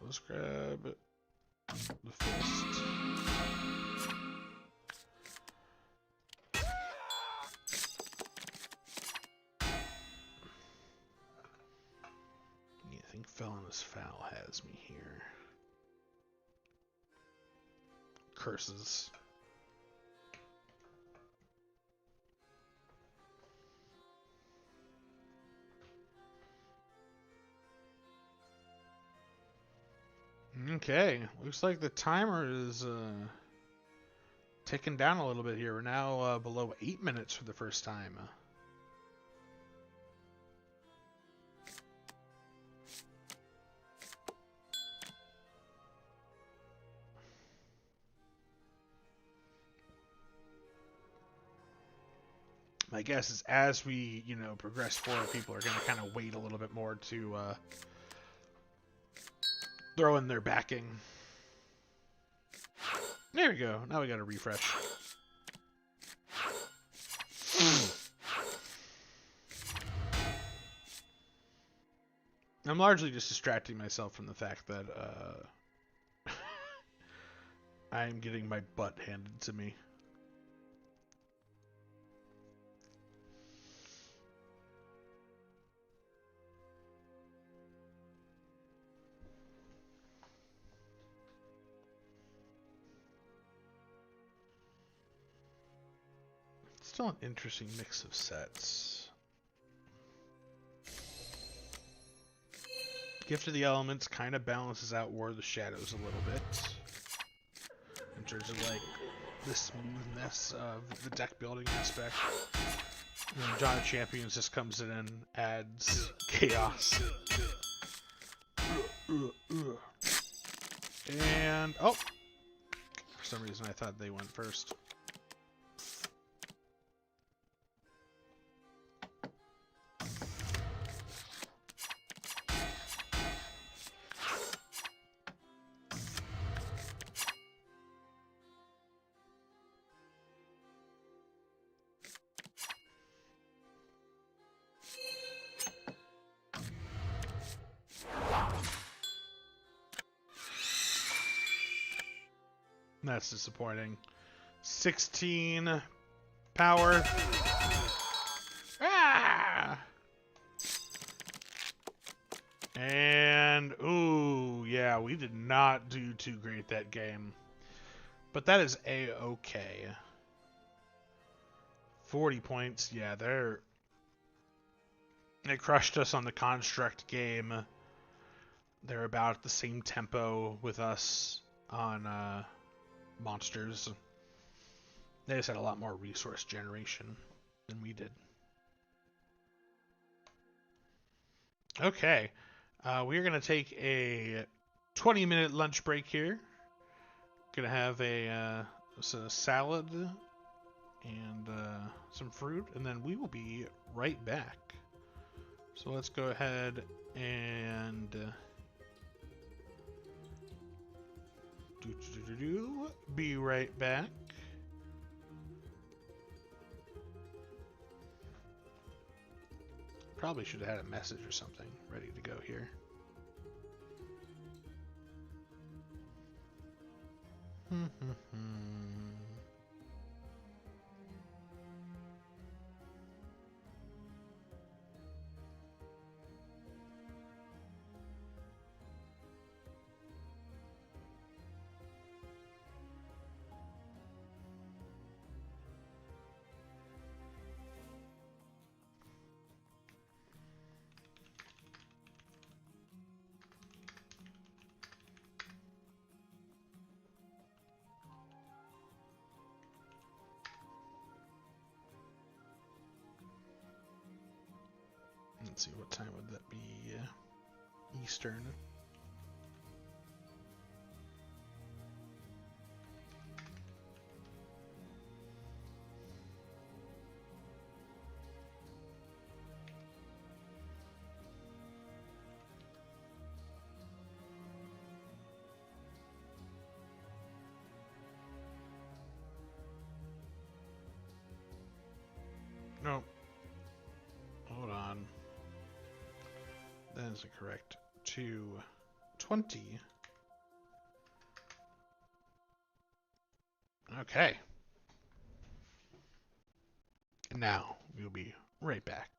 S1: Let's grab the fist. I think Felonous Foul has me here. Curses. Okay, looks like the timer is ticking down a little bit here. We're now below 8 minutes for the first time. My guess is as we, progress forward, people are going to kind of wait a little bit more to throw in their backing. There we go. Now we got to refresh. I'm largely just distracting myself from the fact that I'm getting my butt handed to me. Still an interesting mix of sets. Gift of the Elements kind of balances out War of the Shadows a little bit. In terms of like the smoothness of the deck building aspect. And then John of Champions just comes in and adds chaos. And oh, for some reason I thought they went first. That's disappointing. 16 power. Ah! And, ooh, yeah, we did not do too great that game. But that is A-okay. 40 points, yeah, they crushed us on the construct game. They're about the same tempo with us on monsters. They just had a lot more resource generation than we did. Okay, we're gonna take a 20-minute lunch break here. Gonna have a salad and some fruit, and then we will be right back. So let's go ahead and be right back. Probably should have had a message or something ready to go here. Let's see, what time would that be? Eastern. isn't correct. To 20. Okay. Now, we'll be right back.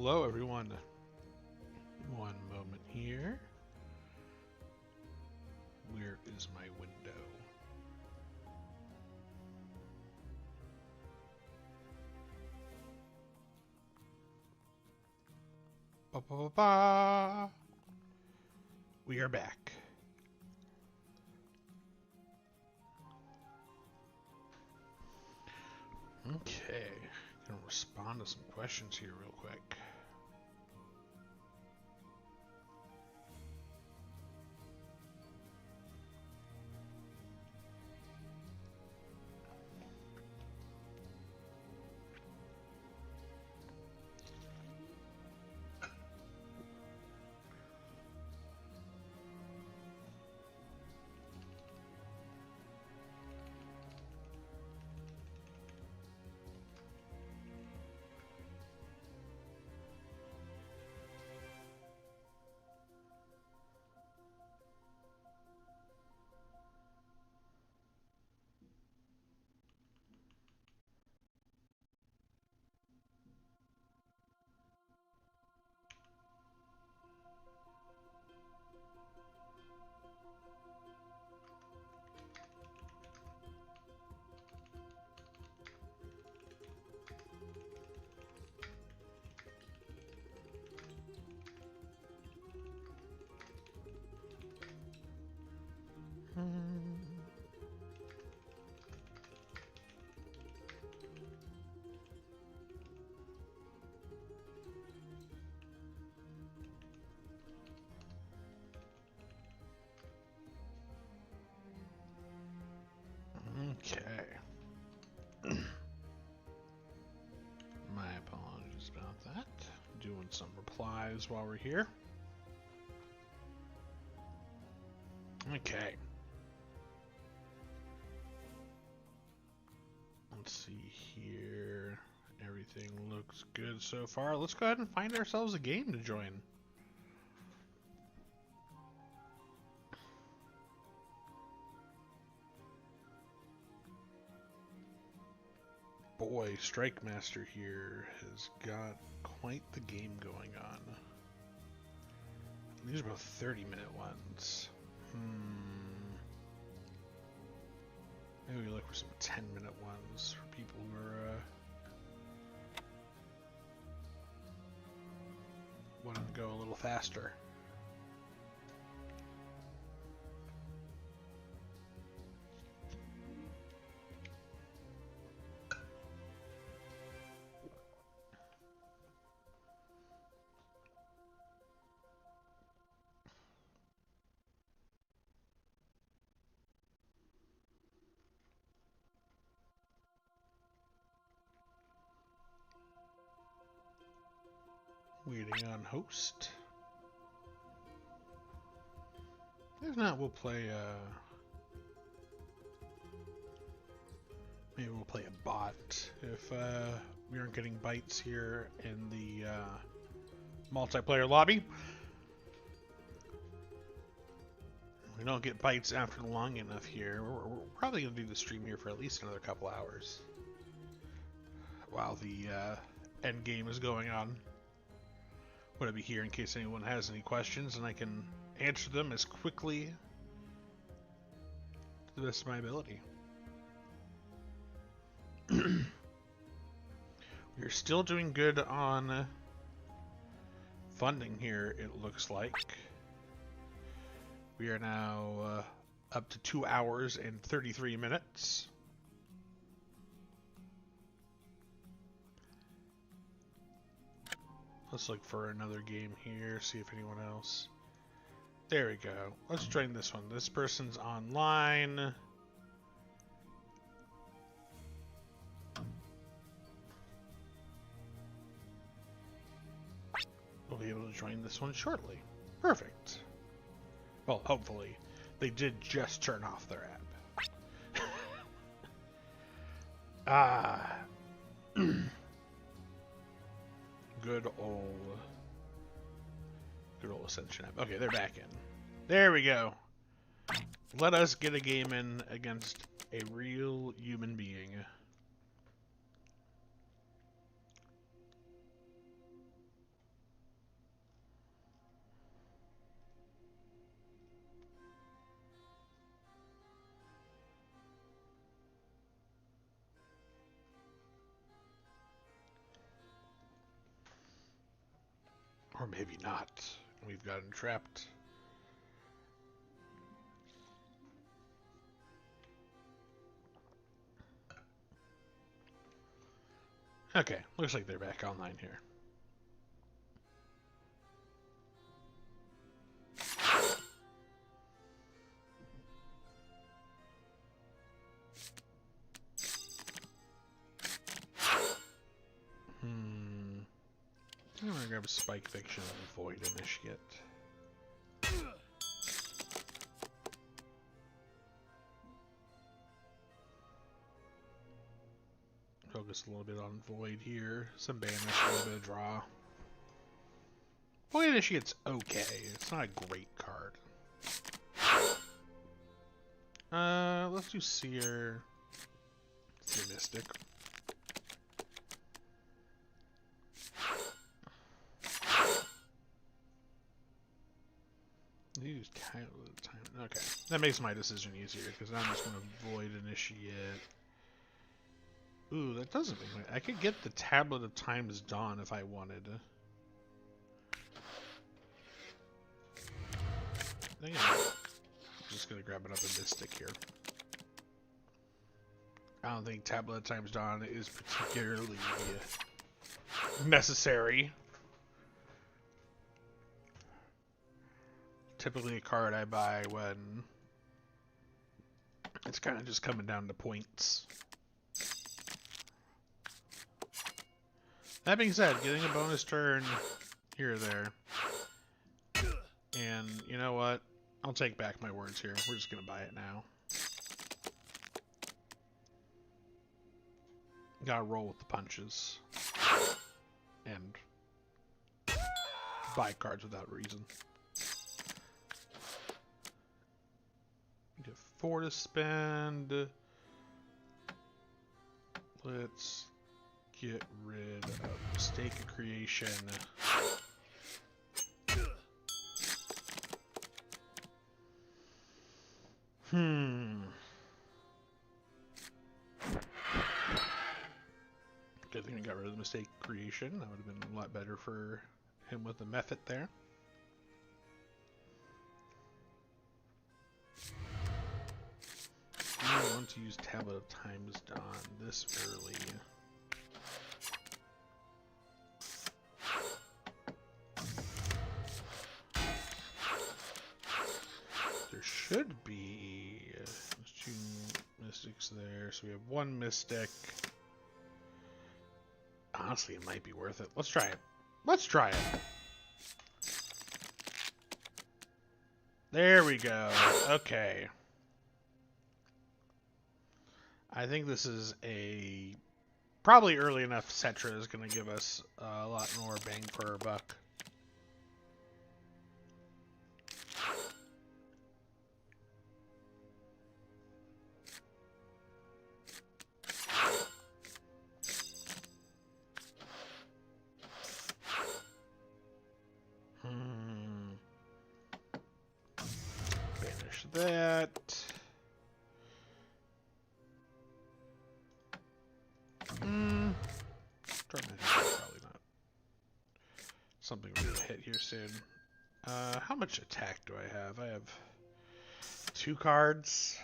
S1: hello everyone. One moment here. Where is my window? Ba, ba, ba, ba. We are back. Okay, gonna respond to some questions here real quick. Okay. My apologies about that. Doing some replies while we're here. Okay. Let's see here. Everything looks good so far. Let's go ahead and find ourselves a game to join. Boy, Strike Master here has got quite the game going on. These are both 30-minute ones. Maybe we look for some 10-minute ones for people who are wanting to go a little faster. Waiting on host. If not, we'll play maybe we'll play a bot if we aren't getting bites here in the multiplayer lobby. We don't get bites after long enough here. We're probably going to do the stream here for at least another couple hours while the end game is going on. I'm going to be here in case anyone has any questions, and I can answer them as quickly to the best of my ability. We're still doing good on funding here, it looks like. We are now up to 2 hours and 33 minutes. Let's look for another game here, see if anyone else. There we go. Let's join this one. This person's online. We'll be able to join this one shortly. Perfect. Well, hopefully. They did just turn off their app. Good old Ascension app. Okay, they're back in. There we go. Let us get a game in against a real human being. Or maybe not. We've gotten trapped. Okay, looks like they're back online here. I'm gonna grab a Spike Fiction and Void Initiate. Focus a little bit on Void here. Some banish, a little bit of draw. Void Initiate's okay. It's not a great card. Let's do Seer. Seer Mystic. Use time. Okay, that makes my decision easier because I'm just going to Void Initiate. Ooh, that doesn't make I could get the Tablet of Time's Dawn if I wanted. I think I'm just going to grab another Mystic here. I don't think Tablet of Time's Dawn is particularly necessary. Typically a card I buy when it's kind of just coming down to points. That being said, getting a bonus turn here or there. And you know what? I'll take back my words here. We're just going to buy it now. Gotta roll with the punches. And buy cards without reason. Get 4 to spend. Let's get rid of Mistake of Creation. Good thing I got rid of the Mistake Creation. That would have been a lot better for him with the method there. I don't want to use Tablet of Time's Dawn this early. There should be there's 2 Mystics there, so we have 1 Mystic. Honestly, it might be worth it. Let's try it. Let's try it. There we go. Okay. I think this is a probably early enough Cetra is going to give us a lot more bang for our buck. Banish that. Probably not something we're gonna hit here soon. How much attack do I have? I have 2 cards.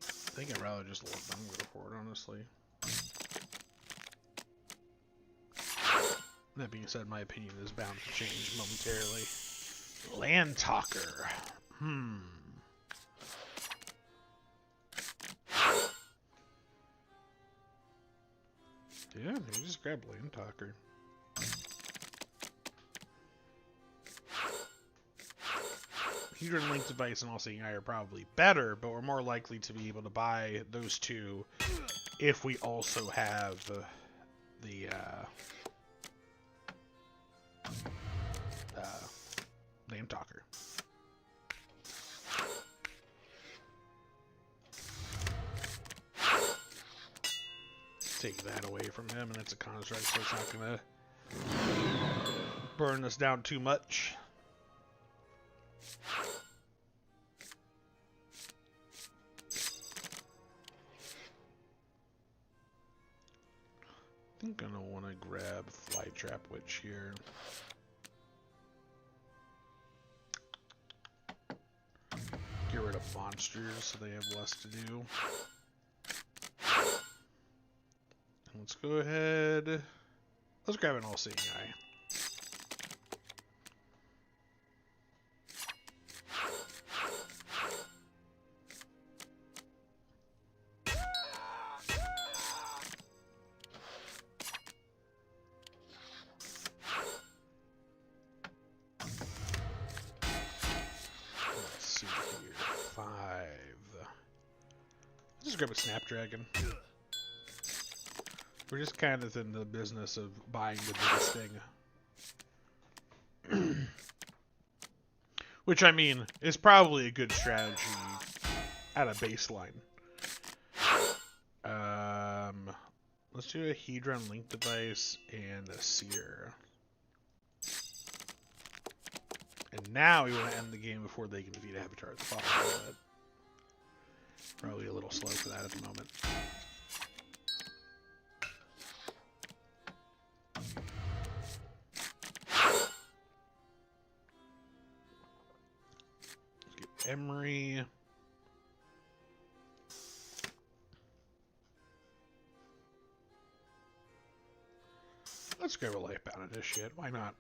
S1: I think I'd rather just let them go forward, honestly. That being said, my opinion is bound to change momentarily. Land Talker. Yeah, you just grab Land Talker. Heater and Link Device and All-Seeing Eye are probably better, but we're more likely to be able to buy those 2 if we also have the Land Talker. Take that away from him, and it's a construct, so it's not gonna burn us down too much. I I'm gonna want to grab Flytrap Witch here. Get rid of monsters so they have less to do. Let's go ahead. Let's grab an all-seeing eye. Let's see here. 5. Let's just grab a Snapdragon. We're just kind of in the business of buying the biggest thing. Which, I mean, is probably a good strategy at a baseline. Let's do a Hedron Link Device and a Seer. And now we want to end the game before they can defeat Avatar at the bottom. But probably a little slow for that at the moment. Emery. Let's grab a life bound initiate. Why not?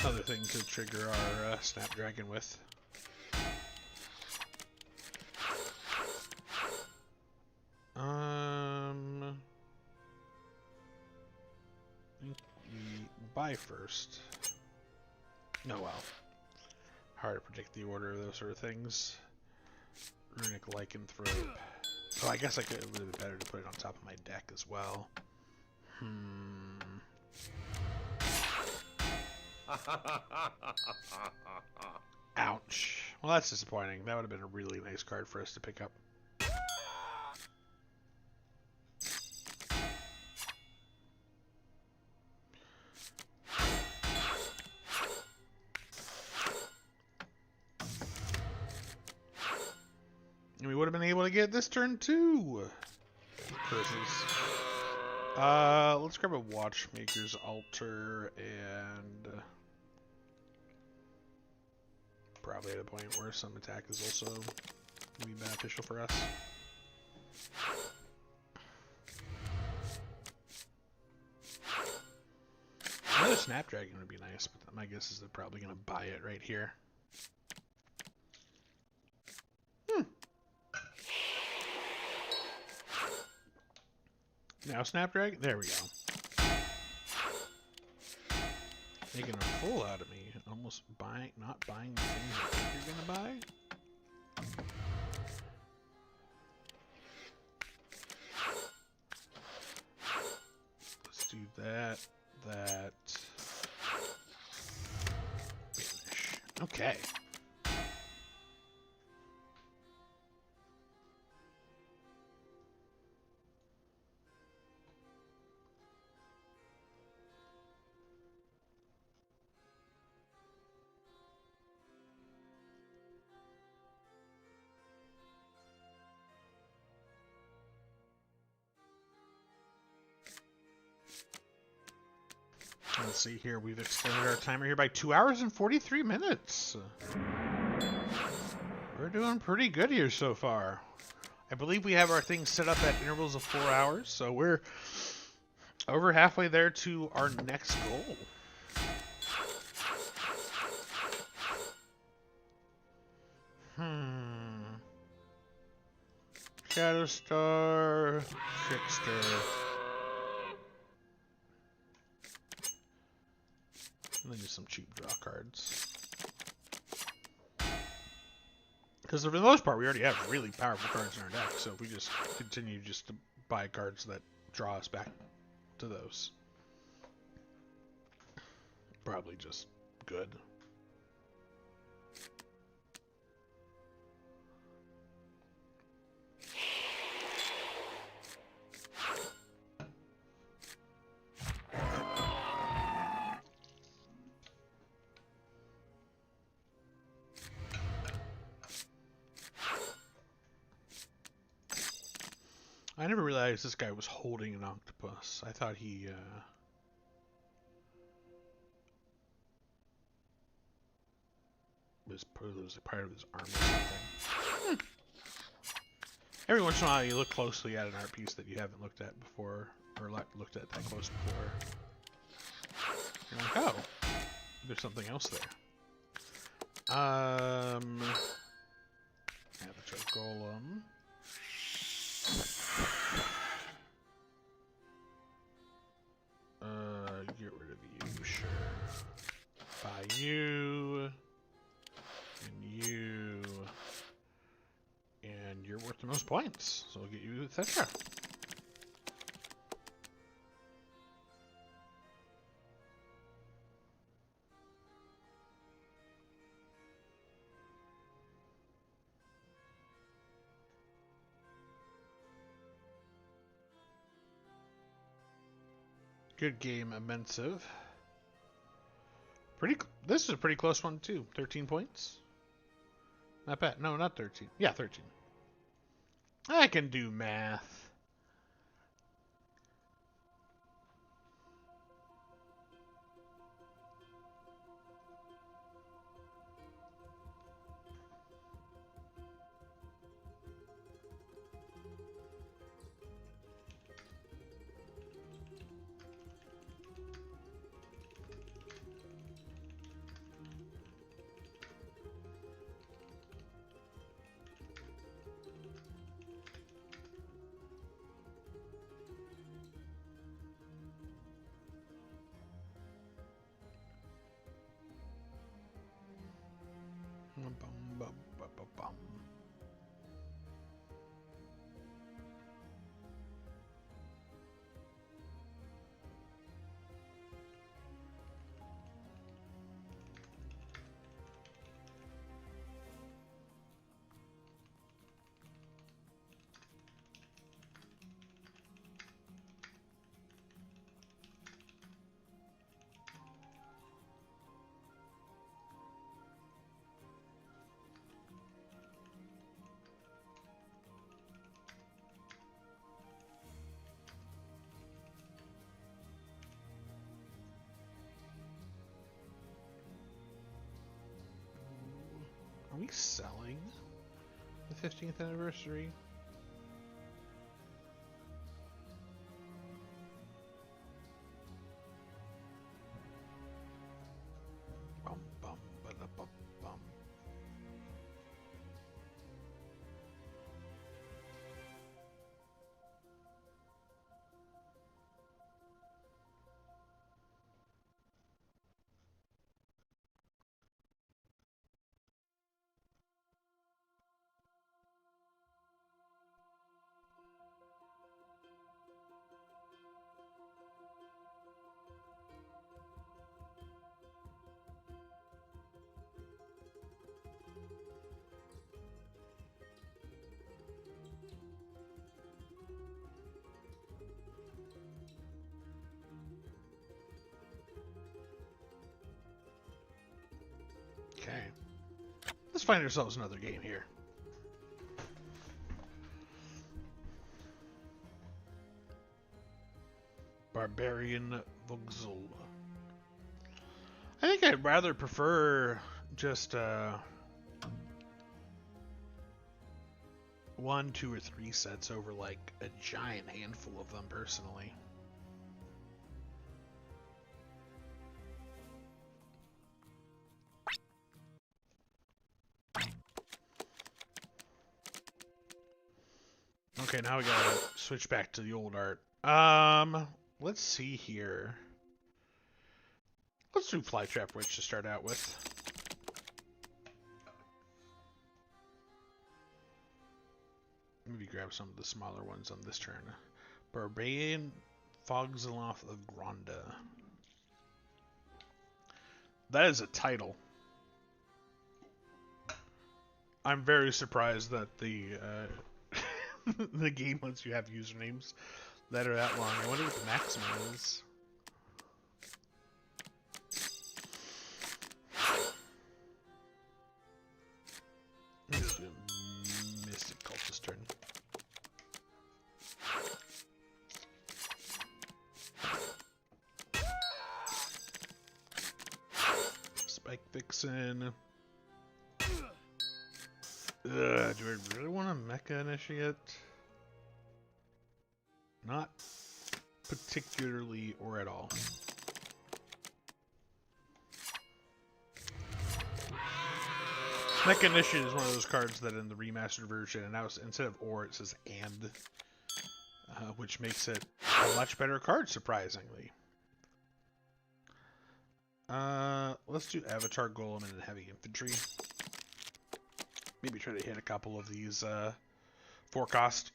S1: Another thing to trigger our Snapdragon with. I think we buy first. Oh well. Hard to predict the order of those sort of things. Runic Lycanthrope. Oh, I guess I could. It would have been better to put it on top of my deck as well. Ouch. Well, that's disappointing. That would have been a really nice card for us to pick up. And we would have been able to get this turn too. Curses. Let's grab a Watchmaker's Altar and probably at a point where some attack is also going to be beneficial for us. Another Snapdragon would be nice, but my guess is they're probably going to buy it right here. Now Snapdragon? There we go. Making a fool out of me. Almost buying, not buying the things I think you're gonna buy. Let's do that. Finish. Okay. Let's see here. We've extended our timer here by 2 hours and 43 minutes. We're doing pretty good here so far. I believe we have our things set up at intervals of 4 hours, so we're over halfway there to our next goal. Shadowstar, Trickster. And then just some cheap draw cards. Because for the most part, we already have really powerful cards in our deck, so if we just continue just to buy cards that draw us back to those, probably just good. I never realized this guy was holding an octopus. I thought he, was a part of his arm or something. Every once in a while, you look closely at an art piece that you haven't looked at before, or looked at that close before. You're like, oh, there's something else there. Avatar Golem. Get rid of you, sure. Buy you. And you. And you're worth the most points, so we'll get you etc. Good game, Immensive. This is a pretty close one too. 13 points. Not bad. No, not 13. Yeah, 13. I can do math. Are we selling the 15th anniversary? Bum, bum, ba-da, bum, bum. Okay. Let's find ourselves another game here. Barbarian Voxel. I think I'd rather prefer just 1, 2, or 3 sets over like a giant handful of them personally. Okay, now we gotta switch back to the old art. Let's see here. Let's do Flytrap Witch to start out with. Maybe grab some of the smaller ones on this turn. Barbarian Fogzaloth of Gronda. That is a title. I'm very surprised that the the game lets you have usernames that are that long. I wonder what the maximum is. Let's do a Mystic Cultist turn. Vixen. Do I really want a Mecha Initiate? Not particularly or at all. Mecha Initiate is one of those cards that in the remastered version, and now instead of or, it says and, which makes it a much better card, surprisingly. Let's do Avatar Golem and Heavy Infantry. Maybe try to hit a couple of these 4-cost.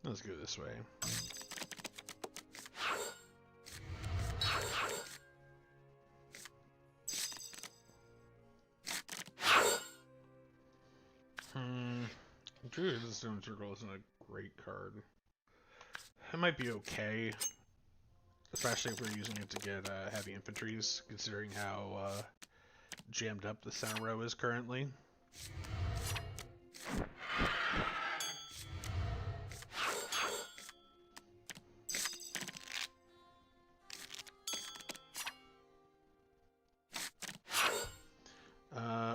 S1: Let's go this way. Druid of the Stone Circle isn't a great card. It might be okay, especially if we're using it to get heavy infantries, considering how jammed up the center row is currently.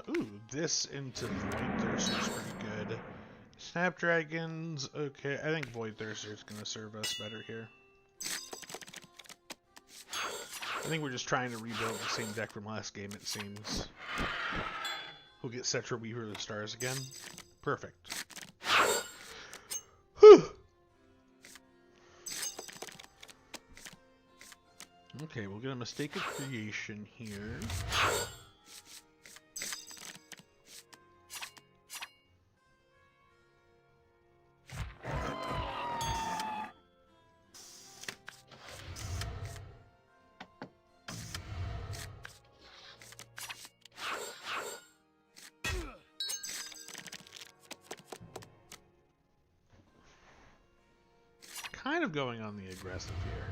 S1: Ooh, this into Void Thirster is pretty good. Snapdragons, okay. I think Void Thirster is going to serve us better here. I think we're just trying to rebuild the same deck from last game, it seems. We'll get Cetra Weaver of the Stars again. Perfect. Whew. Okay, we'll get a Mistake of Creation here. Kind of going on the aggressive here.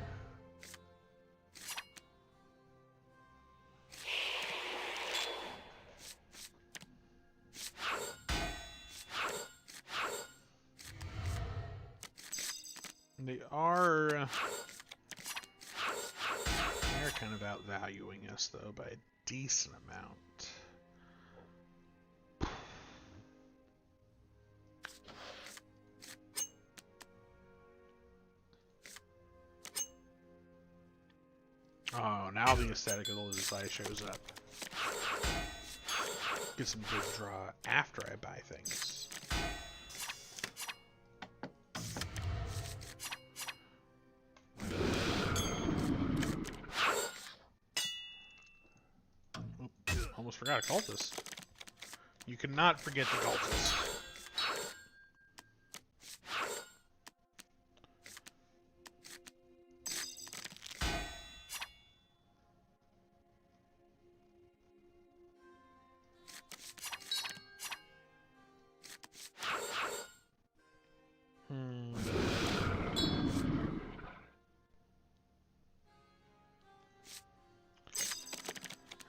S1: They're kind of outvaluing us though by a decent amount. Oh, now the Aesthetic of the Lizard's Eye shows up. Get some good draw after I buy things. Oop, almost forgot a Cultist. You cannot forget the Cultist.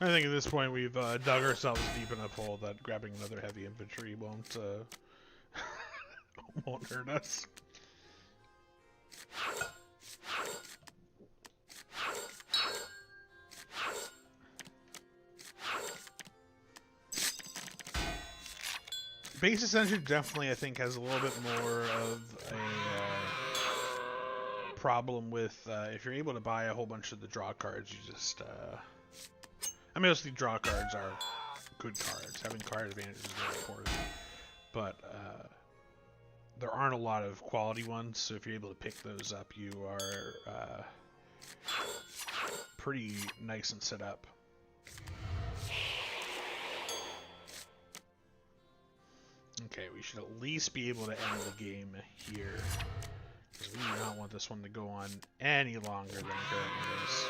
S1: I think at this point we've dug ourselves deep enough hole that grabbing another heavy infantry won't won't hurt us. Base Ascension definitely, I think, has a little bit more of a problem with if you're able to buy a whole bunch of the draw cards, you just I mean, mostly draw cards are good cards. Having card advantage is very important. But there aren't a lot of quality ones, so if you're able to pick those up, you are pretty nice and set up. Okay, we should at least be able to end the game here. Because we do not want this one to go on any longer than it currently is.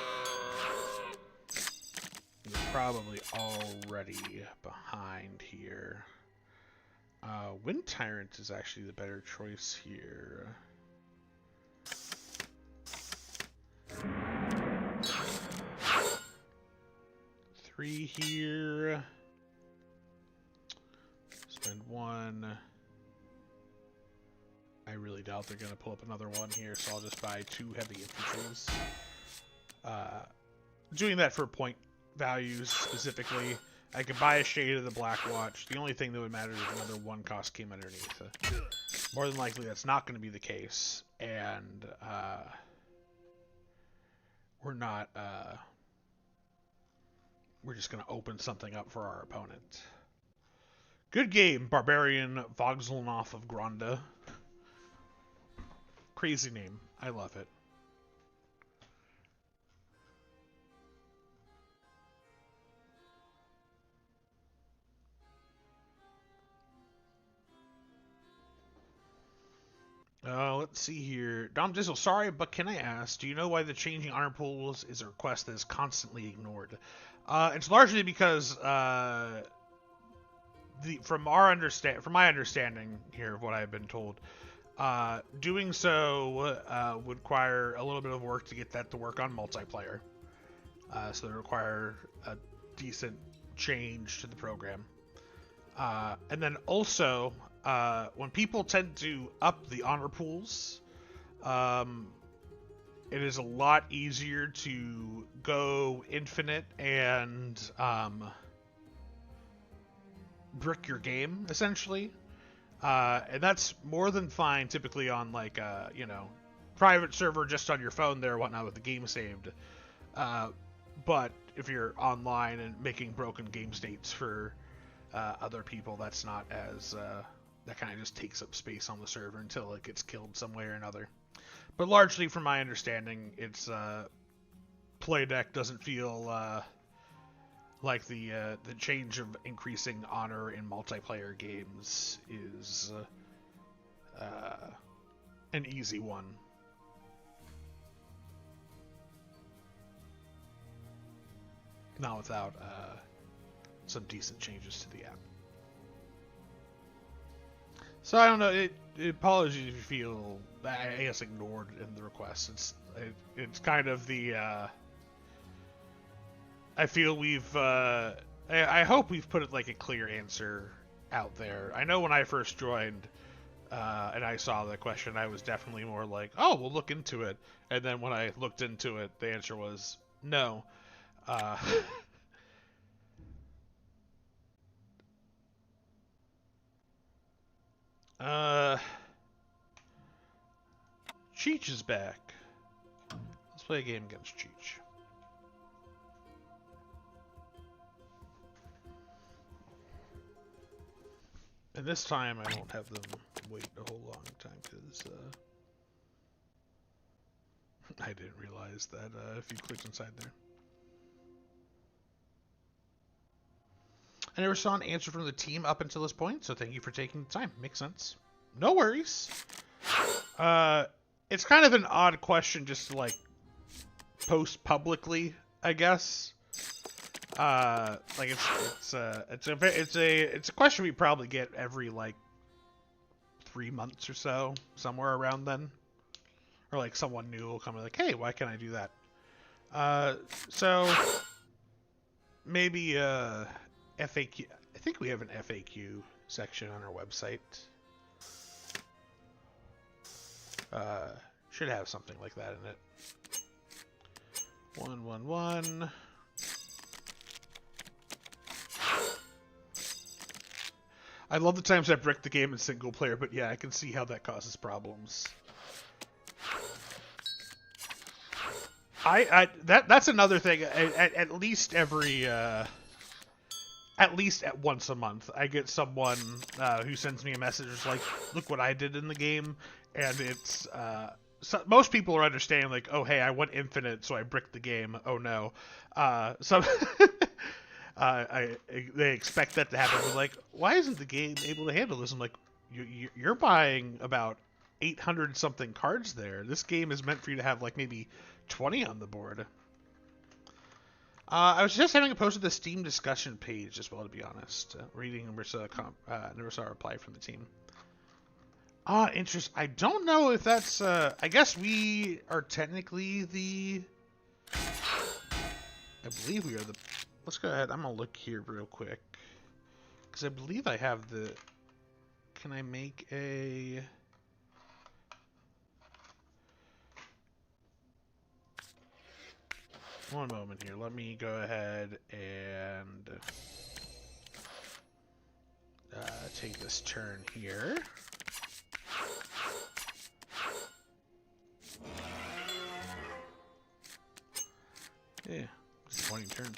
S1: We're probably already behind here. Wind Tyrant is actually the better choice here. Three here. one. I really doubt they're going to pull up another one here, so I'll just buy 2 heavy infantries. Doing that for point values specifically. I could buy a Shade of the Black Watch. The only thing that would matter is if another 1 cost came underneath. More than likely, that's not going to be the case. And we're not... we're just going to open something up for our opponent. Good game, Barbarian Vogzelnoff of Gronda. Crazy name. I love it. Let's see here. Dom Dizzle, sorry, but can I ask, do you know why the changing honor pools is a request that is constantly ignored? It's largely because from my understanding here of what I've been told, doing so would require a little bit of work to get that to work on multiplayer. So they require a decent change to the program. And then also, when people tend to up the honor pools, it is a lot easier to go infinite and brick your game, essentially. And that's more than fine typically on like private server just on your phone there, whatnot, with the game saved. But if you're online and making broken game states for other people, that's not as that kind of just takes up space on the server until it gets killed some way or another. But largely, from my understanding, it's play deck doesn't feel like the change of increasing honor in multiplayer games is an easy one. Not without some decent changes to the app. So I don't know. Apologies if you feel, I guess, ignored in the request. It's kind of the. I feel we've. I hope we've put it like a clear answer out there. I know when I first joined, and I saw the question, I was definitely more like, "Oh, we'll look into it." And then when I looked into it, the answer was no. Cheech is back. Let's play a game against Cheech. And this time I won't have them wait a whole long time because I didn't realize that if you clicked inside there. I never saw an answer from the team up until this point, so thank you for taking the time. Makes sense. No worries. It's kind of an odd question just to like post publicly, I guess. Like it's a question we probably get every like 3 months or so, somewhere around then, or like someone new will come and like, hey, why can't I do that? So maybe FAQ. I think we have an FAQ section on our website. Should have something like that in it. 111. I love the times I brick the game in single player, but yeah, I can see how that causes problems. That's another thing. At least every at least at once a month, I get someone who sends me a message like, "Look what I did in the game," and it's so most people are understanding like, "Oh hey, I went infinite, so I bricked the game. Oh no." Some they expect that to happen, but like, why isn't the game able to handle this? I'm like, you're buying about 800 something cards there. This game is meant for you to have like maybe 20 on the board. I was just having a post of the Steam discussion page as well, to be honest. Reading never saw a reply from the team. Interest. I don't know if that's. I guess we are technically the. I believe we are the. Let's go ahead. I'm gonna look here real quick because I believe I have the. can I make a... One moment here. Let me go ahead and take this turn here. Yeah, disappointing turn.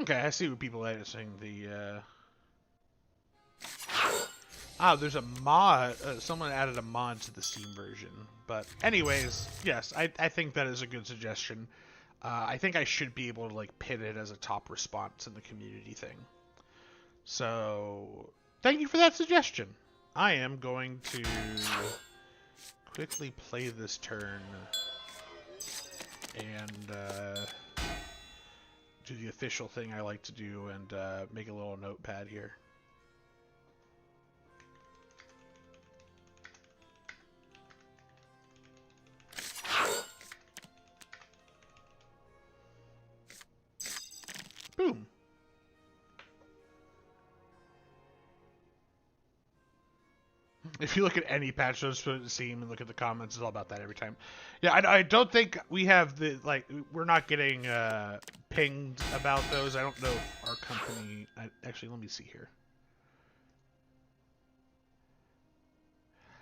S1: Okay, I see what people are saying. The there's a mod. Someone added a mod to the Steam version. But anyways, yes, I think that is a good suggestion. I think I should be able to like pin it as a top response in the community thing. So thank you for that suggestion. I am going to quickly play this turn and do the official thing I like to do and make a little notepad here. Boom. If you look at any patch notes for Steam and look at the comments, it's all about that every time. Yeah, I don't think we have the, like, we're not getting pinged about those. I don't know if our company, actually, let me see here.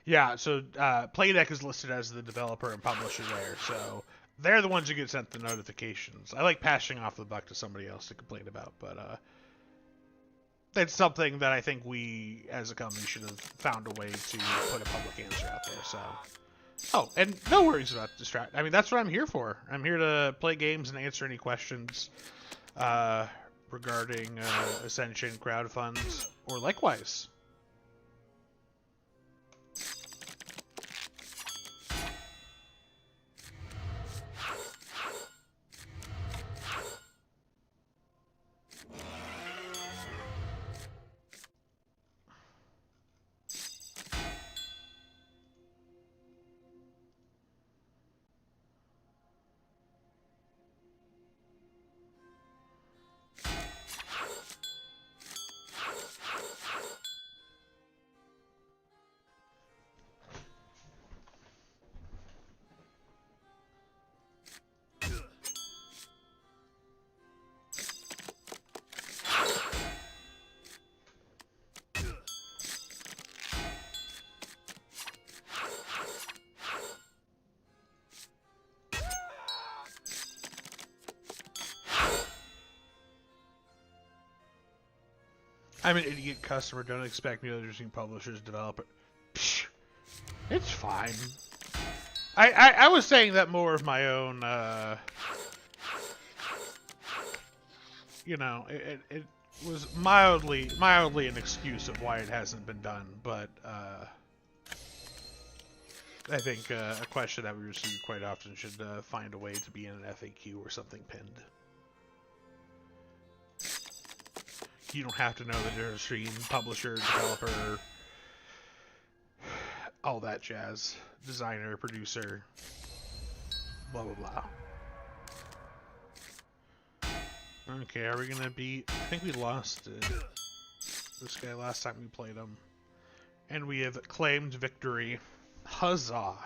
S1: Yeah, so Playdeck is listed as the developer and publisher there, so they're the ones who get sent the notifications. I like passing off the buck to somebody else to complain about, but it's something that I think we, as a company, should have found a way to put a public answer out there. So, oh, and no worries about distract. I mean, that's what I'm here for. I'm here to play games and answer any questions regarding Ascension crowdfunds or likewise. I'm an idiot customer. Don't expect me to understand publishers, developer. Psh, it's fine. I was saying that more of my own. You know, it was mildly an excuse of why it hasn't been done, but I think a question that we receive quite often should find a way to be in an FAQ or something pinned. You don't have to know the difference between publisher, developer, all that jazz. Designer, producer, blah, blah, blah. Okay, are we going to beat... I think we lost this guy last time we played him. And we have claimed victory. Huzzah.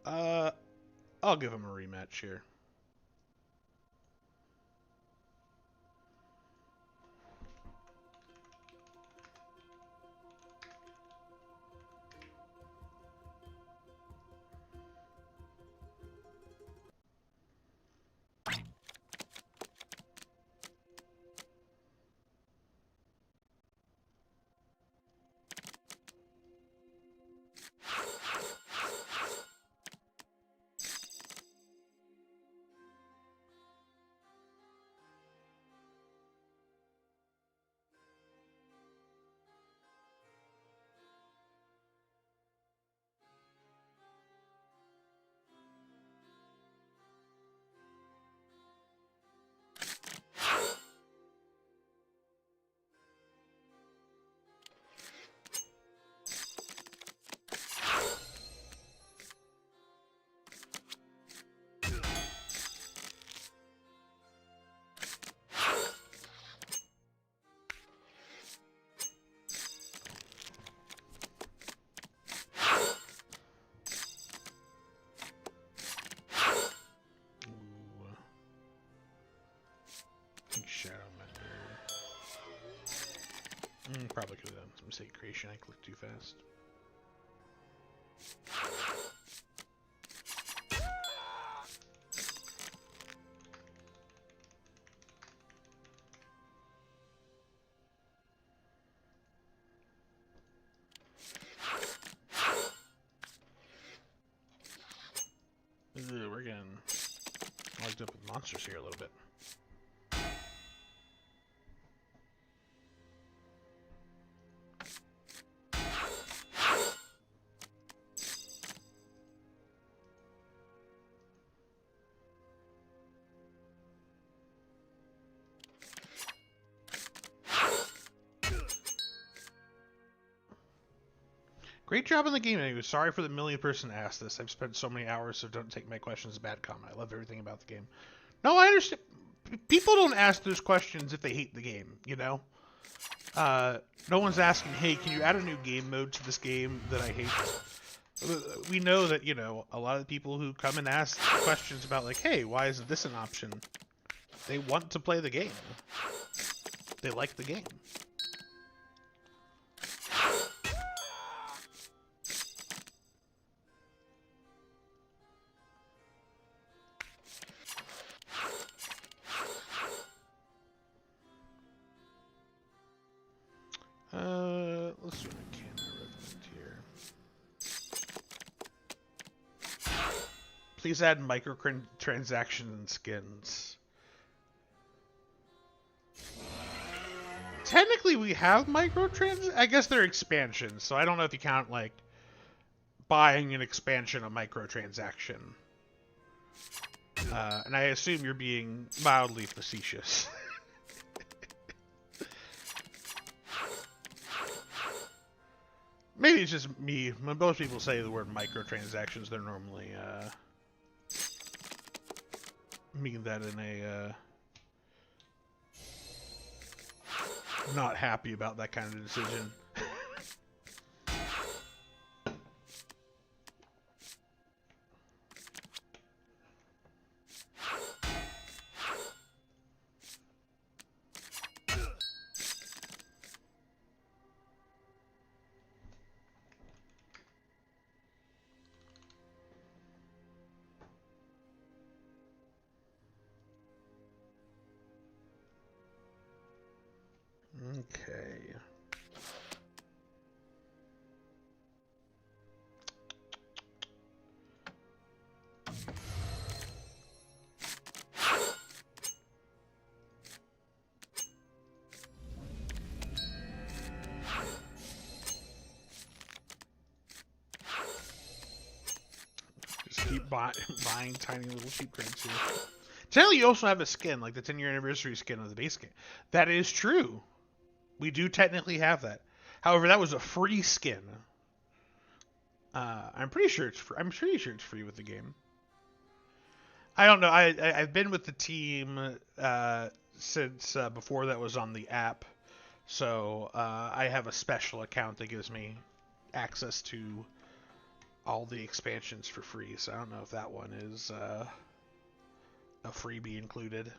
S1: I'll give him a rematch here. state creation. I clicked too fast. We're getting locked up with monsters here a little bit. Great job in the game. Anyway, sorry for the millionth person to ask this. I've spent so many hours, so don't take my questions as a bad comment. I love everything about the game. No, I understand. People don't ask those questions if they hate the game, you know? No one's asking, hey, can you add a new game mode to this game that I hate? We know that, you know, a lot of the people who come and ask questions about, like, hey, why isn't this an option? They want to play the game. They like the game. Let's do a camera here. Please add microtransactions and skins. Technically, we have microtransactions. I guess they're expansions, so I don't know if you count, like, buying an expansion a microtransaction. And I assume you're being mildly facetious. Maybe it's just me. When most people say the word microtransactions, they're normally mean that in a not happy about that kind of decision. Okay. Just keep buying tiny little cheap crates here. Technically, you also have a skin, like the 10-year anniversary skin of the base game. That is true. We do technically have that. However, that was a free skin. I'm pretty sure it's free. I'm pretty sure it's free with the game. I don't know. I've been with the team since before that was on the app, so I have a special account that gives me access to all the expansions for free. So I don't know if that one is a freebie included.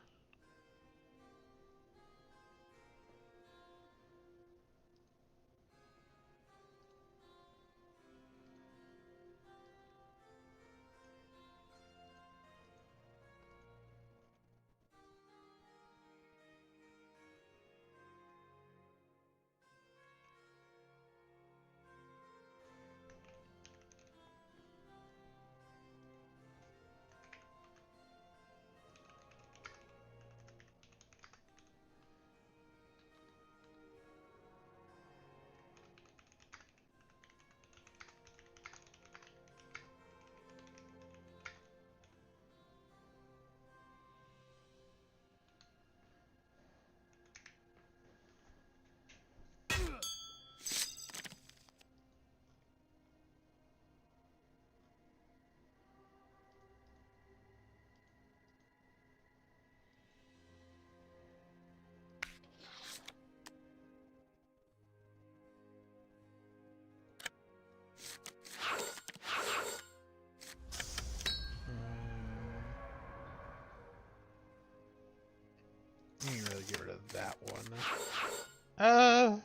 S1: You can really get rid of that one.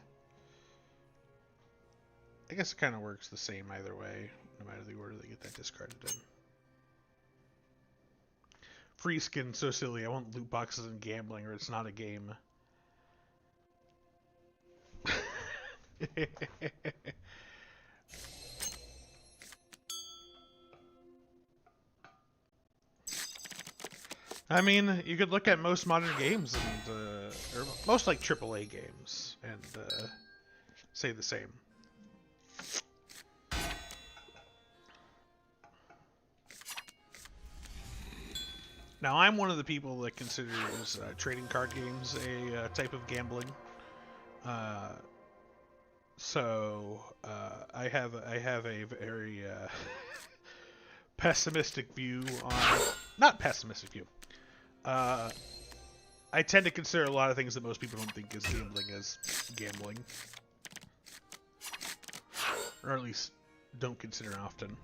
S1: I guess it kind of works the same either way, no matter the order they get that discarded in. Free skin, so silly. I want loot boxes and gambling, or it's not a game. I mean, you could look at most modern games and, or most like AAA games, and say the same. Now, I'm one of the people that considers trading card games a type of gambling. I have a very pessimistic view on, not pessimistic view. I tend to consider a lot of things that most people don't think is gambling as gambling, or at least don't consider often.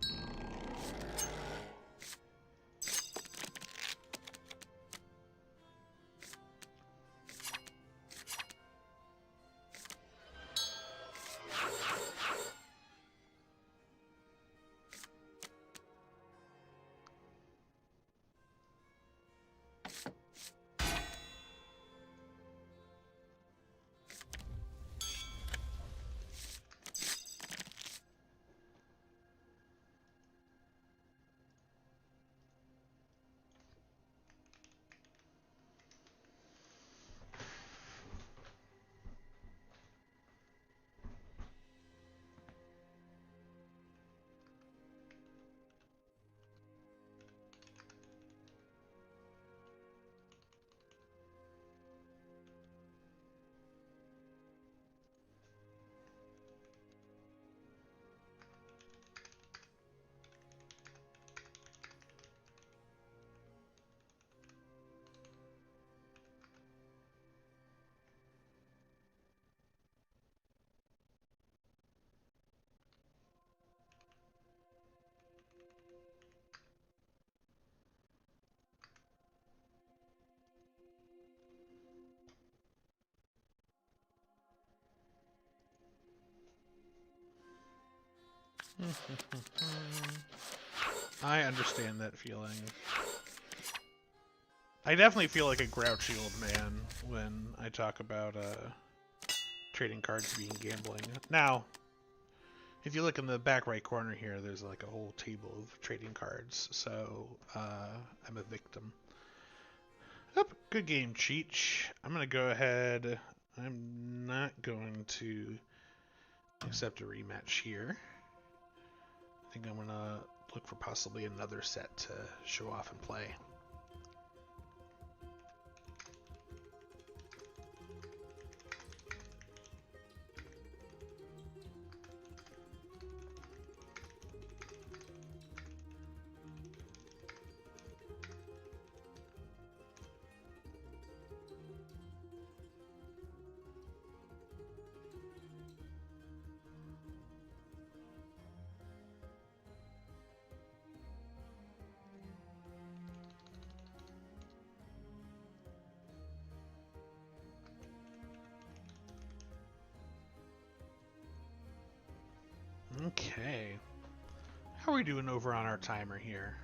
S1: I understand that feeling. I definitely feel like a grouchy old man when I talk about trading cards being gambling. Now, if you look in the back right corner here, there's like a whole table of trading cards, so I'm a victim. Yep, good game, Cheech. I'm going to go ahead. I'm not going to accept a rematch here. I think I'm going to look for possibly another set to show off and play. Okay. How are we doing over on our timer here?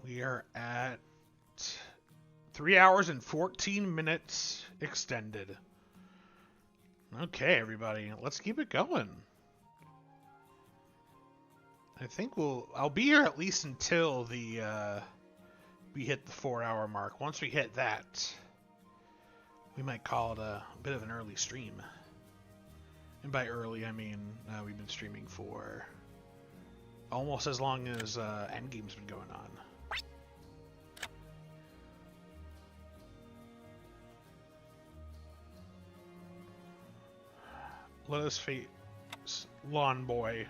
S1: We are at 3 hours and 14 minutes extended. Okay, everybody, let's keep it going. I think I'll be here at least until we hit the 4-hour mark. Once we hit that, we might call it a bit of an early stream. And by early, I mean we've been streaming for almost as long as Endgame's been going on. Let us face Lawn Boy.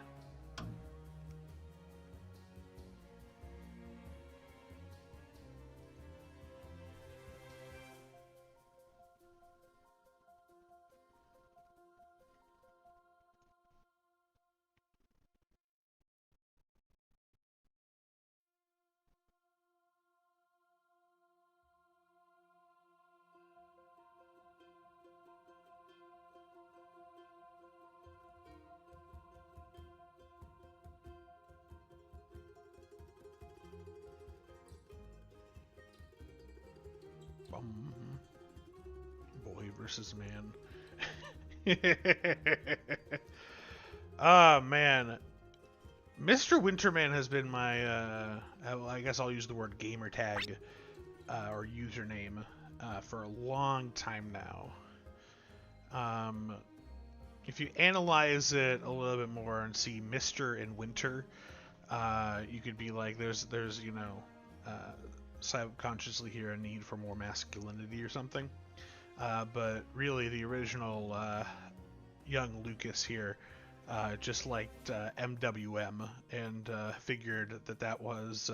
S1: Boy versus man. Ah, man. Mr. Winterman has been my, I guess I'll use the word gamer tag, or username, for a long time now. If you analyze it a little bit more and see Mr. and Winter, you could be like, there's subconsciously here a need for more masculinity or something. But really, the original young Lucas here just liked MWM and figured that was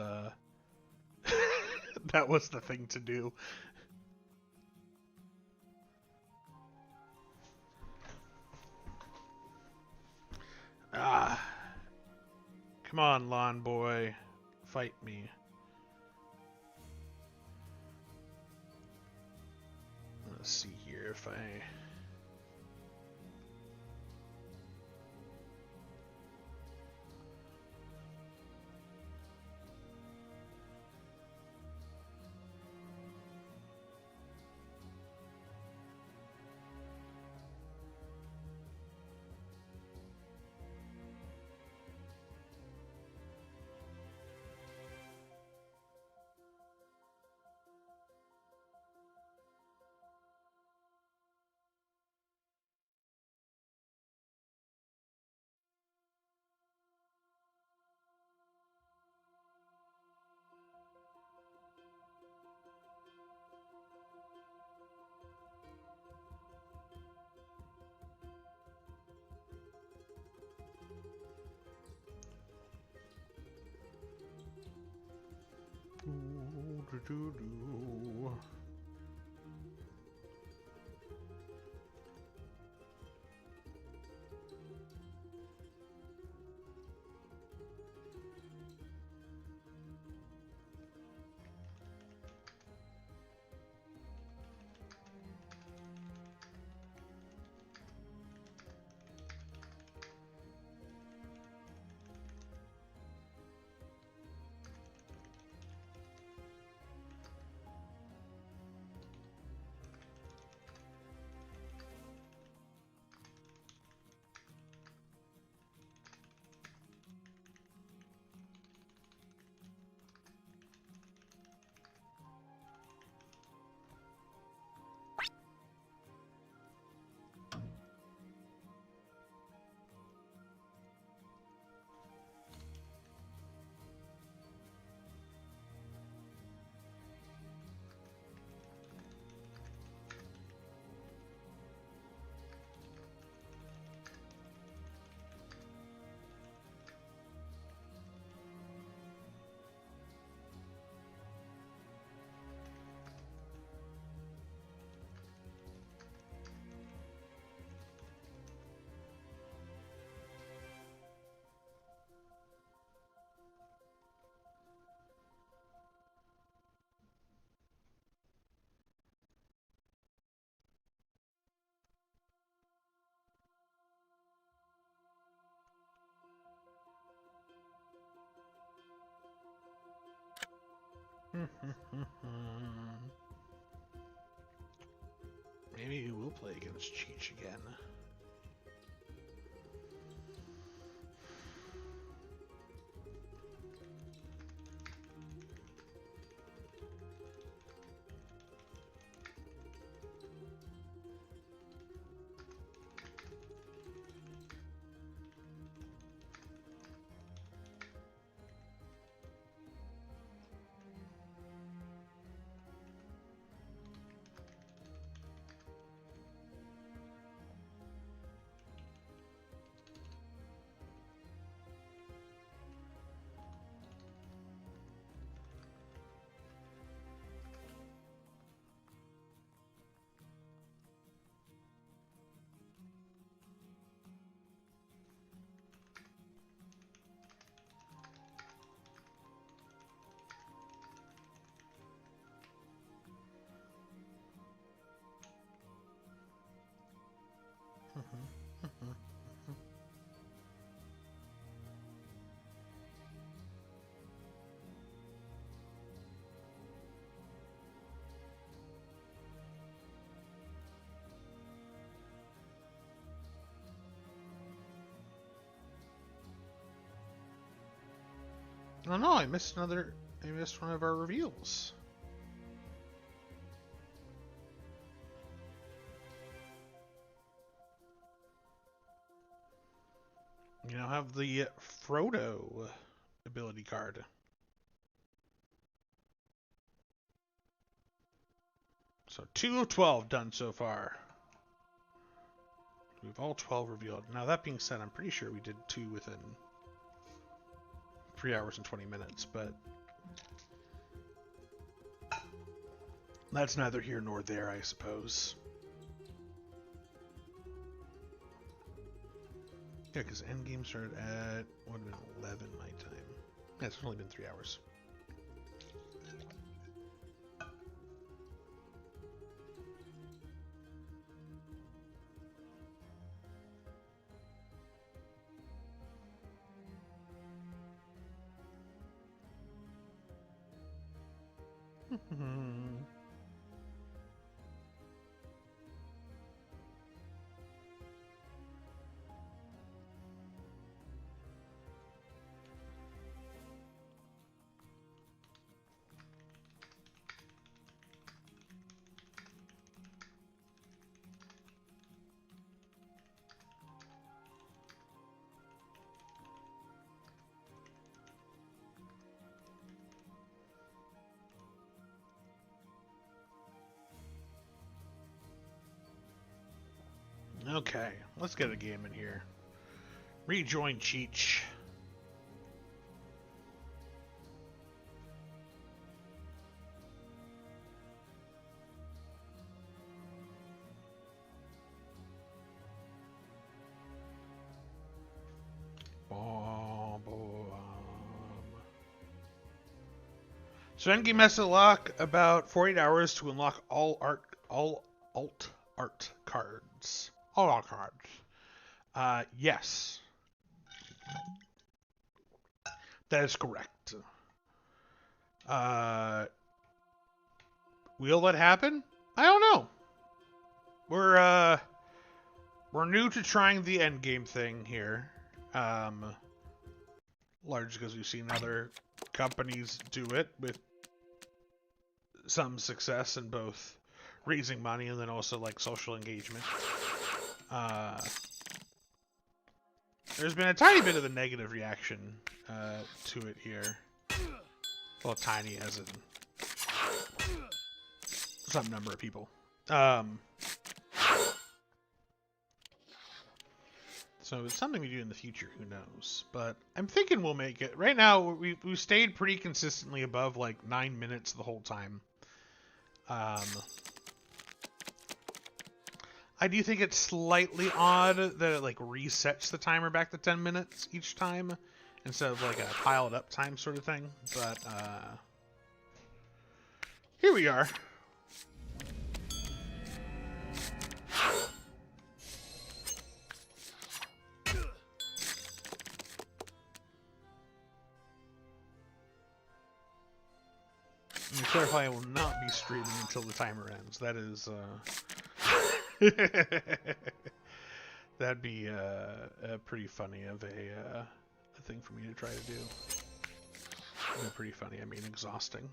S1: that was the thing to do. Ah, come on, lawn boy, fight me. Let's see here if I. Maybe we'll play against Cheech again. Oh no, I missed one of our reveals. You now have the Frodo ability card. So 2 of 12 done so far. We've all 12 revealed. Now that being said, I'm pretty sure we did 2 within 3 hours and 20 minutes, but that's neither here nor there, I suppose. Yeah, because endgame started at, what would have been 11 my time. Yeah, it's only been 3 hours. Okay, let's get a game in here. Rejoin Cheech. So endgame has to lock about 48 hours to unlock all alt art cards. All art cards. Yes. That is correct. Will that happen? I don't know. We're new to trying the endgame thing here. Largely because we've seen other companies do it with some success in both raising money and then also like social engagement. There's been a tiny bit of a negative reaction to it here. Well, tiny as in some number of people. So it's something we do in the future, who knows? But I'm thinking we'll make it. Right now, we've stayed pretty consistently above like 9 minutes the whole time. I do think it's slightly odd that it like resets the timer back to 10 minutes each time instead of like a pile it up time sort of thing. But here we are. To clarify, I will not be streaming until the timer ends. That is, that'd be pretty funny of a thing for me to try to do. Pretty funny, I mean exhausting.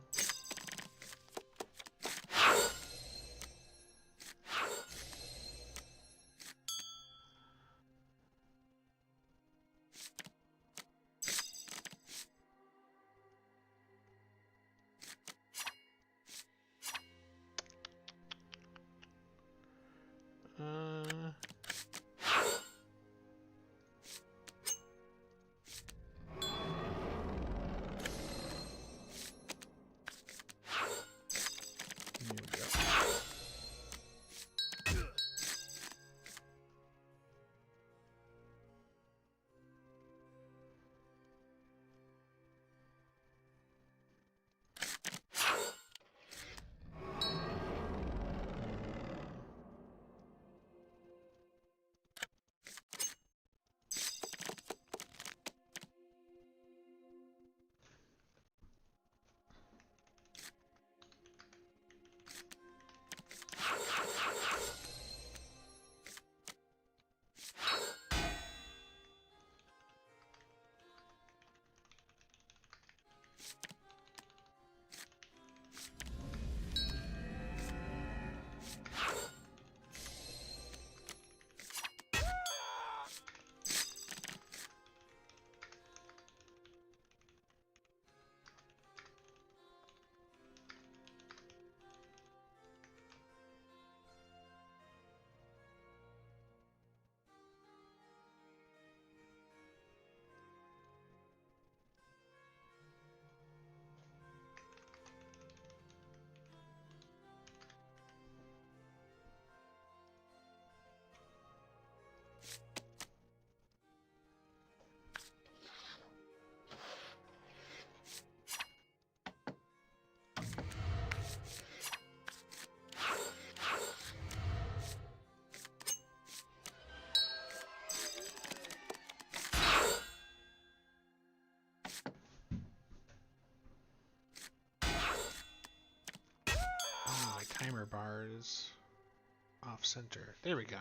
S1: Timer bar is off center. There we go.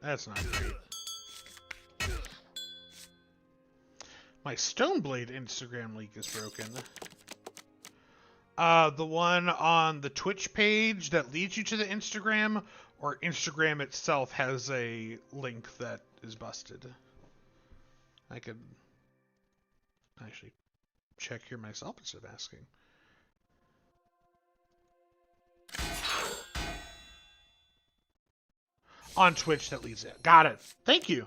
S1: That's not great. My Stoneblade Instagram link is broken. The one on the Twitch page that leads you to the Instagram, or Instagram itself has a link that is busted. I could actually check here myself instead of asking. On Twitch that leads it. Got it. Thank you.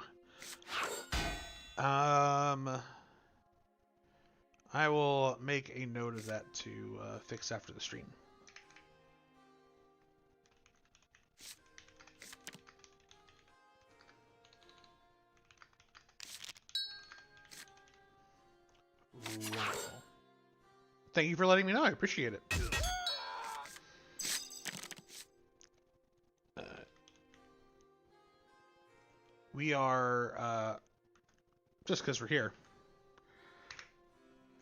S1: I will make a note of that to fix after the stream. Wonderful. Thank you for letting me know. I appreciate it. We are, just because we're here,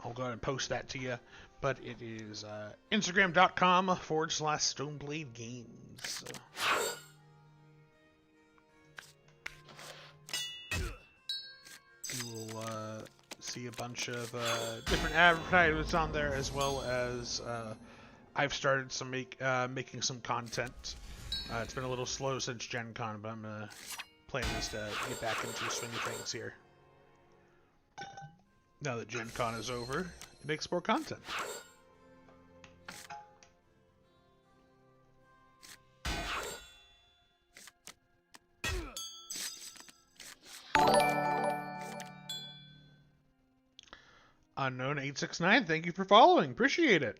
S1: I'll go ahead and post that to you, but it is Instagram.com/Stoneblade Games. You will see a bunch of different advertisements on there, as well as I've started some making some content. It's been a little slow since Gen Con, but I'm planning is to get back into the swing of things here. Now that Gen Con is over, it makes more content. Unknown869, thank you for following. Appreciate it.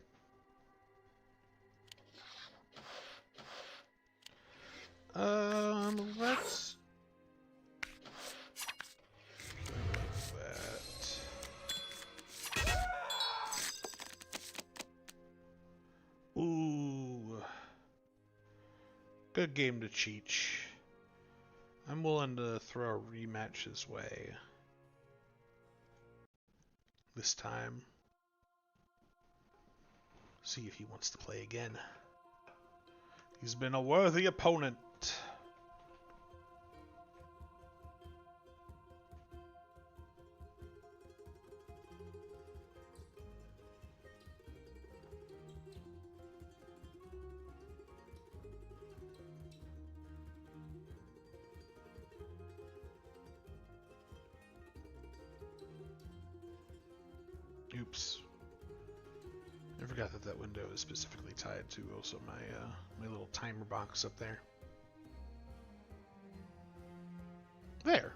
S1: Let's ooh. Good game to Cheech. I'm willing to throw a rematch his way. This time. See if he wants to play again. He's been a worthy opponent. Oops. I forgot that that window is specifically tied to also my my little timer box up there. There.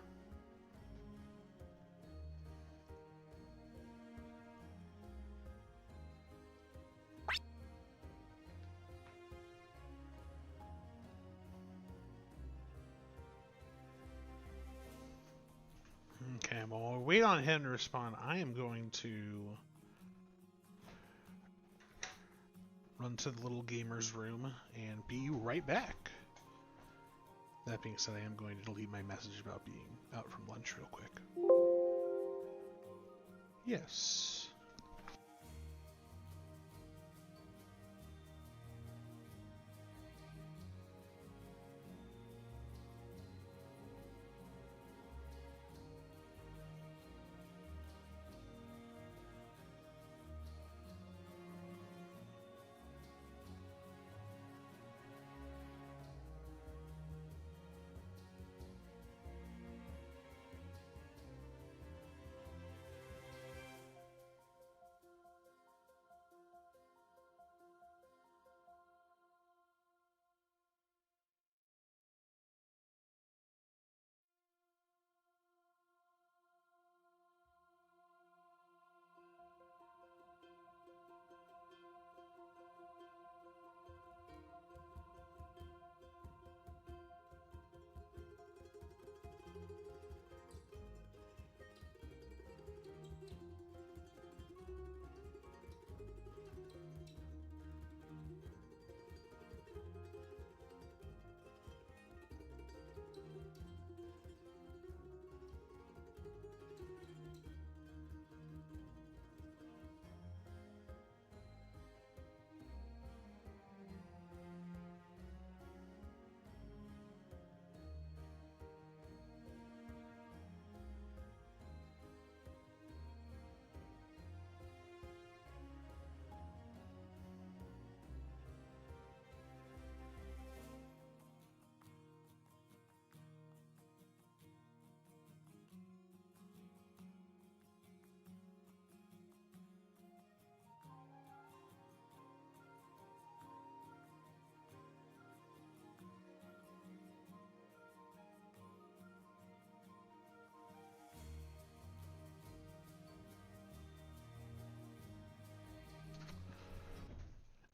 S1: Okay, well, while we wait on him to respond, I am going to run to the little gamer's room and be right back. That being said, I am going to delete my message about being out from lunch real quick. Yes.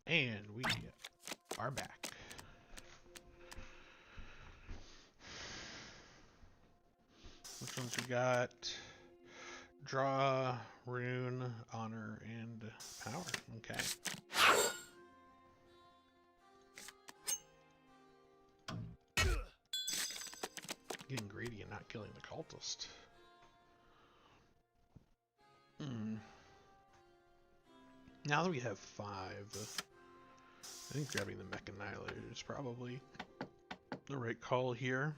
S1: And we are back. Which ones we got? Draw, Rune, Honor, and Power. Okay. Getting greedy and not killing the cultist. Now that we have 5, I think grabbing the Mech Annihilator is probably the right call here.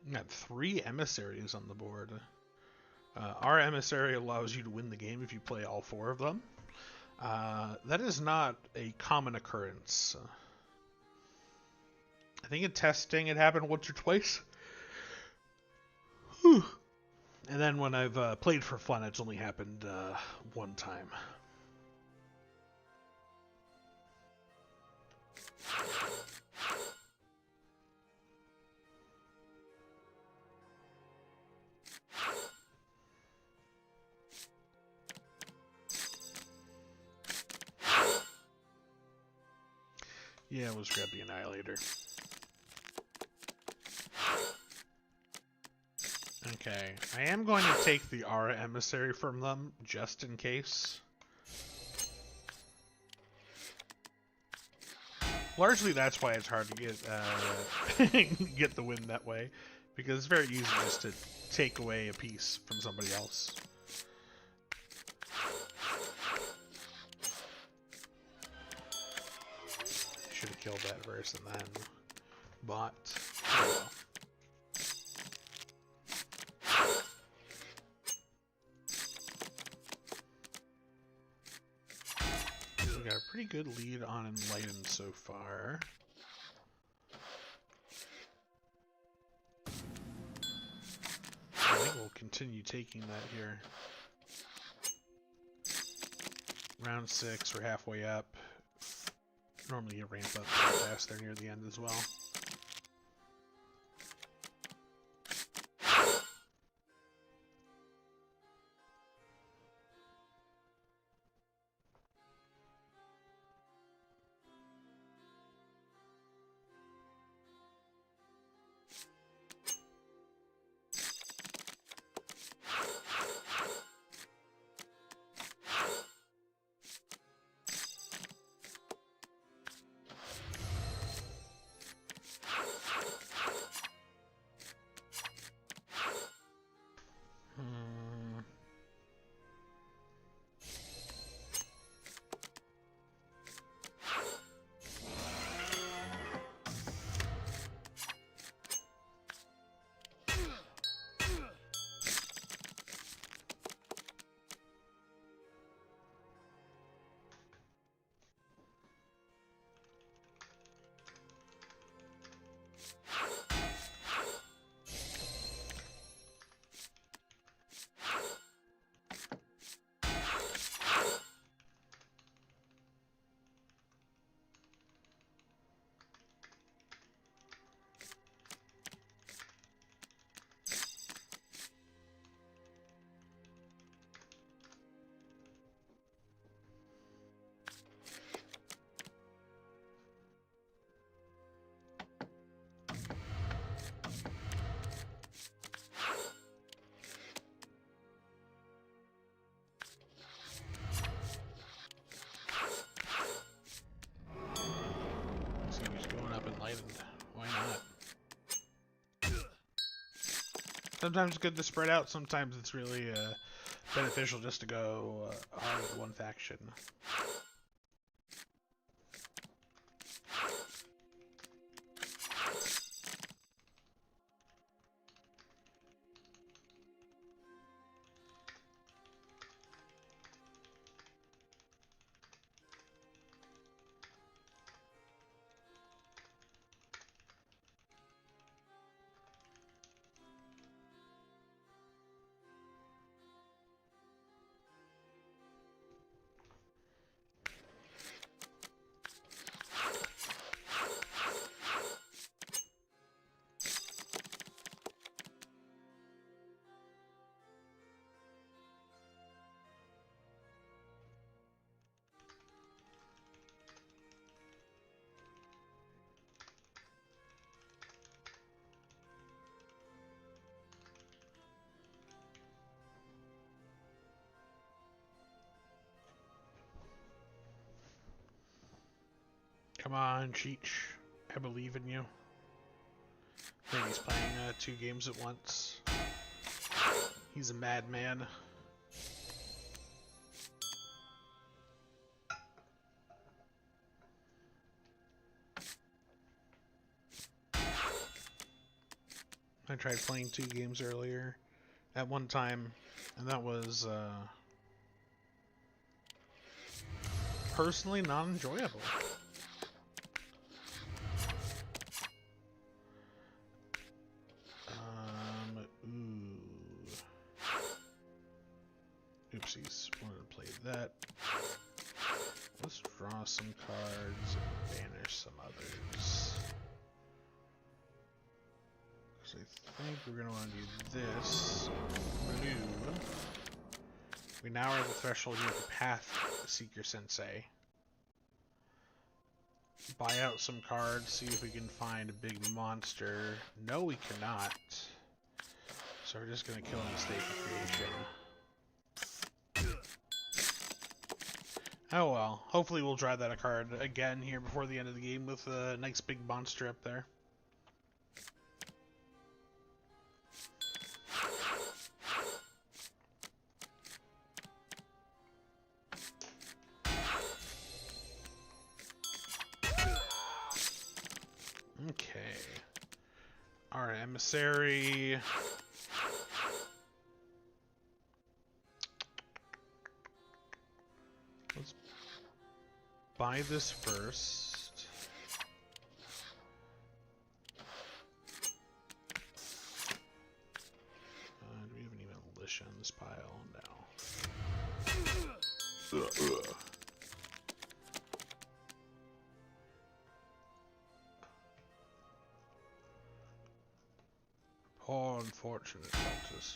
S1: We got 3 emissaries on the board. Our emissary allows you to win the game if you play all 4 of them. That is not a common occurrence. I think in testing it happened once or twice. Whew. And then when I've played for fun, it's only happened 1 time. Yeah, let's grab the Annihilator. Okay, I am going to take the Aura Emissary from them, just in case. Largely that's why it's hard to get get the win that way, because it's very easy just to take away a piece from somebody else. Should have killed that first and then bought. Oh well. We got a pretty good lead on Enlightened so far. I think we'll continue taking that here. Round 6, we're halfway up. Normally you ramp up fast there near the end as well. Why not? Sometimes it's good to spread out, sometimes it's really beneficial just to go hard with one faction. Come on, Cheech. I believe in you. I think he's playing 2 games at once. He's a madman. I tried playing 2 games earlier at one time, and that was personally not enjoyable. Oopsies, wanted to play that. Let's draw some cards and banish some others. So I think we're going to want to do this. Blue. We now are at the threshold here for Path Seeker Sensei. Buy out some cards, see if we can find a big monster. No, we cannot. So we're just going to kill Mistake of Creation. Oh well, hopefully we'll draw that a card again here before the end of the game with a nice big monster up there. Okay. Our emissary. Let's buy this first. Do we have any militia in this pile? No. Poor unfortunate cultist.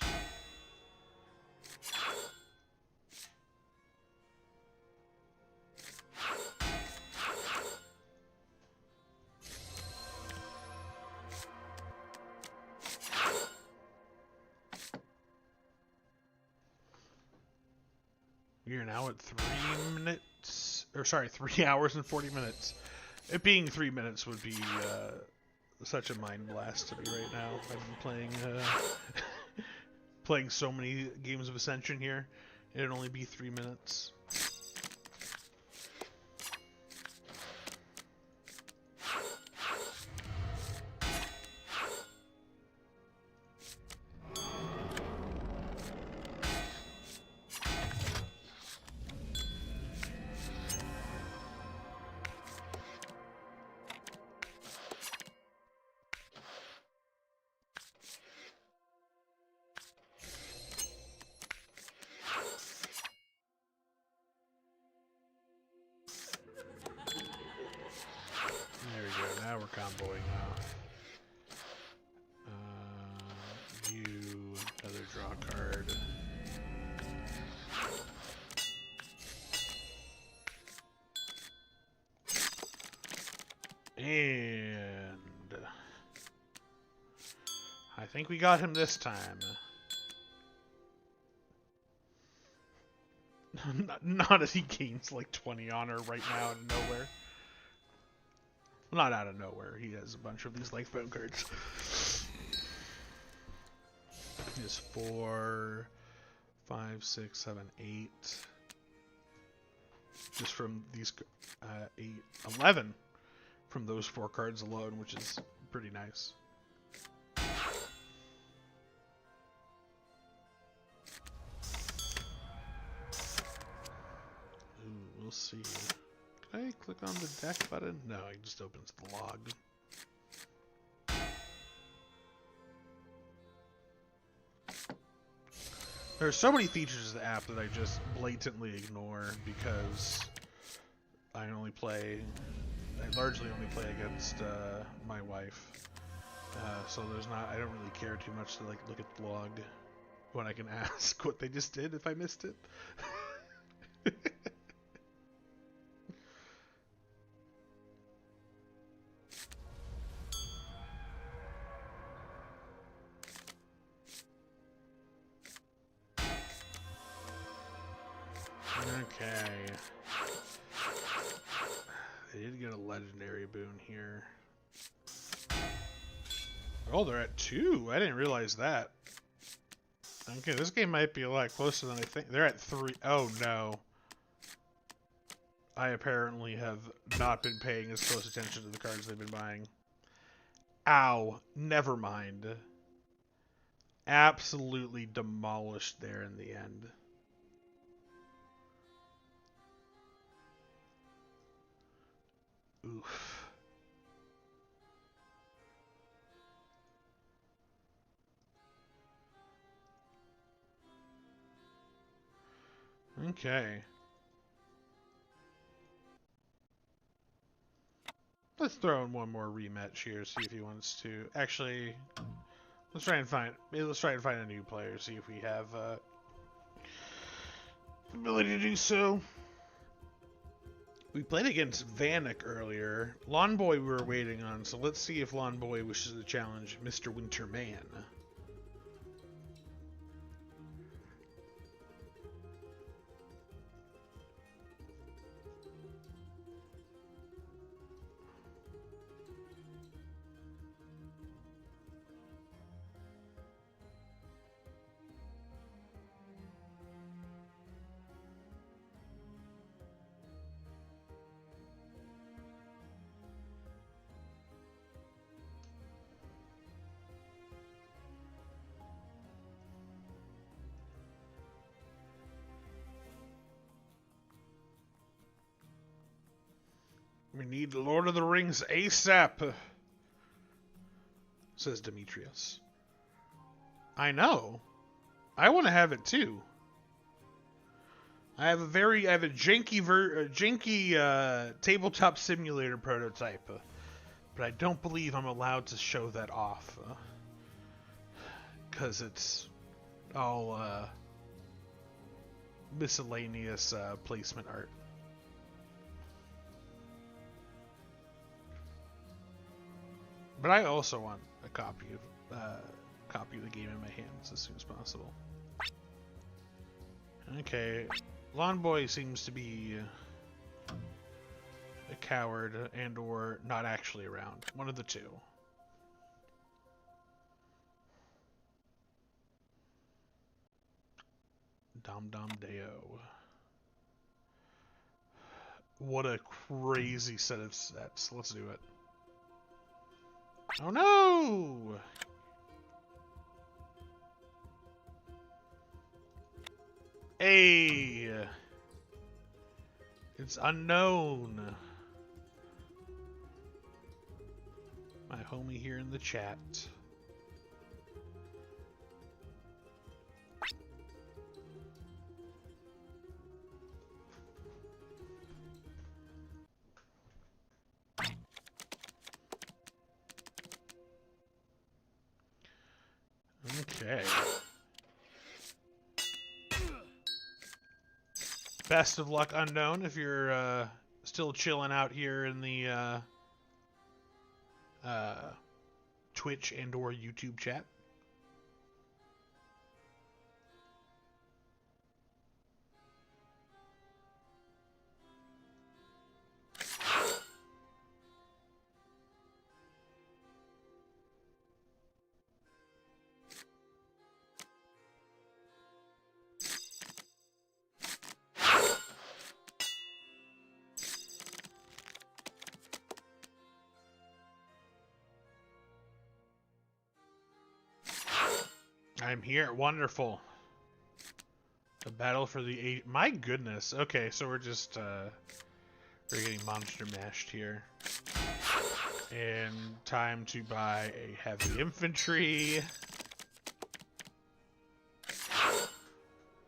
S1: We are now at 3 minutes, or sorry, 3 hours and 40 minutes. It being 3 minutes would be such a mind blast to me right now. I've been playing playing so many games of Ascension here. It'd only be 3 minutes. Now we're comboing off. You, another draw card. And I think we got him this time. Not as he gains like 20 honor right now out of nowhere. Not out of nowhere. He has a bunch of these lifeboat cards. He has 4, 5, 6, 7, 8. Just from these 8, 11 from those 4 cards alone, which is pretty nice. Ooh, we'll see. Can I click on the deck button? No, it just opens the log. There are so many features of the app that I just blatantly ignore because I largely only play against my wife. So I don't really care too much to like look at the log when I can ask what they just did if I missed it. Okay. They did get a legendary boon here. Oh, they're at 2. I didn't realize that. Okay, this game might be a lot closer than I think. They're at 3. Oh, no. I apparently have not been paying as close attention to the cards they've been buying. Ow. Never mind. Absolutely demolished there in the end. Oof. Okay. Let's throw in one more rematch here, see if he wants to. Actually, let's try and find a new player, see if we have ability to do so. We played against Vanek earlier. Lawn Boy we were waiting on, so let's see if Lawn Boy wishes to challenge Mr. Winterman. We need Lord of the Rings ASAP, says Demetrius. I know. I want to have it too. I have a janky tabletop simulator prototype, but I don't believe I'm allowed to show that off because it's all miscellaneous placement art. But I also want a copy of the game in my hands as soon as possible. Okay, Lawn Boy seems to be a coward and/or not actually around. One of the two. Dom Dom Deo. What a crazy set of sets. Let's do it. Oh no! Hey! It's unknown. My homie here in the chat. Okay. Best of luck, unknown, if you're still chilling out here in the Twitch and/or YouTube chat. I'm here. Wonderful. The battle for the eight. My goodness. Okay, so we're just we're getting monster mashed here. And time to buy a heavy infantry.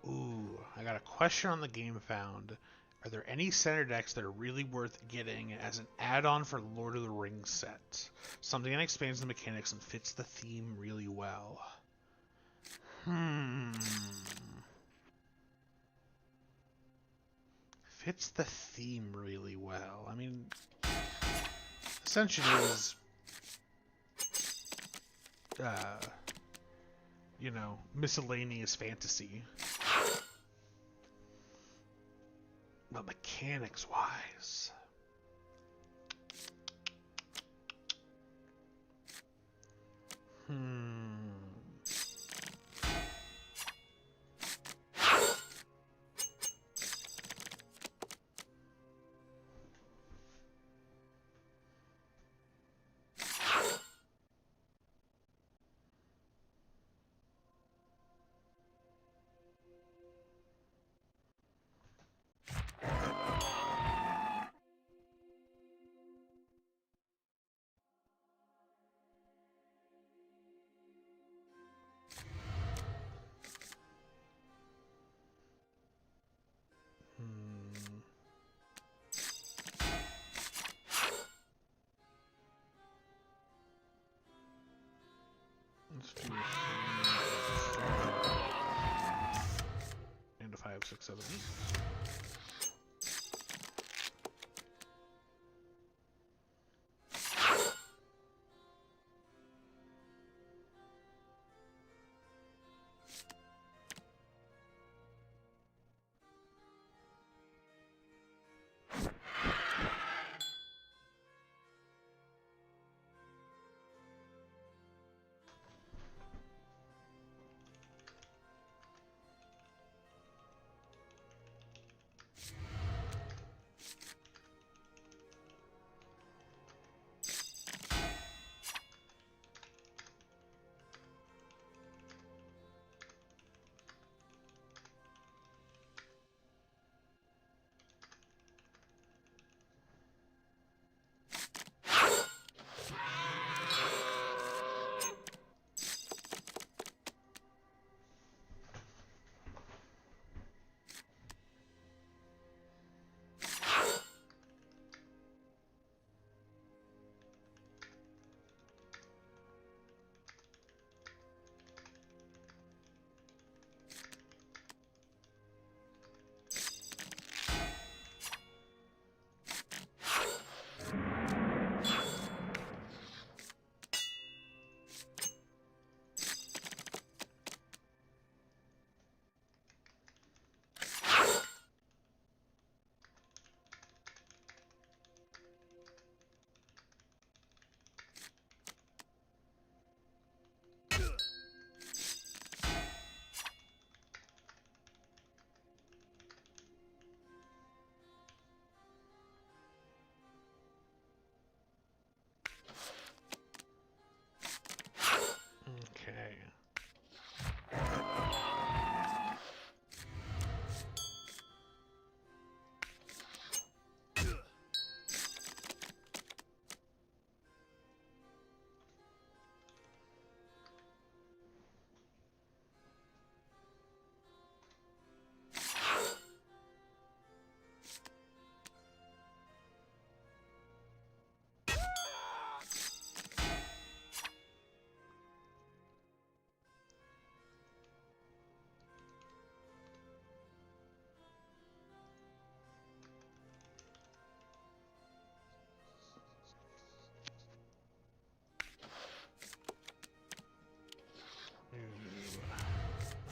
S1: Ooh, I got a question on the game found. Are there any center decks that are really worth getting as an add-on for Lord of the Rings set? Something that expands the mechanics and fits the theme really well. Fits the theme really well. I mean, Ascension is, you know, miscellaneous fantasy. But mechanics-wise, Let's do 3, 4, and a 5, 6, 7, 8.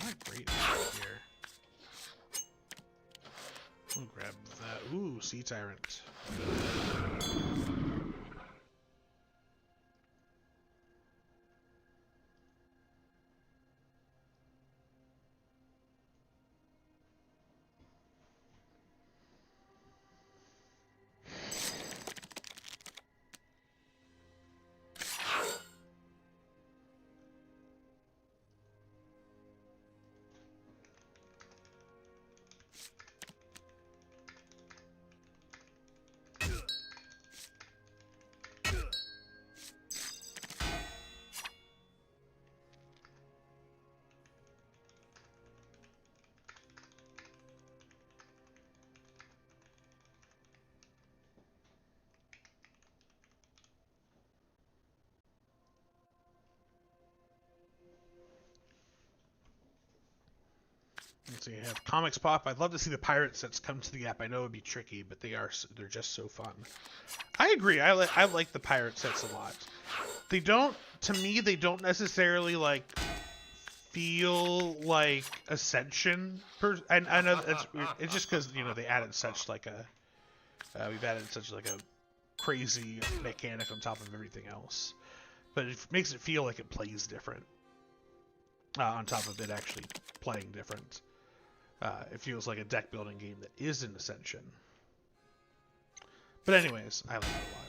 S1: Not great here. We'll grab that. Ooh, Sea Tyrant. Let's see, I have Comics Pop. I'd love to see the pirate sets come to the app. I know it would be tricky, but they're just so fun. I agree. I like the pirate sets a lot. They don't, to me, they don't necessarily like feel like Ascension. I know it's just because they added such like we've added such like a crazy mechanic on top of everything else. but it makes it feel like it plays different. On top of it actually playing different. It feels like a deck building game that is in Ascension. But anyways, I like it a lot.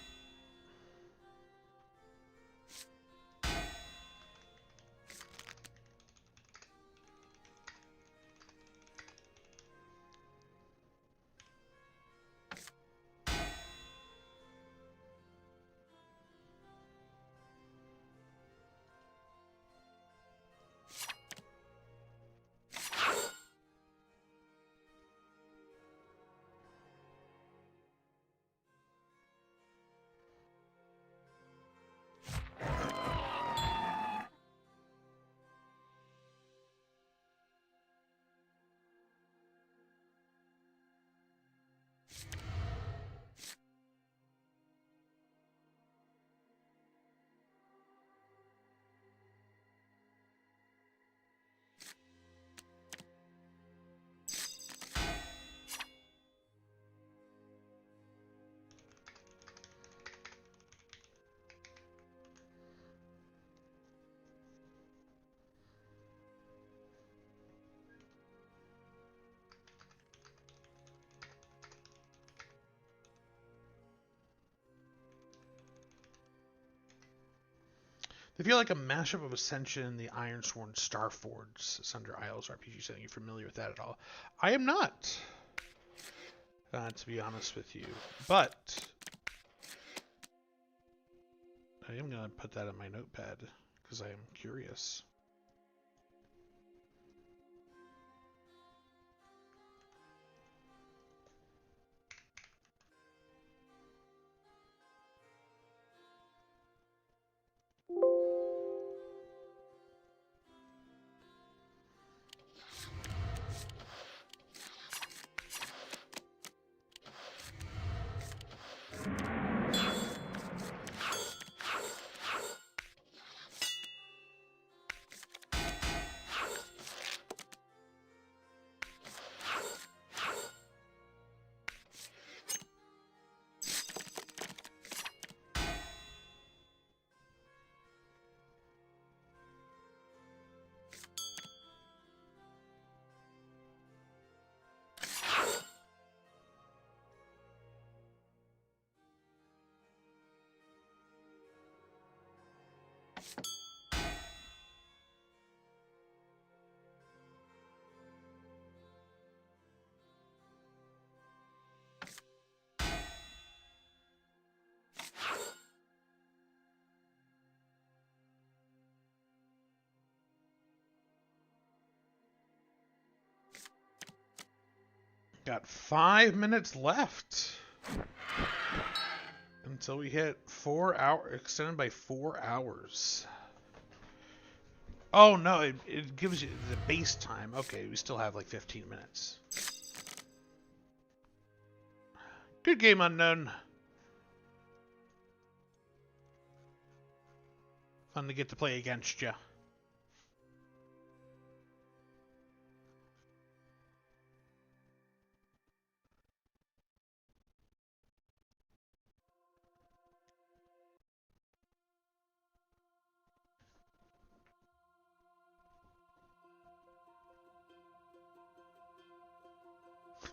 S1: They feel like a mashup of Ascension and the Ironsworn Starforged Sunder Isles RPG setting. Are you familiar with that at all? I am not, to be honest with you. But I am going to put that in my notepad because I am curious. Got 5 minutes left until we hit 4 hour extended by 4 hours. Oh no, it gives you the base time. Okay, we still have like 15 minutes. Good game, Unknown. Fun to get to play against you.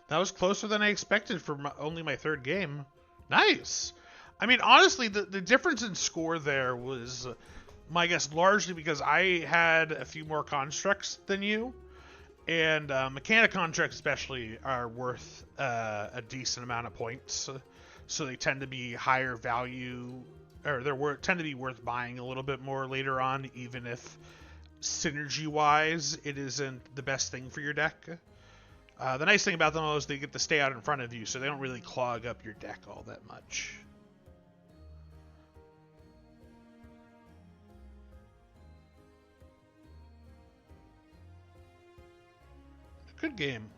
S1: That was closer than I expected for only my third game. Nice. I mean, honestly, the difference in score there was, my guess, largely because I had a few more constructs than you, and mechanic constructs especially are worth a decent amount of points, so they tend to be higher value, or tend to be worth buying a little bit more later on, even if synergy-wise it isn't the best thing for your deck. The nice thing about them is they get to stay out in front of you, so they don't really clog up your deck all that much. Good game.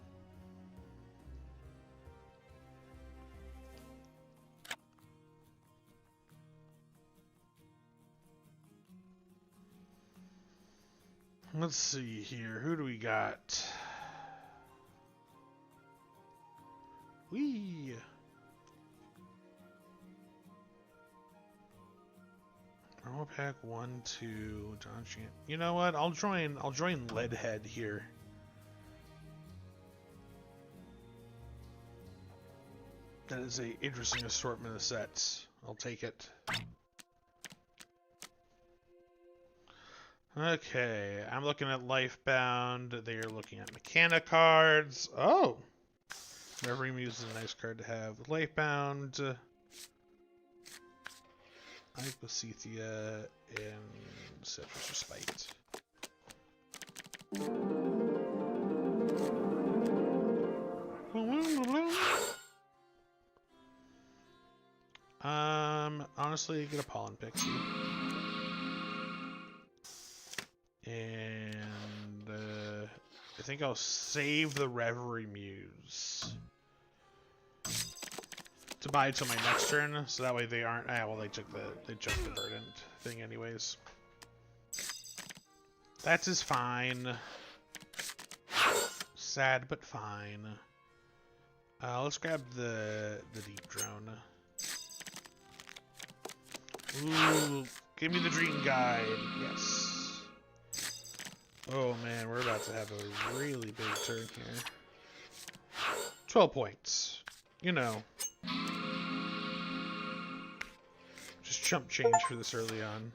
S1: Let's see here. Who do we got? Whee! Normal Pack 1, 2, John Chan. You know what? I'll join Leadhead here. That is a interesting assortment of sets. I'll take it. Okay, I'm looking at Lifebound. They are looking at Mechana cards. Oh! Reverie Muse is a nice card to have. Lifebound. Hypothethia and Citrus Respite. Honestly, get a Pollen Pixie. And I think I'll save the Reverie Muse to buy till my next turn, so that way they aren't. Well, they took the verdant thing anyways. That is fine. Sad but fine. Let's grab the Deep Drone. Ooh, give me the Dream Guide. Yes. Oh man, we're about to have a really big turn here. 12 points. You know. Just chump change for this early on.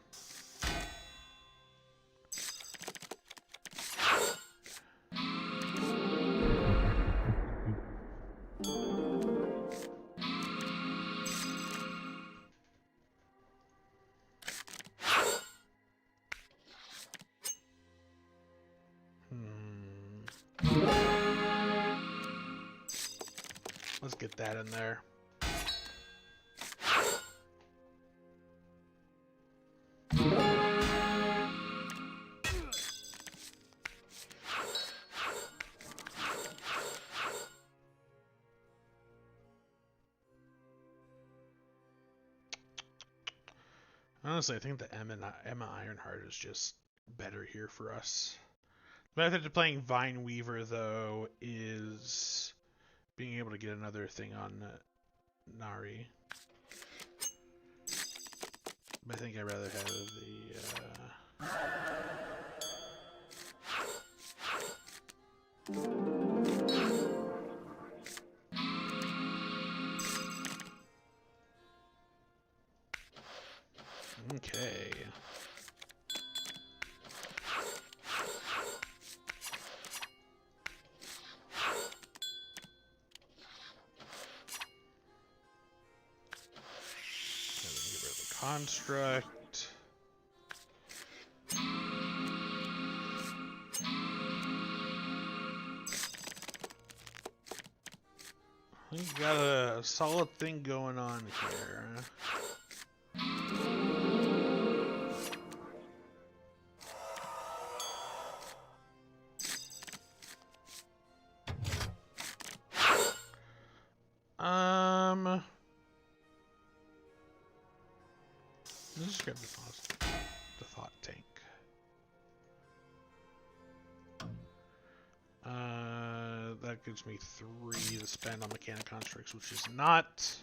S1: Let's get that in there. Honestly, I think the Emma Ironheart is just better here for us. The method of playing Vine Weaver, though, is being able to get another thing on Nari. But I think I'd rather have the... Okay. Get rid of the construct. We got a solid thing going on here. Let's just grab the thought tank. That gives me 3 to spend on Mechanic Constructs, which is not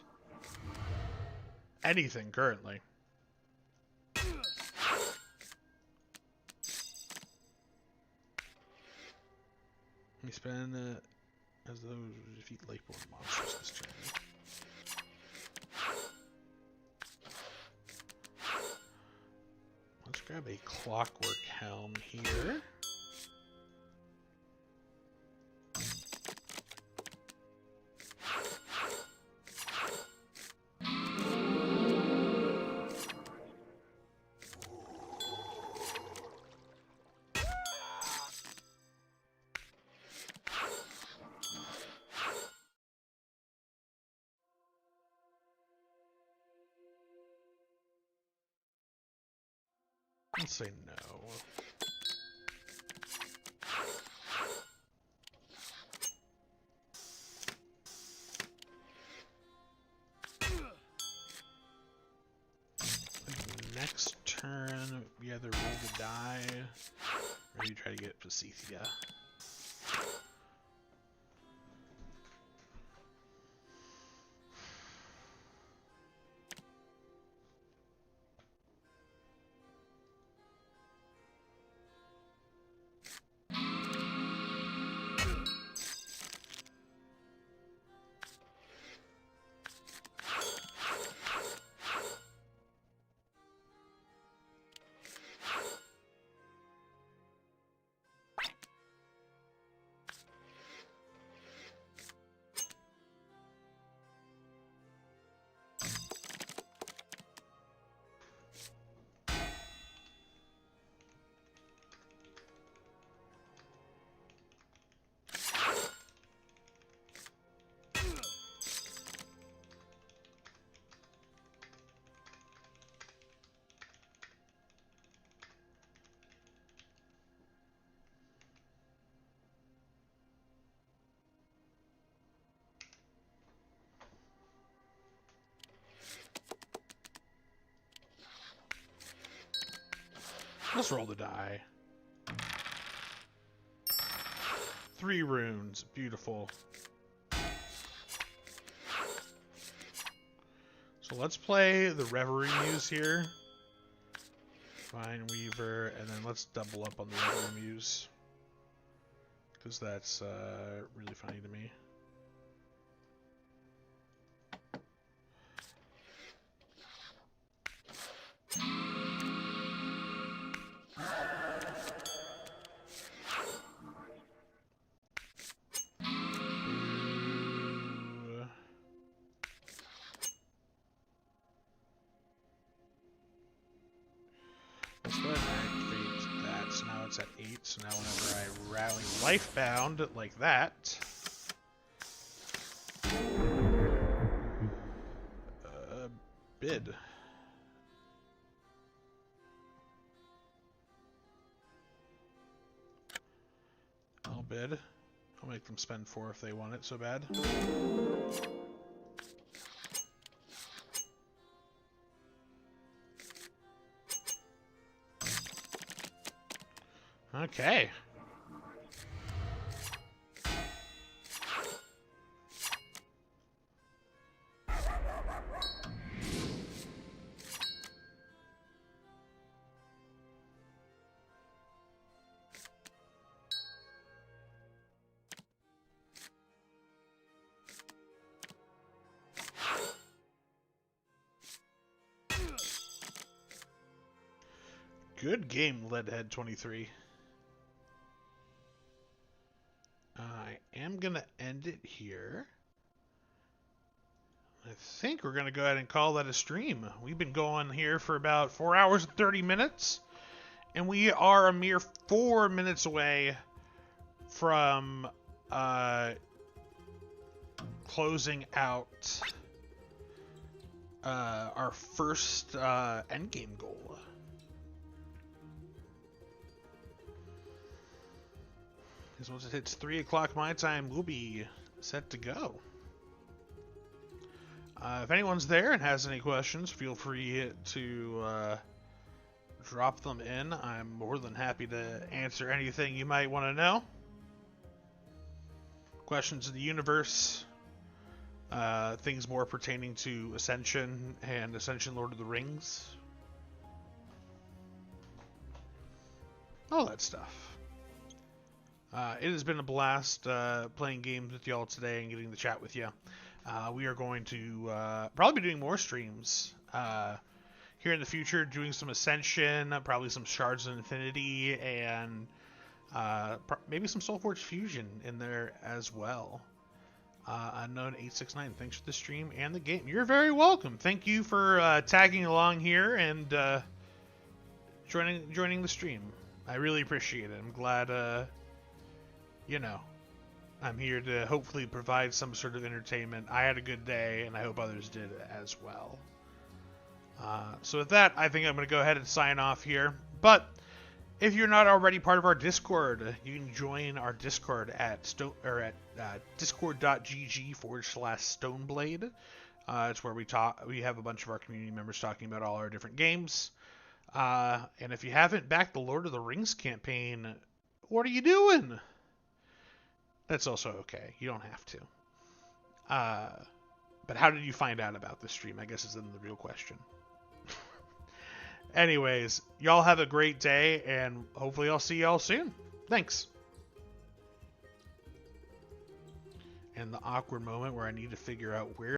S1: anything currently. We spend as those defeat Lakeborn monsters this turn. Let's grab a Clockwork Helm here. Let's say no. Next turn, we either roll the die, or you try to get Pasithia. Let's roll the die. 3 runes. Beautiful. So let's play the Reverie Muse here. Fine Weaver, and then let's double up on the Reverie Muse. Because that's really funny to me. Let's go ahead and activate that. So now it's at 8. So now whenever I rally Lifebound like that, bid. I'll bid. I'll make them spend 4 if they want it so bad. Okay. Good game, Leadhead 23. I am going to end it here. I think we're going to go ahead and call that a stream. We've been going here for about 4 hours and 30 minutes. And we are a mere 4 minutes away from closing out our first endgame goal. Because once it hits 3 o'clock my time, we'll be set to go. If anyone's there and has any questions, feel free to drop them in. I'm more than happy to answer anything you might want to know. Questions of the universe, things more pertaining to Ascension and Ascension Lord of the Rings. All that stuff. It has been a blast playing games with y'all today and getting to chat with you. We are going to probably be doing more streams here in the future, doing some Ascension, probably some Shards of Infinity, and maybe some Soulforge Fusion in there as well. Unknown869, thanks for the stream and the game. You're very welcome. Thank you for tagging along here and joining the stream. I really appreciate it. I'm glad, you know, I'm here to hopefully provide some sort of entertainment. I had a good day, and I hope others did as well. So with that, I think I'm going to go ahead and sign off here. But if you're not already part of our Discord, you can join our Discord at discord.gg/Stoneblade. It's where we have a bunch of our community members talking about all our different games. And if you haven't backed the Lord of the Rings campaign, what are you doing? That's also okay. You don't have to. But how did you find out about this stream? I guess is then the real question. Anyways, y'all have a great day, and hopefully I'll see y'all soon. Thanks. And the awkward moment where I need to figure out where